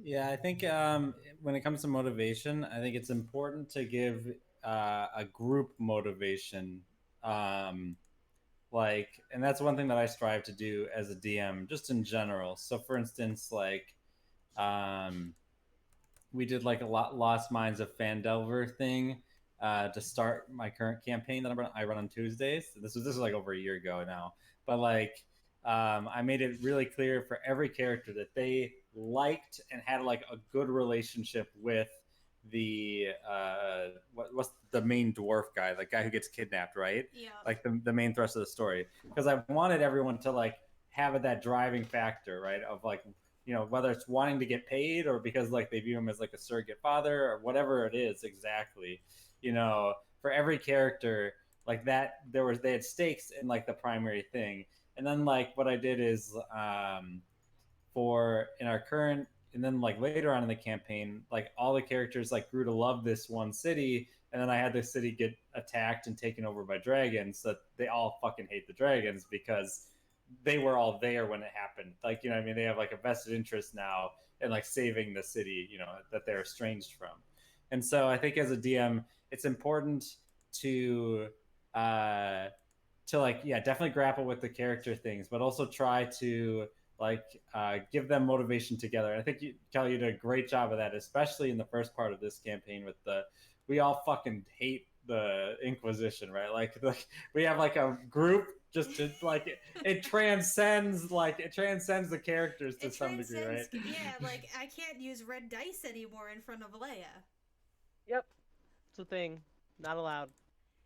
Yeah, I think when it comes to motivation, I think it's important to give a group motivation. Um, and that's one thing that I strive to do as a DM, just in general. So, for instance, um, we did like a lot Lost Minds of Fandelver thing to start my current campaign that I run on Tuesdays. This was like over a year ago now, but I made it really clear for every character that they liked and had like a good relationship with the what's the main dwarf guy, the guy who gets kidnapped, right? Yeah. Like the main thrust of the story, because I wanted everyone to like have that driving factor, right? Of like, whether it's wanting to get paid or because like they view him as like a surrogate father or whatever it is exactly, for every character like that, they had stakes in like the primary thing. And then like what I did is for in our current, and then like later on in the campaign, like all the characters like grew to love this one city, and then I had the city get attacked and taken over by dragons, so they all fucking hate the dragons because they were all there when it happened. Like, I mean, they have like a vested interest now in like saving the city, that they're estranged from. And so I think as a DM, it's important to uh like, yeah, definitely grapple with the character things, but also try to like give them motivation together. And I think Kelly, you did a great job of that, especially in the first part of this campaign with we all fucking hate the Inquisition, right? Like we have like a group just to like it transcends the characters to It some degree, right? transcends. Yeah, like I can't use red dice anymore in front of Leia. Yep, it's a thing. Not allowed.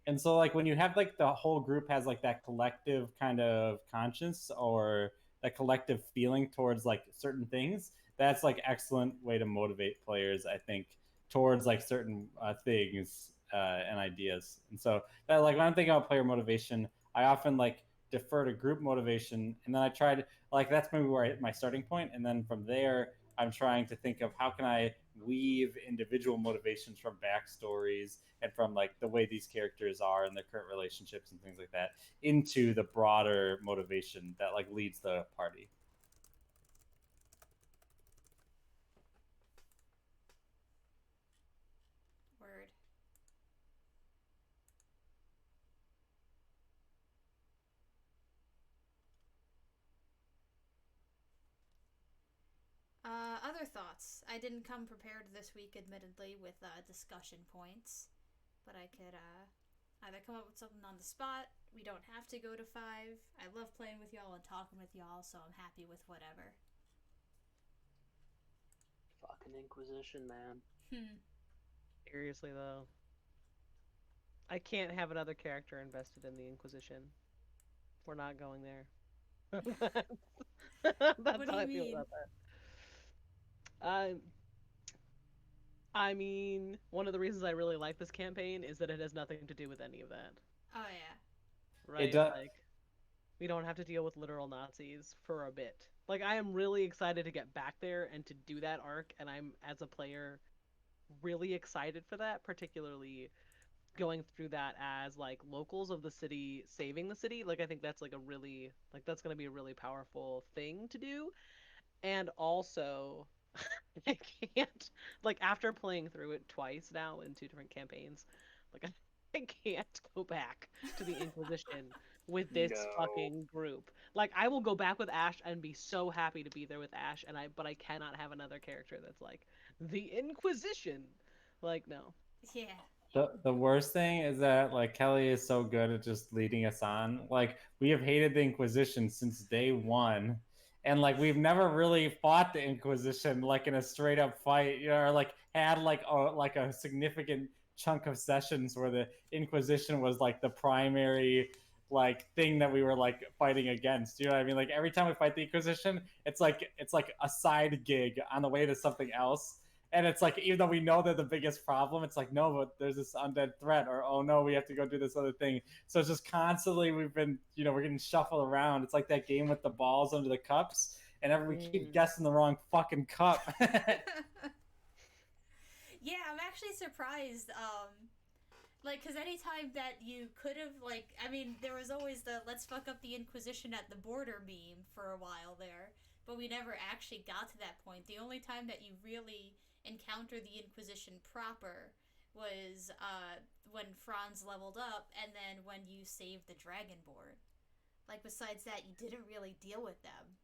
And so like when you have like the whole group has like that collective kind of conscience or that collective feeling towards like certain things, that's like excellent way to motivate players, I think, towards like certain things and ideas. And so that, like when I'm thinking about player motivation, I often like defer to group motivation, and then I try to like that's maybe where my starting point, and then from there I'm trying to think of how can I weave individual motivations from backstories and from like the way these characters are and their current relationships and things like that into the broader motivation that like leads the party. Word. Other thoughts. I didn't come prepared this week, admittedly, with discussion points, but I could either come up with something on the spot. We don't have to go to 5. I love playing with y'all and talking with y'all, so I'm happy with whatever. Fucking Inquisition, man. Seriously though, I can't have another character invested in the Inquisition. We're not going there. That's What do how you I feel mean? about that. I mean, one of the reasons I really like this campaign is that it has nothing to do with any of that. Oh yeah. It Right? does. Like, we don't have to deal with literal Nazis for a bit. Like, I am really excited to get back there and to do that arc, and I'm, as a player, really excited for that, particularly going through that as, like, locals of the city saving the city. Like, I think that's, like, a really, like, that's going to be a really powerful thing to do. And also, I can't, like, after playing through it twice now in 2 different campaigns, like, I can't go back to the Inquisition with this No. fucking group. Like, I will go back with Ash and be so happy to be there with Ash, but I cannot have another character that's like the Inquisition. Like, no. Yeah. The worst thing is that like Kelly is so good at just leading us on. Like we have hated the Inquisition since day one, and like we've never really fought the Inquisition like in a straight up fight, you know, or like had like a significant chunk of sessions where the Inquisition was like the primary like thing that we were like fighting against. You know what I mean? Like every time we fight the Inquisition, it's like a side gig on the way to something else. And it's like, even though we know they're the biggest problem, it's like, no, but there's this undead threat, or oh no, we have to go do this other thing. So it's just constantly we've been, we're getting shuffled around. It's like that game with the balls under the cups, and we keep guessing the wrong fucking cup. Yeah, I'm actually surprised. Like, because anytime that you could have, like, I mean, there was always the let's fuck up the Inquisition at the border meme for a while there, but we never actually got to that point. The only time that you really encountered the Inquisition proper was when Franz leveled up and then when you saved the Dragonborn. Like, besides that, you didn't really deal with them.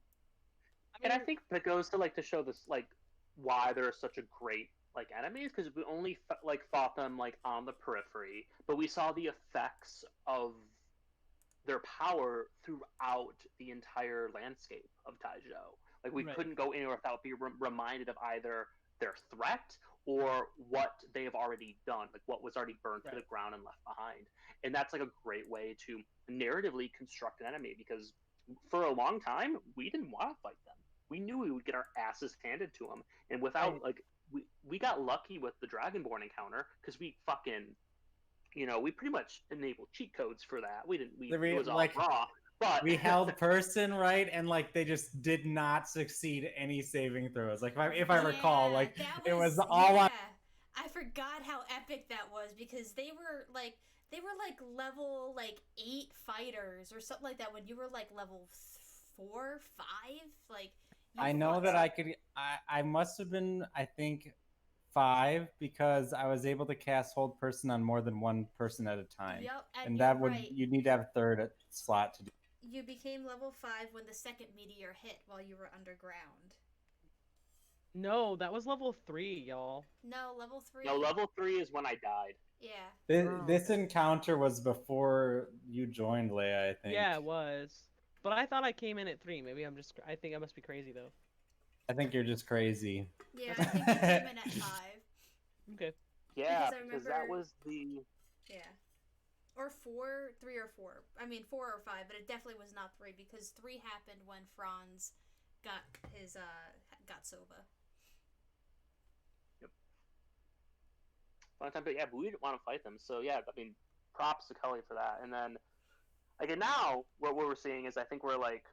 And I think that goes to like to show this like why they're such a great like enemies because we only like fought them like on the periphery, but we saw the effects of their power throughout the entire landscape of Taizhou. Like we couldn't go anywhere without being reminded of either their threat or what they have already done, like what was already burned to the ground and left behind. And that's like a great way to narratively construct an enemy because for a long time we didn't want to fight them. We knew we would get our asses handed to them, and without like we got lucky with the Dragonborn encounter because we fucking we pretty much enabled cheat codes for that. We didn't. It was all like raw, but we held person right, and like they just did not succeed any saving throws. Like if I recall, like it was all on. I forgot how epic that was because they were like level like 8 fighters or something like that when you were like level 4, 5. Like I know that I could. I must have been. I think 5 because I was able to cast hold person on more than one person at a time. Yep, and that would you need to have a third slot to do. You became level 5 when the second meteor hit while you were underground. No, that was level 3, y'all. No, level 3. No, level 3 is when I died. Yeah. This encounter was before you joined, Leia, I think. Yeah, it was. But I thought I came in at 3. Maybe I think I must be crazy though. I think you're just crazy. Yeah, I think you came in at 5. Okay. Yeah, because that was the... Yeah. Or 4, 3 or 4. I mean 4 or 5, but it definitely was not 3 because 3 happened when Franz got his got Sova. Yep. Fun time, but yeah, but we didn't want to fight them. So yeah, I mean, props to Kelly for that. And then again, now what we're seeing is I think we're like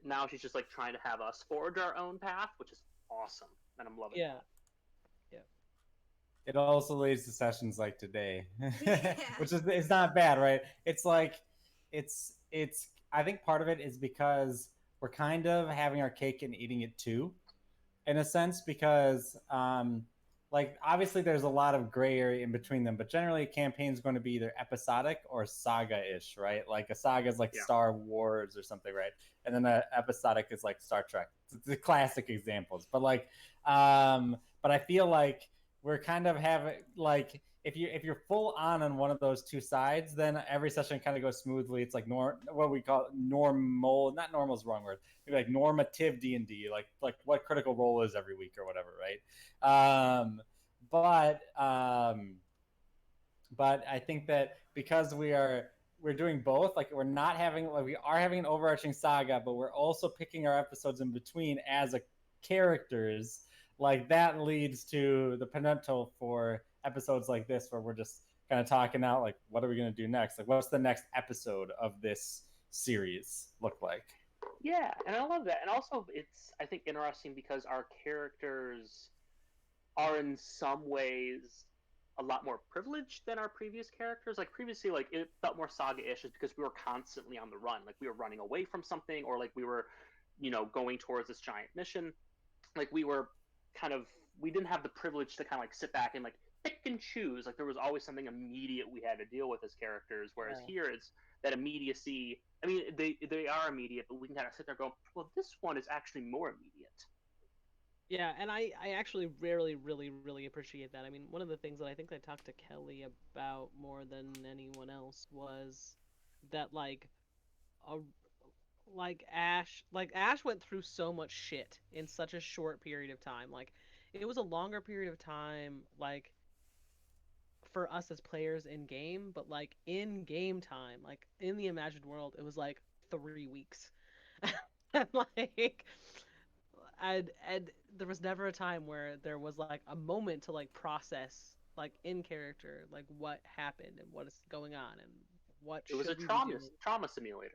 now she's just like trying to have us forge our own path, which is awesome, and I'm loving Yeah. that. Yeah. It also leads to sessions like today, Yeah. which is not bad, right? It's like it's. I think part of it is because we're kind of having our cake and eating it too, in a sense, because like obviously there's a lot of gray area in between them, but generally a campaign is going to be either episodic or saga-ish, right? Like a saga is like Yeah. Star Wars or something, right? And then a episodic is like Star Trek. It's the classic examples, but like but I feel like we're kind of having like if you're full on one of those two sides, then every session kind of goes smoothly. It's like what we call normal, not normal is the wrong word, maybe like normative D&D, like what Critical Role is every week or whatever, right? But but I think that because we're doing both, like we're not having like we are having an overarching saga, but we're also picking our episodes in between as a characters. Like that leads to the potential for episodes like this where we're just kind of talking out like what are we going to do next? Like what's the next episode of this series look like? Yeah, and I love that. And also, it's I think interesting because our characters are in some ways a lot more privileged than our previous characters. Like previously, like it felt more saga-ish just because we were constantly on the run. Like we were running away from something, or like we were, going towards this giant mission. Like we were kind of we didn't have the privilege to kind of like sit back and like pick and choose. Like there was always something immediate we had to deal with as characters. Whereas Yeah. here it's that immediacy. I mean, they are immediate, but we can kind of sit there and go, well, this one is actually more immediate. Yeah, and I actually really appreciate that. I mean, one of the things that I think I talked to Kelly about more than anyone else was that a Ash went through so much shit in such a short period of time. Like it was a longer period of time for us as players in game, but like in game time, like in the imagined world, it was like 3 weeks. And like and there was never a time where there was like a moment to like process like in character like what happened and what is going on and what It was a should we be doing. trauma simulator.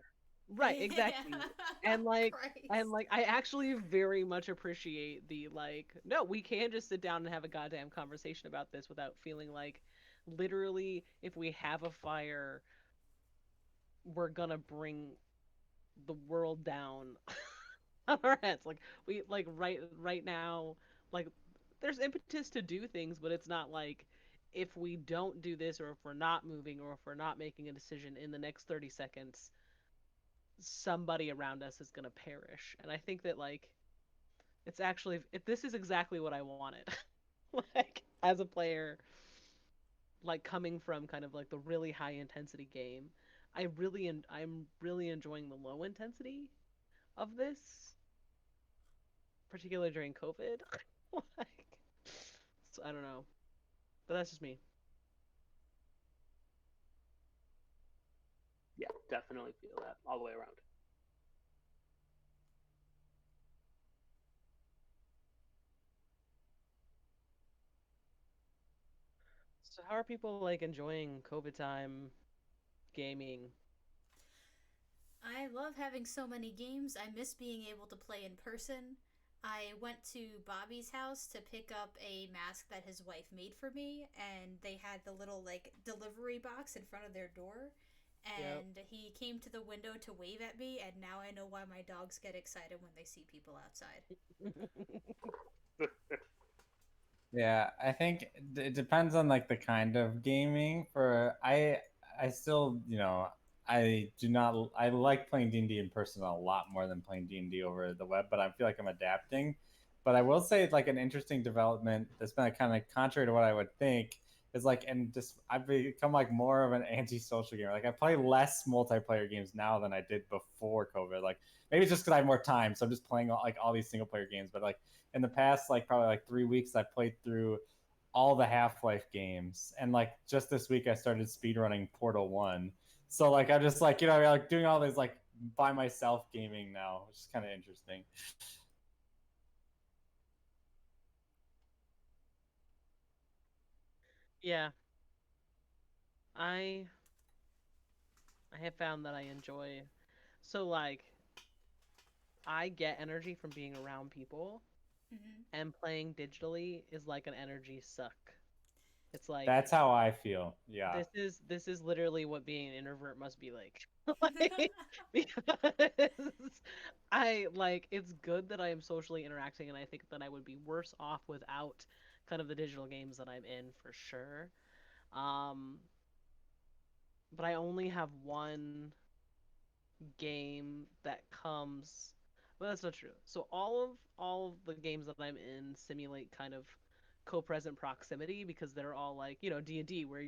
Right, Yeah. exactly. And like Christ. I actually very much appreciate the like no, we can just sit down and have a goddamn conversation about this without feeling like literally if we have a fire we're gonna bring the world down on our heads. Like we like right now, like there's impetus to do things, but it's not like if we don't do this or if we're not moving or if we're not making a decision in the next 30 seconds, somebody around us is going to perish. And I think that like it's actually if this is exactly what I wanted. Like as a player like coming from kind of like the really high intensity game, I'm really enjoying the low intensity of this particularly during COVID. Like, so, I don't know, but that's just me. Yeah, definitely feel that all the way around. So how are people like enjoying COVID time gaming? I love having so many games. I miss being able to play in person. I went to Bobby's house to pick up a mask that his wife made for me, and they had the little like delivery box in front of their door. Yep. And he came to the window to wave at me, and now I know why my dogs get excited when they see people outside. Yeah, I think it depends on like the kind of gaming. For I still, I do not. I like playing D&D in person a lot more than playing D&D over the web, but I feel like I'm adapting. But I will say, like an interesting development that's been kind of contrary to what I would think is like, and just I've become like more of an anti-social gamer. Like I play less multiplayer games now than I did before COVID. Like maybe it's just because I have more time, so I'm just playing all these single player games. But like in the past like probably like 3 weeks I played through all the Half-Life games, and like just this week I started speedrunning Portal 1. So like I'm just like like doing all this like by myself gaming now, which is kind of interesting. Yeah, I I have found that I enjoy so like I get energy from being around people Mm-hmm. and playing digitally is like an energy suck. It's like That's how I feel. Yeah. this is literally what being an introvert must be like. Like, because I like it's good that I am socially interacting, and I think that I would be worse off without kind of the digital games that I'm in for sure. Um, but I only have one game that comes. Well, that's not true. So all of the games that I'm in simulate kind of co-present proximity because they're all like D&D where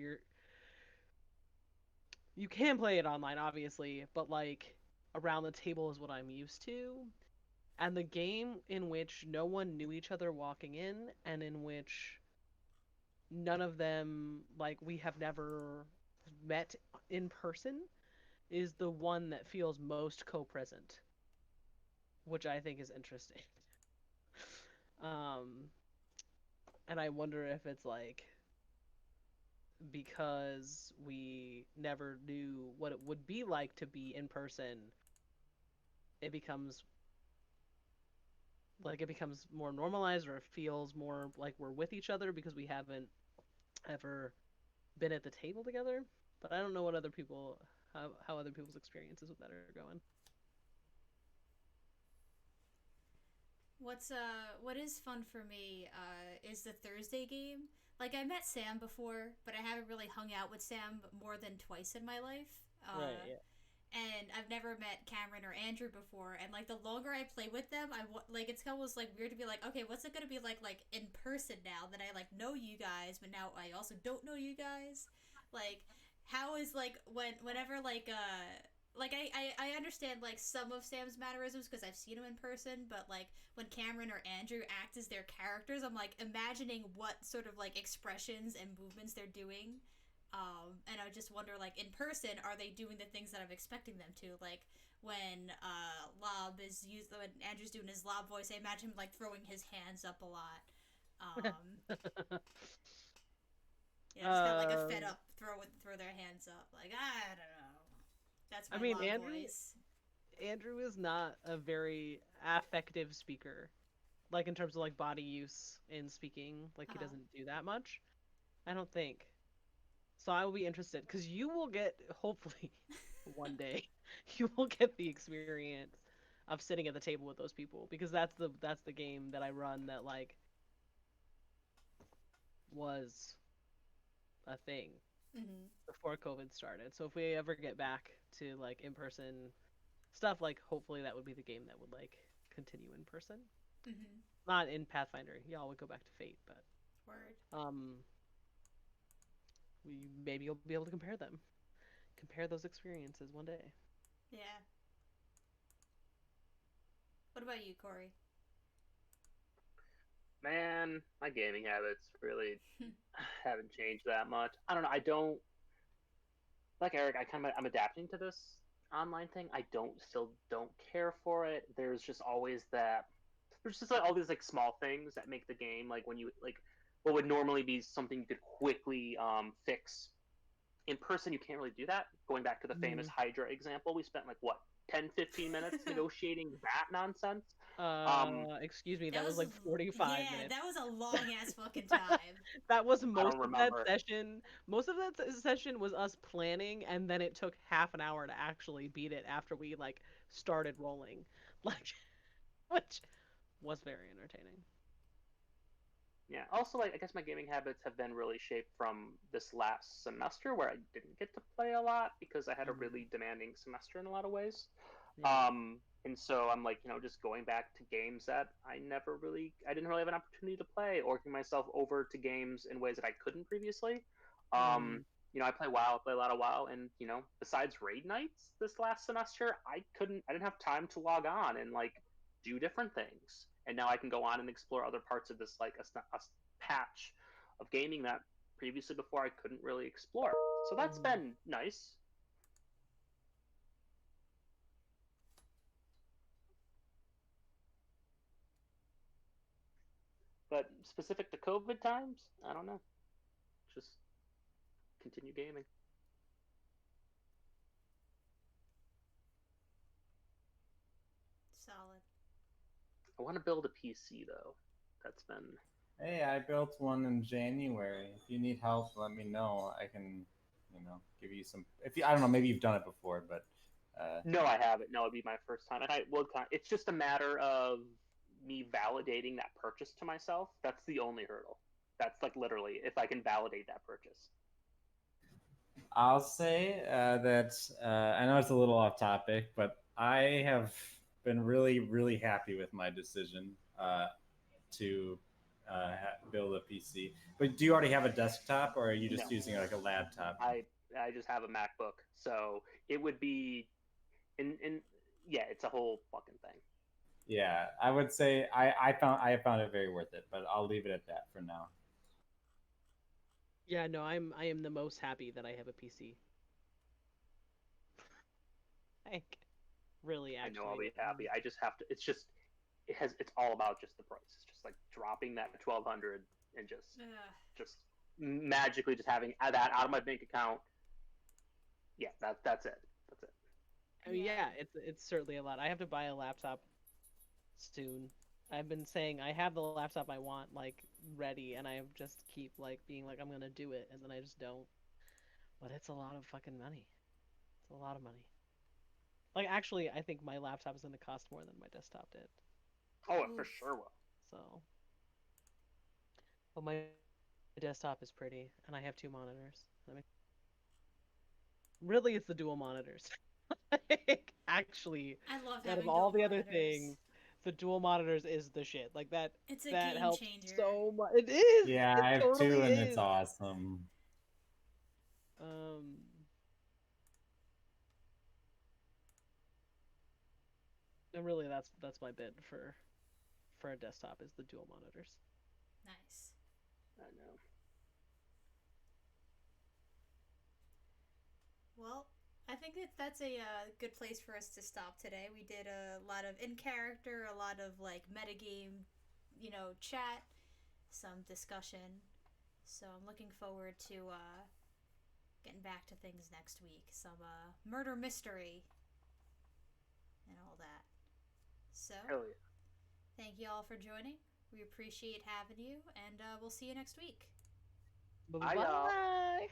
you can play it online obviously, but like around the table is what I'm used to. And the game in which no one knew each other walking in and in which none of them like we have never met in person is the one that feels most co-present, which I think is interesting. Um, and I wonder if it's like because we never knew what it would be like to be in person, it becomes more normalized or it feels more like we're with each other because we haven't ever been at the table together. But I don't know what other people how other people's experiences with that are going. What is fun for me is the Thursday game. Like I met Sam before, but I haven't really hung out with Sam more than twice in my life. Right, yeah. And I've never met Cameron or Andrew before. And like the longer I play with them, like it's almost like weird to be like, okay, what's it gonna be like in person now that I like know you guys, but now I also don't know you guys. Like how is like whenever like I understand like some of Sam's mannerisms because I've seen him in person, but like when Cameron or Andrew act as their characters, I'm like imagining what sort of like expressions and movements they're doing. And I just wonder, like in person, are they doing the things that I'm expecting them to? Like when when Andrew's doing his Lob voice, I imagine him like throwing his hands up a lot. Just kind of like a fed um, up throw their hands up. Like I don't know. That's I my mean, Lob voice. Andrew is not a very affective speaker, like in terms of like body use in speaking. Like Uh he huh. doesn't do that much. I don't think. So I will be interested because you will get hopefully one day you will get the experience of sitting at the table with those people because that's the game that I run that like was a thing Mm-hmm. before COVID started. So if we ever get back to like in person stuff, like hopefully that would be the game that would like continue in person. Mm-hmm. Not in Pathfinder. Y'all would go back to Fate, but Word. we maybe you'll be able to compare those experiences one day. Yeah. What about you, Corey? Man, my gaming habits really haven't changed that much. I don't know. I don't like Eric. I'm adapting to this online thing. I don't care for it. There's just always that. There's just like all these like small things that make the game like when you like what would normally be something you could quickly fix in person. You can't really do that. Going back to the famous Mm. Hydra example, we spent like what 10-15 minutes negotiating that nonsense. Um, Excuse me, That that was was like 45 yeah, minutes. that was a long ass fucking time. That was I don't most of that remember. session. Most of that session was us planning, and then it took half an hour to actually beat it after we like started rolling, like, which was very entertaining. Yeah. Also, like I guess my gaming habits have been really shaped from this last semester where I didn't get to play a lot because I had a Mm, really demanding semester in a lot of ways. yeah. And so I'm like, just going back to games that I didn't really have an opportunity to play, or working myself over to games in ways that I couldn't previously. Mm, I play WoW, I play a lot of WoW, and besides raid nights this last semester, I didn't have time to log on and like do different things. And now I can go on and explore other parts of this like a patch of gaming that previously before I couldn't really explore. So that's mm, been nice. But specific to COVID times, I don't know. Just continue gaming. Solid. I want to build a PC though. That's been. Hey, I built one in January. If you need help, let me know. I can, give you some. If you, I don't know, maybe you've done it before, but No, I haven't. No, it'd be my first time, and I will. It's just a matter of me validating that purchase to myself. That's the only hurdle. That's like literally if I can validate that purchase. I'll say that I know it's a little off topic, but I have been really, really happy with my decision to build a PC. But do you already have a desktop, or are you No, just using like a laptop? I just have a MacBook, so it would be in yeah, it's a whole fucking thing. Yeah, I would say I found it very worth it, but I'll leave it at that for now. Yeah, no, I am the most happy that I have a PC. Like, really, I know I'll actually. be happy. I just have to. It's just it's all about just the price. It's just like dropping that 1,200 and just magically just having that out of my bank account. Yeah, that's it. That's it. I mean, Yeah. yeah, it's certainly a lot. I have to buy a laptop soon. I've been saying I have the laptop I want like ready, and I just keep like being like I'm gonna do it, and then I just don't. But it's a lot of fucking money. It's a lot of money. Like actually, I think my laptop is gonna cost more than my desktop did. Oh, it for Oof. sure will. So, but my desktop is pretty, and I have two monitors. I mean, really, it's the dual monitors. Like, actually, I love out of having all dual the other monitors. things, the dual monitors is the shit. Like It's a that game helps changer. so much. It is. Yeah, It I have totally two, and it's is. awesome. Um, and really, that's my bid for a desktop is the dual monitors. Nice. I know. Well, I think that's a good place for us to stop today. We did a lot of in character, a lot of like metagame, chat, some discussion. So I'm looking forward to getting back to things next week. Some murder mystery and all that. So Hell yeah. thank you all for joining. We appreciate having you, and we'll see you next week. Bye I bye.